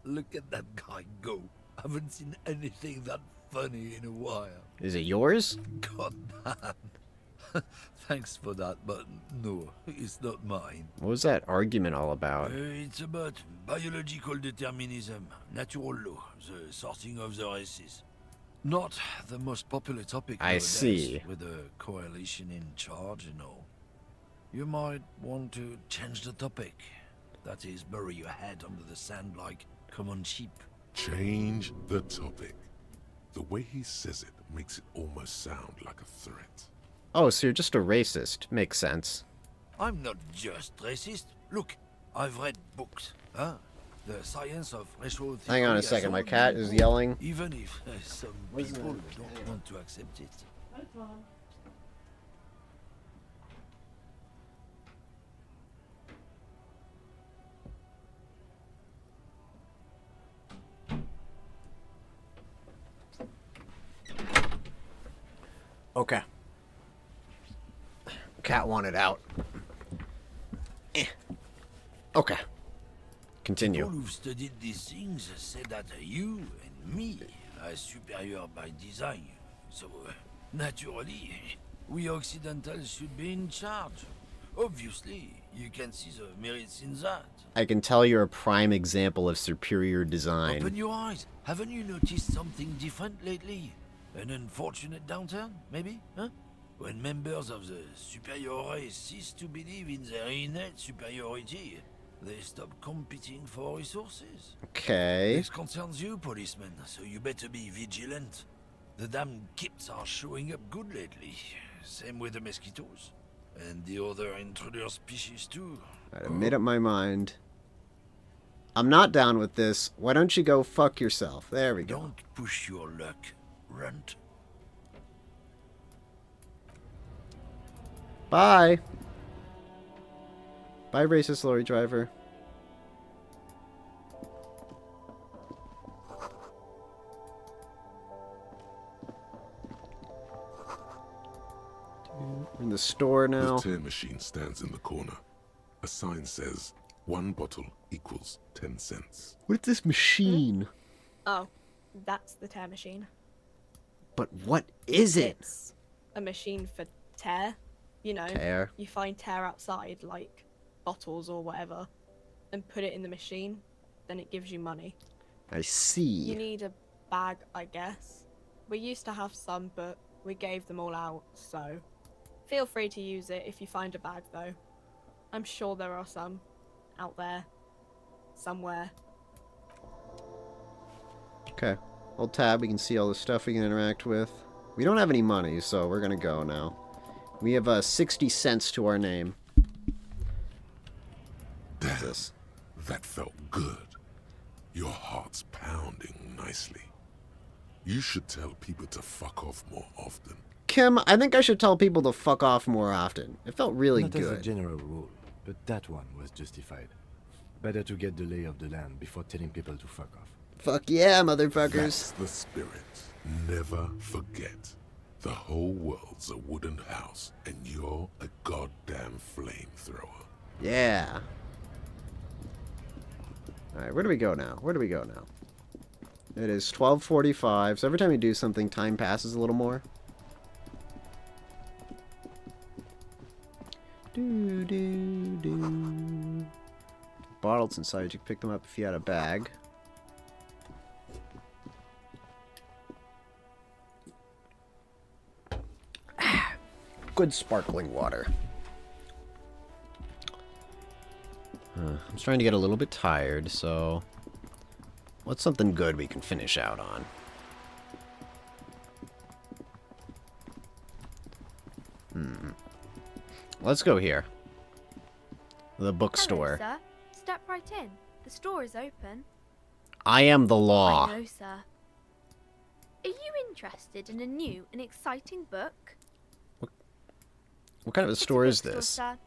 Look at that guy go. Haven't seen anything that funny in a while. Is it yours? God damn. Thanks for that, but no, it's not mine. What was that argument all about? It's about biological determinism, natural law, the sorting of the races. Not the most popular topic I nowadays, see. with a coalition in charge and all. You might want to change the topic. That is, bury your head under the sand like common sheep. Change the topic. The way he says it makes it almost sound like a threat. Oh, so you're just a racist. Makes sense. I'm not just racist. Look, I've read books. Huh? The science of racial theory. Hang on a has second, my already cat been is proven, yelling. Even if some people don't want to accept it. Okay. Cat wanted out. Okay. Continue. People who've studied these things say that you and me are superior by design. So, naturally, we Occidentals should be in charge. Obviously, you can see the merits in that. I can tell you're a prime example of superior design. Open your eyes. Haven't you noticed something different lately? An unfortunate downturn, maybe? Huh? When members of the superior race cease to believe in their innate superiority, they stop competing for resources. Okay. This concerns you, policeman, so you better be vigilant. The damn kips are showing up good lately. Same with the mosquitoes. And the other intruder species too. I made up my mind. I'm not down with this. Why don't you go fuck yourself? There we go. Don't push your luck, runt. Bye. Bye, racist lorry driver. We're in the store now. The tear machine stands in the corner. A sign says, 1 bottle equals 10 cents. What is this machine? Oh, that's the tear machine. But what is it? It's a machine for tear. You know, Tear. you find tear outside, like bottles or whatever, and put it in the machine, then it gives you money. I see. You need a bag, I guess. We used to have some, but we gave them all out, so feel free to use it if you find a bag, though. I'm sure there are some out there, somewhere. Okay. Hold tab, we can see all the stuff we can interact with. We don't have any money, so we're gonna go now. We have 60 cents to our name. Damn, this? That felt good. Your heart's pounding nicely. You should tell people to fuck off more often. Kim, I think I should tell people to fuck off more often. It felt really Not as a good. general rule, but that one was justified. Better to get the lay of the land before telling people to fuck off. Fuck yeah, motherfuckers. That's the spirit. Never forget. The whole world's a wooden house, and you're a goddamn flamethrower. Yeah. Alright, where do we go now? Where do we go now? It is 12:45, so every time you do something, time passes a little more. Bottles inside, you can pick them up if you had a bag. Good sparkling water. I'm just trying to get a little bit tired, so what's something good we can finish out on? Let's go here. The bookstore. Hello, sir. Step right in. The store is open. I am the law. I know, sir. Are you interested in a new and exciting book? What kind of a store is Bookstore, this? sir.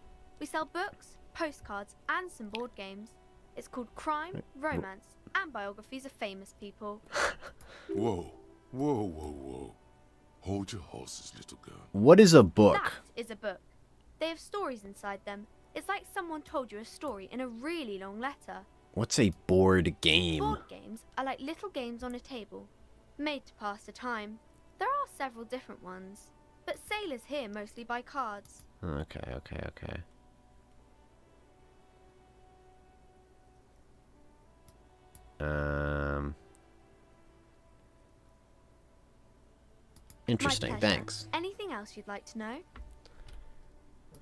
We sell books, postcards, and some board games. It's called Crime, Romance, and Biographies of Famous People. Whoa, whoa, whoa, whoa. Hold your horses, little girl. What is a book? That is a book. They have stories inside them. It's like someone told you a story in a really long letter. What's a board game? Board games are like little games on a table, made to pass the time. There are several different ones, but sailors here mostly buy cards. Okay, okay, okay. Interesting, My pleasure. thanks. Anything else you'd like to know?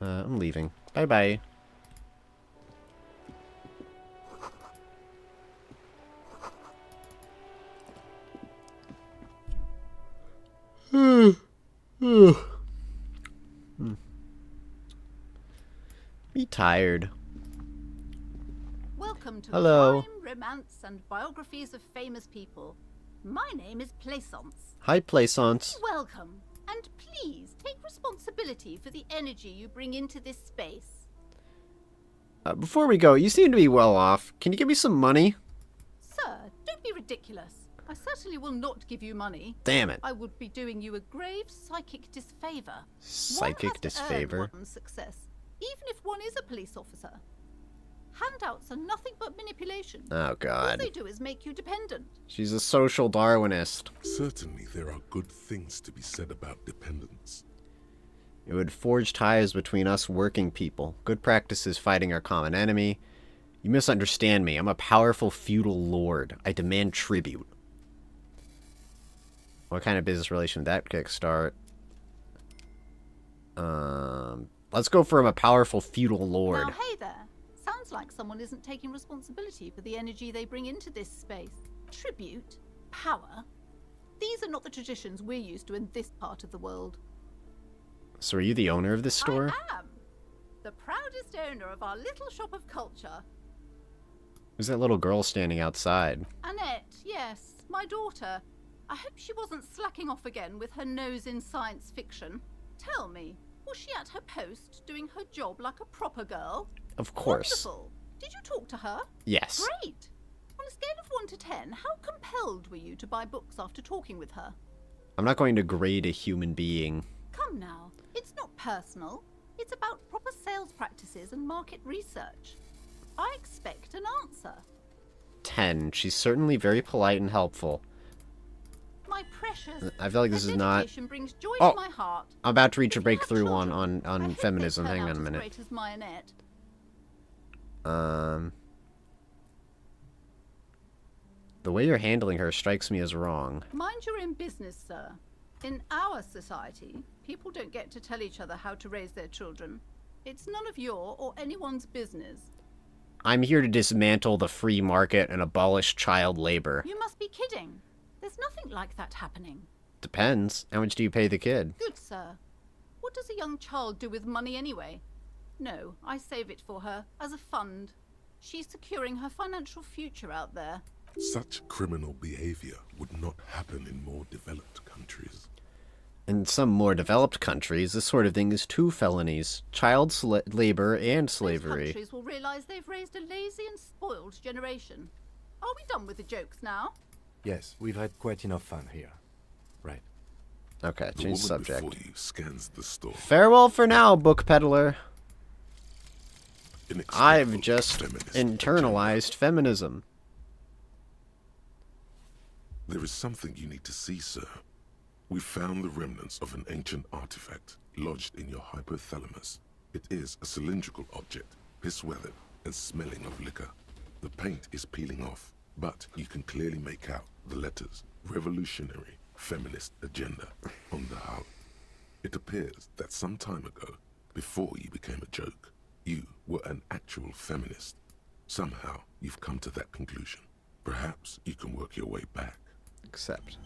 I'm leaving. Bye-bye. Be tired. Welcome to Hello. Crime, Romance, and Biographies of Famous People. My name is Plaisance. Hi, Plaisance. Welcome, and please take responsibility for the energy you bring into this space. Before we go, you seem to be well off. Can you give me some money? Sir, don't be ridiculous. I certainly will not give you money. Damn it. I would be doing you a grave psychic disfavor. Psychic one has to earn disfavor? one's success, even if one is a police officer. Handouts are nothing but manipulation. Oh, God. All they do is make you dependent. She's a social Darwinist. Certainly there are good things to be said about dependence. It would forge ties between us working people. Good practices fighting our common enemy. You misunderstand me. I'm a powerful feudal lord. I demand tribute. What kind of business relation would that kickstart? Let's go for I'm a powerful feudal lord. Now, hey there. Sounds like someone isn't taking responsibility for the energy they bring into this space. Tribute, power. These are not the traditions we're used to in this part of the world. So are you the owner of this store? I am the proudest owner of our little shop of culture. Who's that little girl standing outside? Annette, yes, my daughter. I hope she wasn't slacking off again with her nose in science fiction. Tell me, was she at her post doing her job like a proper girl? Of course. Wonderful. Did you talk to her? Yes. Great. On a scale of 1 to 10, how compelled were you to buy books after talking with her? I'm not going to grade a human being. Come now, it's not personal. It's about proper sales practices and market research. I expect an answer. 10. She's certainly very polite and helpful. My precious. I feel like this is not... dedication brings joy Oh, to my heart. I'm about to reach a If you have breakthrough on children, feminism. turn Hang out on a as minute. great as my Annette. The way you're handling her strikes me as wrong. Mind your own business, sir. In our society, people don't get to tell each other how to raise their children. It's none of your or anyone's business. I'm here to dismantle the free market and abolish child labor. You must be kidding. There's nothing like that happening. Depends. How much do you pay the kid? Good, sir. What does a young child do with money anyway? No, I save it for her as a fund. She's securing her financial future out there. Such criminal behavior would not happen in more developed countries. In some more developed countries, this sort of thing is 2 felonies. Child labor and slavery. Countries will realize they've raised a lazy and spoiled generation. Are we done with the jokes now? Yes, we've had quite enough fun here. Right. Okay, The change woman subject. before you scans the store. Farewell for now, book peddler. Inexplicable I've just feminist internalized feminism. There is something you need to see, sir. We found the remnants of an ancient artifact lodged in your hypothalamus. It is a cylindrical object, piss-weathered and smelling of liquor. The paint is peeling off, but you can clearly make out the letters Revolutionary Feminist Agenda on the hull. It appears that some time ago, before you became a joke, you were an actual feminist. Somehow, you've come to that conclusion. Perhaps you can work your way back. Accept.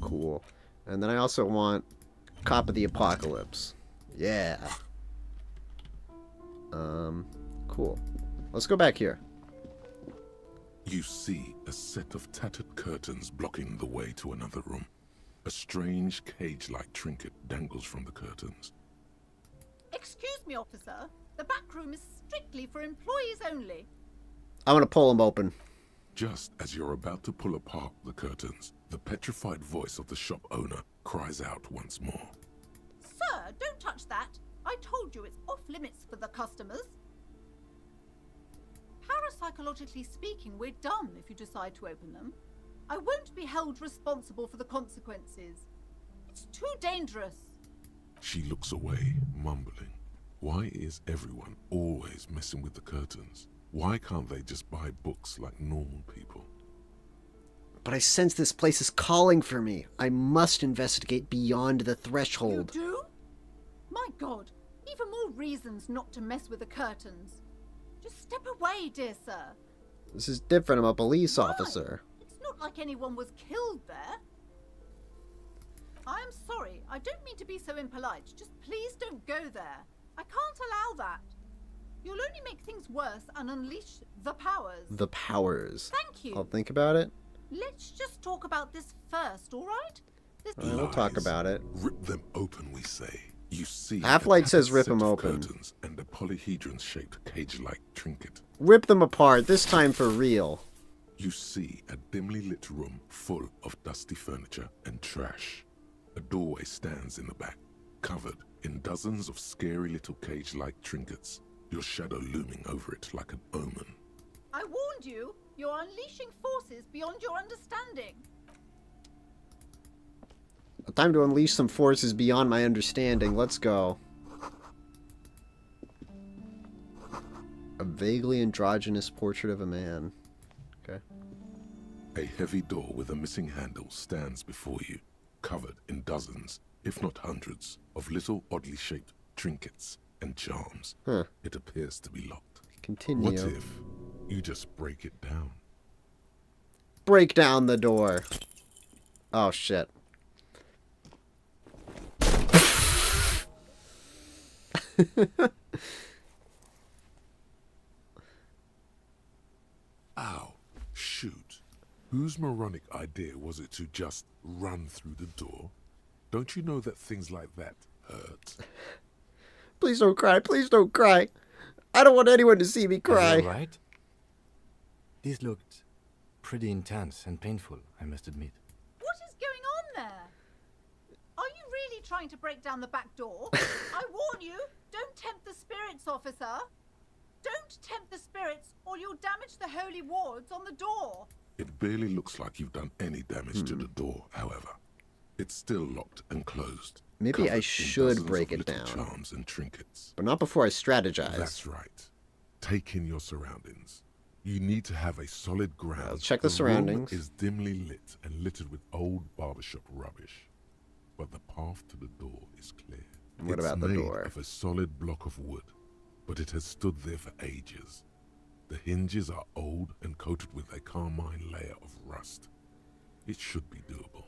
Cool. And then I also want Cop of the Apocalypse. Yeah. Cool. Let's go back here. You see a set of tattered curtains blocking the way to another room. A strange cage-like trinket dangles from the curtains. Excuse me, officer. The back room is strictly for employees only. I'm gonna pull them open. Just as you're about to pull apart the curtains, the petrified voice of the shop owner cries out once more. Sir, don't touch that. I told you it's off limits for the customers. Parapsychologically speaking, we're done if you decide to open them. I won't be held responsible for the consequences. It's too dangerous. She looks away, mumbling. Why is everyone always messing with the curtains? Why can't they just buy books like normal people? But I sense this place is calling for me. I must investigate beyond the threshold. You do? My God, even more reasons not to mess with the curtains. Just step away, dear sir. This is different. I'm a police officer. It's not like anyone was killed there. I am sorry. I don't mean to be so impolite. Just please don't go there. I can't allow that. You'll only make things worse and unleash the powers. The powers. Thank you. I'll think about it. Let's just talk about this first, all right? All right, we'll talk about it. Rip them open, we say. You see, Half-Light says rip them open. Curtains and a polyhedron-shaped cage-like trinket. Rip them apart, this time for real. You see a dimly lit room full of dusty furniture and trash. A doorway stands in the back, covered in dozens of scary little cage-like trinkets, your shadow looming over it like an omen. I warned you. You're unleashing forces beyond your understanding. Time to unleash some forces beyond my understanding. Let's go. A vaguely androgynous portrait of a man. Okay. A heavy door with a missing handle stands before you, covered in dozens, if not hundreds, of little oddly shaped trinkets and charms. Huh. It appears to be locked. Continue. What if you just break it down? Break down the door. Oh, shit. Ow. Shoot. Whose moronic idea was it to just run through the door? Don't you know that things like that hurt? Please don't cry. Please don't cry. I don't want anyone to see me cry. Are you all right? This looked pretty intense and painful, I must admit. What is going on there? Are you really trying to break down the back door? I warn you, don't tempt the spirits, officer. Don't tempt the spirits, or you'll damage the holy wards on the door. It barely looks like you've done any damage to the door, however. It's still locked and closed. Maybe I should break it down. Charms and trinkets. But not before I strategize. That's right. Take in your surroundings. You need to have a solid ground. Let's check the surroundings. Room is dimly lit and littered with old barbershop rubbish. But the path to the door is clear. What about the door? It's made of a solid block of wood, but it has stood there for ages. The hinges are old and coated with a carmine layer of rust. It should be doable.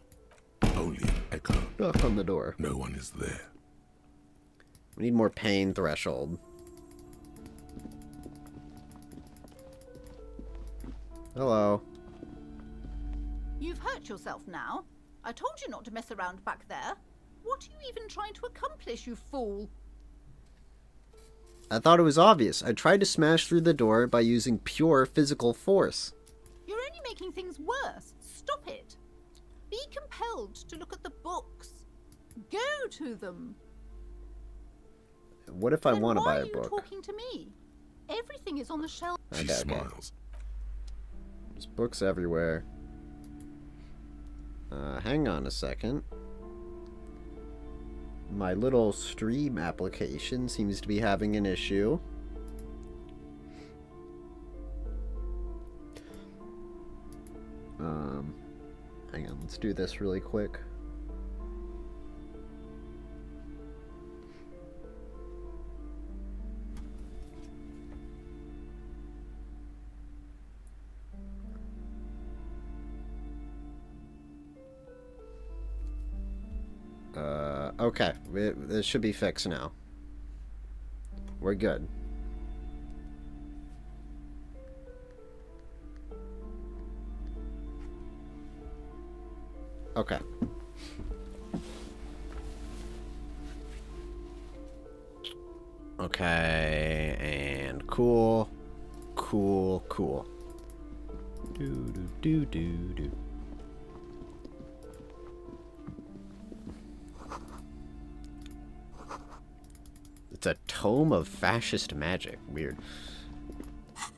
Only an echo. Knock on the door. No one is there. We need more pain threshold. Hello. You've hurt yourself now. I told you not to mess around back there. What are you even trying to accomplish, you fool? I thought it was obvious. I tried to smash through the door by using pure physical force. You're only making things worse. Stop it. Be compelled to look at the books. Go to them. What if I want to buy a Why are you book? talking to me? Everything is on the shelf. She smiles. There's books everywhere. Hang on a second. My little stream application seems to be having an issue. Hang on, let's do this really quick. Okay, this should be fixed now. We're good. Okay. Okay, and cool. Cool, cool. Do, do, do, do, do. It's a tome of fascist magic. Weird.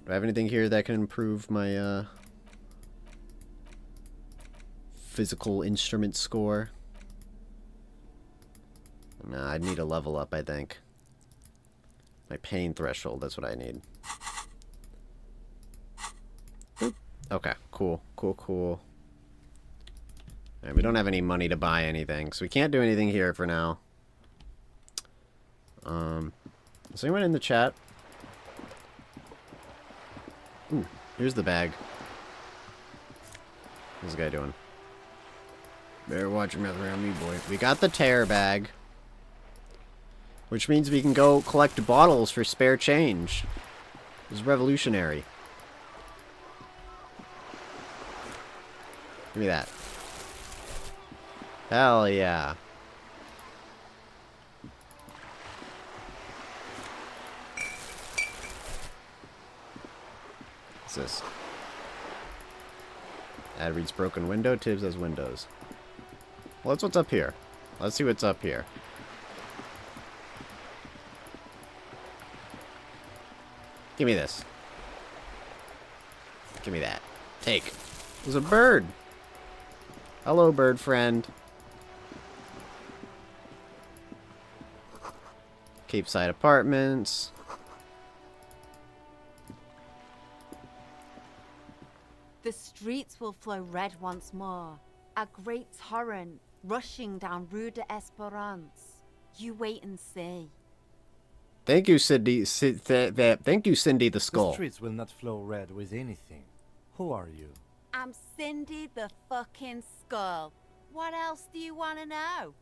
Do I have anything here that can improve my, physical instrument score? Nah, I need a level up, I think. My pain threshold, that's what I need. Boop. Okay, cool, cool, cool. Alright, we don't have any money to buy anything, so we can't do anything here for now. Is anyone in the chat? Ooh, here's the bag. What's this guy doing? Better watch your mouth around me, boy. We got the tear bag. Which means we can go collect bottles for spare change. This is revolutionary. Give me that. Hell yeah. What's this? Ad reads broken window, Tibbs has windows. Well, that's what's up here. Let's see what's up here. Give me this. Give me that. Take. There's a bird. Hello, bird friend. Cape Side Apartments. The streets will flow red once more. A great torrent rushing down Rue de Esperance. You wait and see. Thank you, Cindy. Thank you, Cindy the Skull. The streets will not flow red with anything. Who are you? I'm Cindy the fucking Skull. What else do you want to know?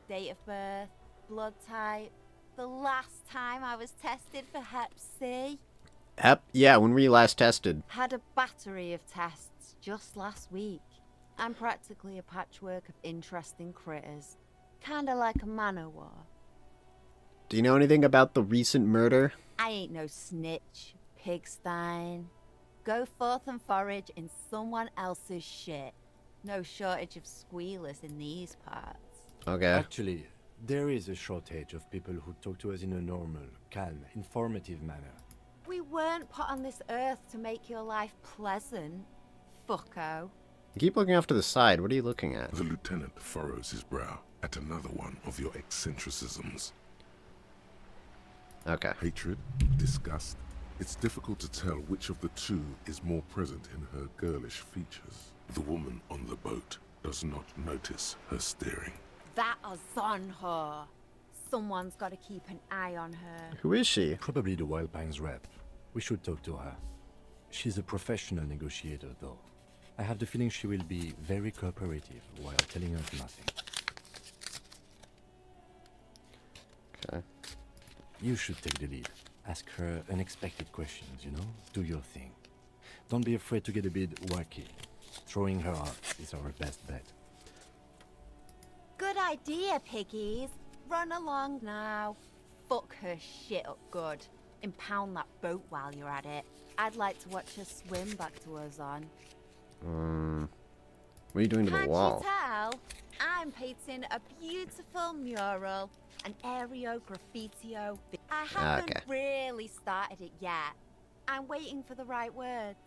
Date of birth, blood type, the last time I was tested for Hep C. Yeah, when were you last tested? Had a battery of tests just last week. I'm practically a patchwork of interesting critters. Kinda like a man-o'-war. Do you know anything about the recent murder? I ain't no snitch, pigstein. Go forth and forage in someone else's shit. No shortage of squealers in these parts. Okay. Actually, there is a shortage of people who talk to us in a normal, calm, informative manner. We weren't put on this earth to make your life pleasant, fucko. You keep looking off to the side. What are you looking at? The lieutenant furrows his brow at another one of your eccentricisms. Okay. Hatred, disgust. It's difficult to tell which of the two is more present in her girlish features. The woman on the boat does not notice her staring. That is on her. Someone's got to keep an eye on her. Who is she? Probably the Wild Pines rep. We should talk to her. She's a professional negotiator, though. I have the feeling she will be very cooperative while telling us nothing. Okay. You should take the lead. Ask her unexpected questions, you know? Do your thing. Don't be afraid to get a bit wacky. Throwing her out is our best bet. Good idea, piggies. Run along now. Fuck her shit up good. Impound that boat while you're at it. I'd like to watch her swim back to us on. What are you doing to the wall? Can't you tell? I'm painting a beautiful mural, an aereo graffitio. I haven't really started it yet. I'm waiting for the right words.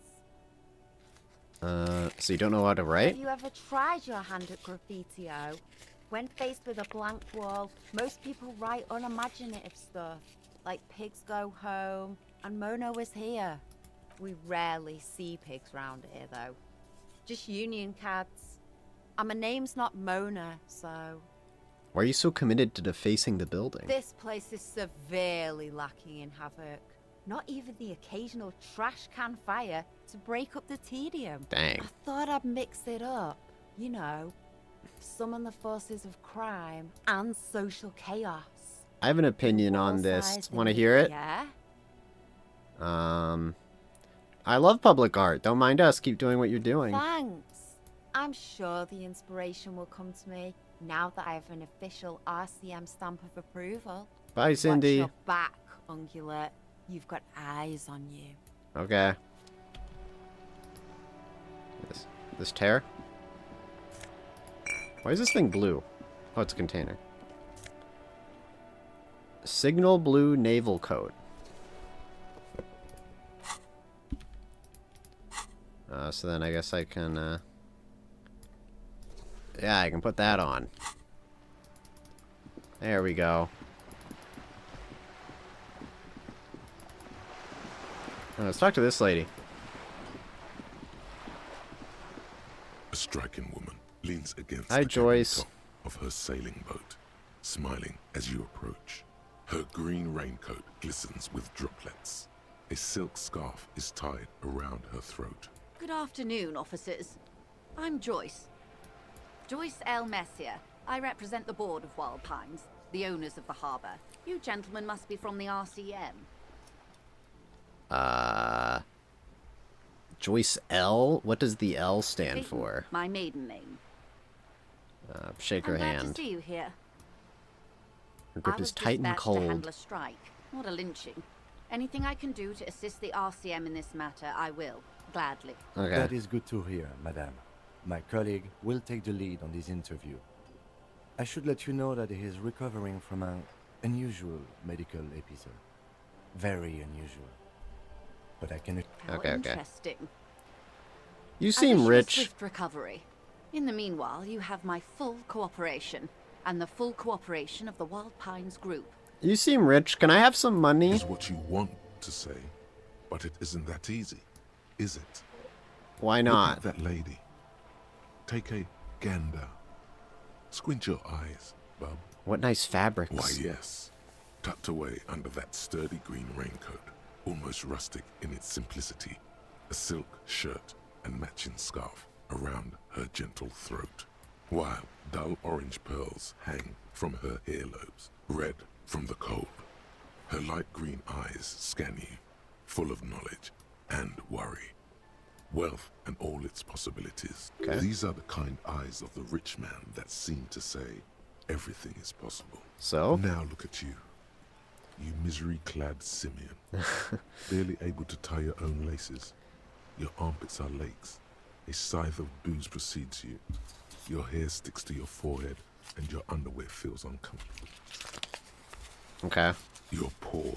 So you don't know how to write? Have you ever tried your hand at graffitio? When faced with a blank wall, most people write unimaginative stuff, like pigs go home and Mona was here. We rarely see pigs round here, though. Just union cats. And my name's not Mona, so... Why are you so committed to defacing the building? This place is severely lacking in havoc. Not even the occasional trash can fire to break up the tedium. Dang. I thought I'd mix it up, you know. Summon the forces of crime and social chaos. I have an opinion on this. Want to hear it? Yeah? I love public art. Don't mind us. Keep doing what you're doing. Thanks. I'm sure the inspiration will come to me now that I have an official RCM stamp of approval. Bye, Cindy. Watch your back, Ungulate. You've got eyes on you. Okay. This tear? Why is this thing blue? Oh, it's a container. Signal blue naval coat. So then I guess I can, yeah, I can put that on. There we go. Let's talk to this lady. A striking woman leans against Hi, the Joyce. top of her sailing boat, smiling as you approach. Her green raincoat glistens with droplets. A silk scarf is tied around her throat. Good afternoon, officers. I'm Joyce. Joyce L. Messier. I represent the board of Wild Pines, the owners of the harbour. You gentlemen must be from the RCM. Joyce L? What does the L stand Peyton, for? my maiden name. Shake her I'm glad hand. to see you here. Her grip I is was tight and dispatched to handle cold. a strike, not a lynching. Anything I can do to assist the RCM in this matter, I will. Gladly. Okay. That is good to hear, madame. My colleague will take the lead on this interview. I should let you know that he is recovering from an unusual medical episode. Very unusual. But I can... How interesting. You I seem wish you a rich. swift recovery. In the meanwhile, you have my full cooperation, and the full cooperation of the Wild Pines group. You seem rich. Can I have some money? Is what you want to say, but it isn't that easy, is it? Why Look not? at that lady. Take a gander. Squint your eyes, bub. What nice fabrics. Why, yes. Tucked away under that sturdy green raincoat, almost rustic in its simplicity, a silk shirt and matching scarf around her gentle throat, while dull orange pearls hang from her earlobes, red from the cold. Her light green eyes scan you, full of knowledge and worry. Wealth and all its possibilities. Okay. These are the kind eyes of the rich man that seem to say everything is possible. So? Now look at you. You misery-clad simian. Barely able to tie your own laces. Your armpits are lakes. A scythe of booze precedes you. Your hair sticks to your forehead, and your underwear feels uncomfortable. Okay. You're poor.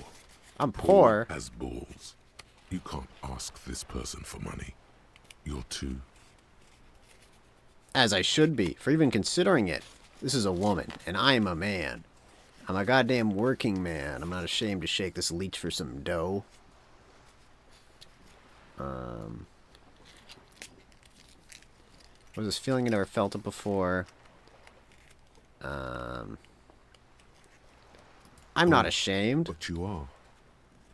I'm poor. As balls. You can't ask this person for money. You're too... As I should be, for even considering it. This is a woman, and I am a man. I'm a goddamn working man. I'm not ashamed to shake this leech for some dough. What is this feeling? I never felt it before. I'm not ashamed. But you are.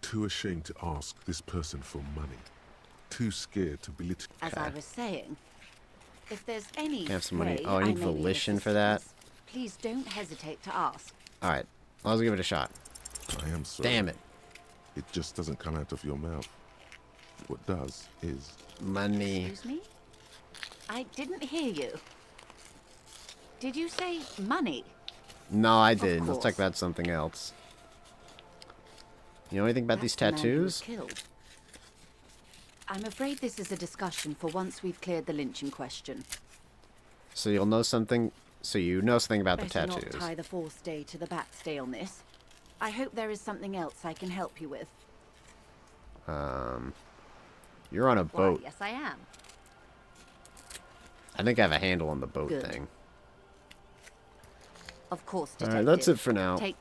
Too ashamed to ask this person for money. Too scared to belittle... As I was saying, if there's any I have some money. way Oh, I need may be volition of for that. assistance, please don't hesitate to ask. Alright, let's give it a shot. I am sorry. Damn it. It just doesn't come out of your mouth. What does is... Money. Excuse me? I didn't hear you. Did you say money? No, I didn't. Let's course. talk about something else. You know anything about these That's the man who was tattoos? killed. I'm afraid this is a discussion for once we've cleared the lynching question. So you'll know something... So you know something about the Better tattoos. not tie the fourth day to the bat stay on this. I hope there is something else I can help you with. You're on a Why, boat. yes, I am. I think I have a handle on the boat Good. thing. Of course, All detective. right, that's it for now. Take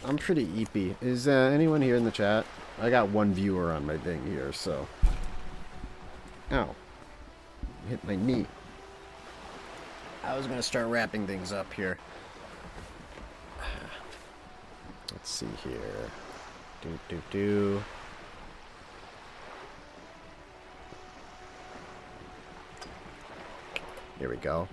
I'm pretty eepy. Is anyone here in the chat? I got one viewer on my thing here, so... Ow. Hit my knee. I was gonna start wrapping things up here. Let's see here. Do. Here we go.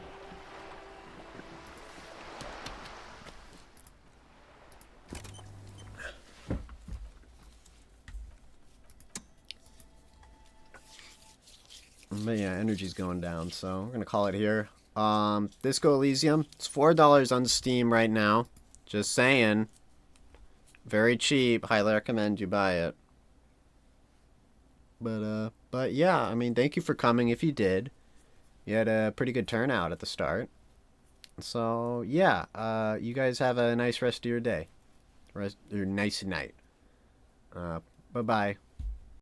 But yeah, energy's going down, so we're gonna call it here. Disco Elysium, it's $4 on Steam right now. Just saying. Very cheap. Highly recommend you buy it. But yeah, I mean, thank you for coming if you did. You had a pretty good turnout at the start. So yeah, you guys have a nice rest of your day. Your nice night. Bye-bye.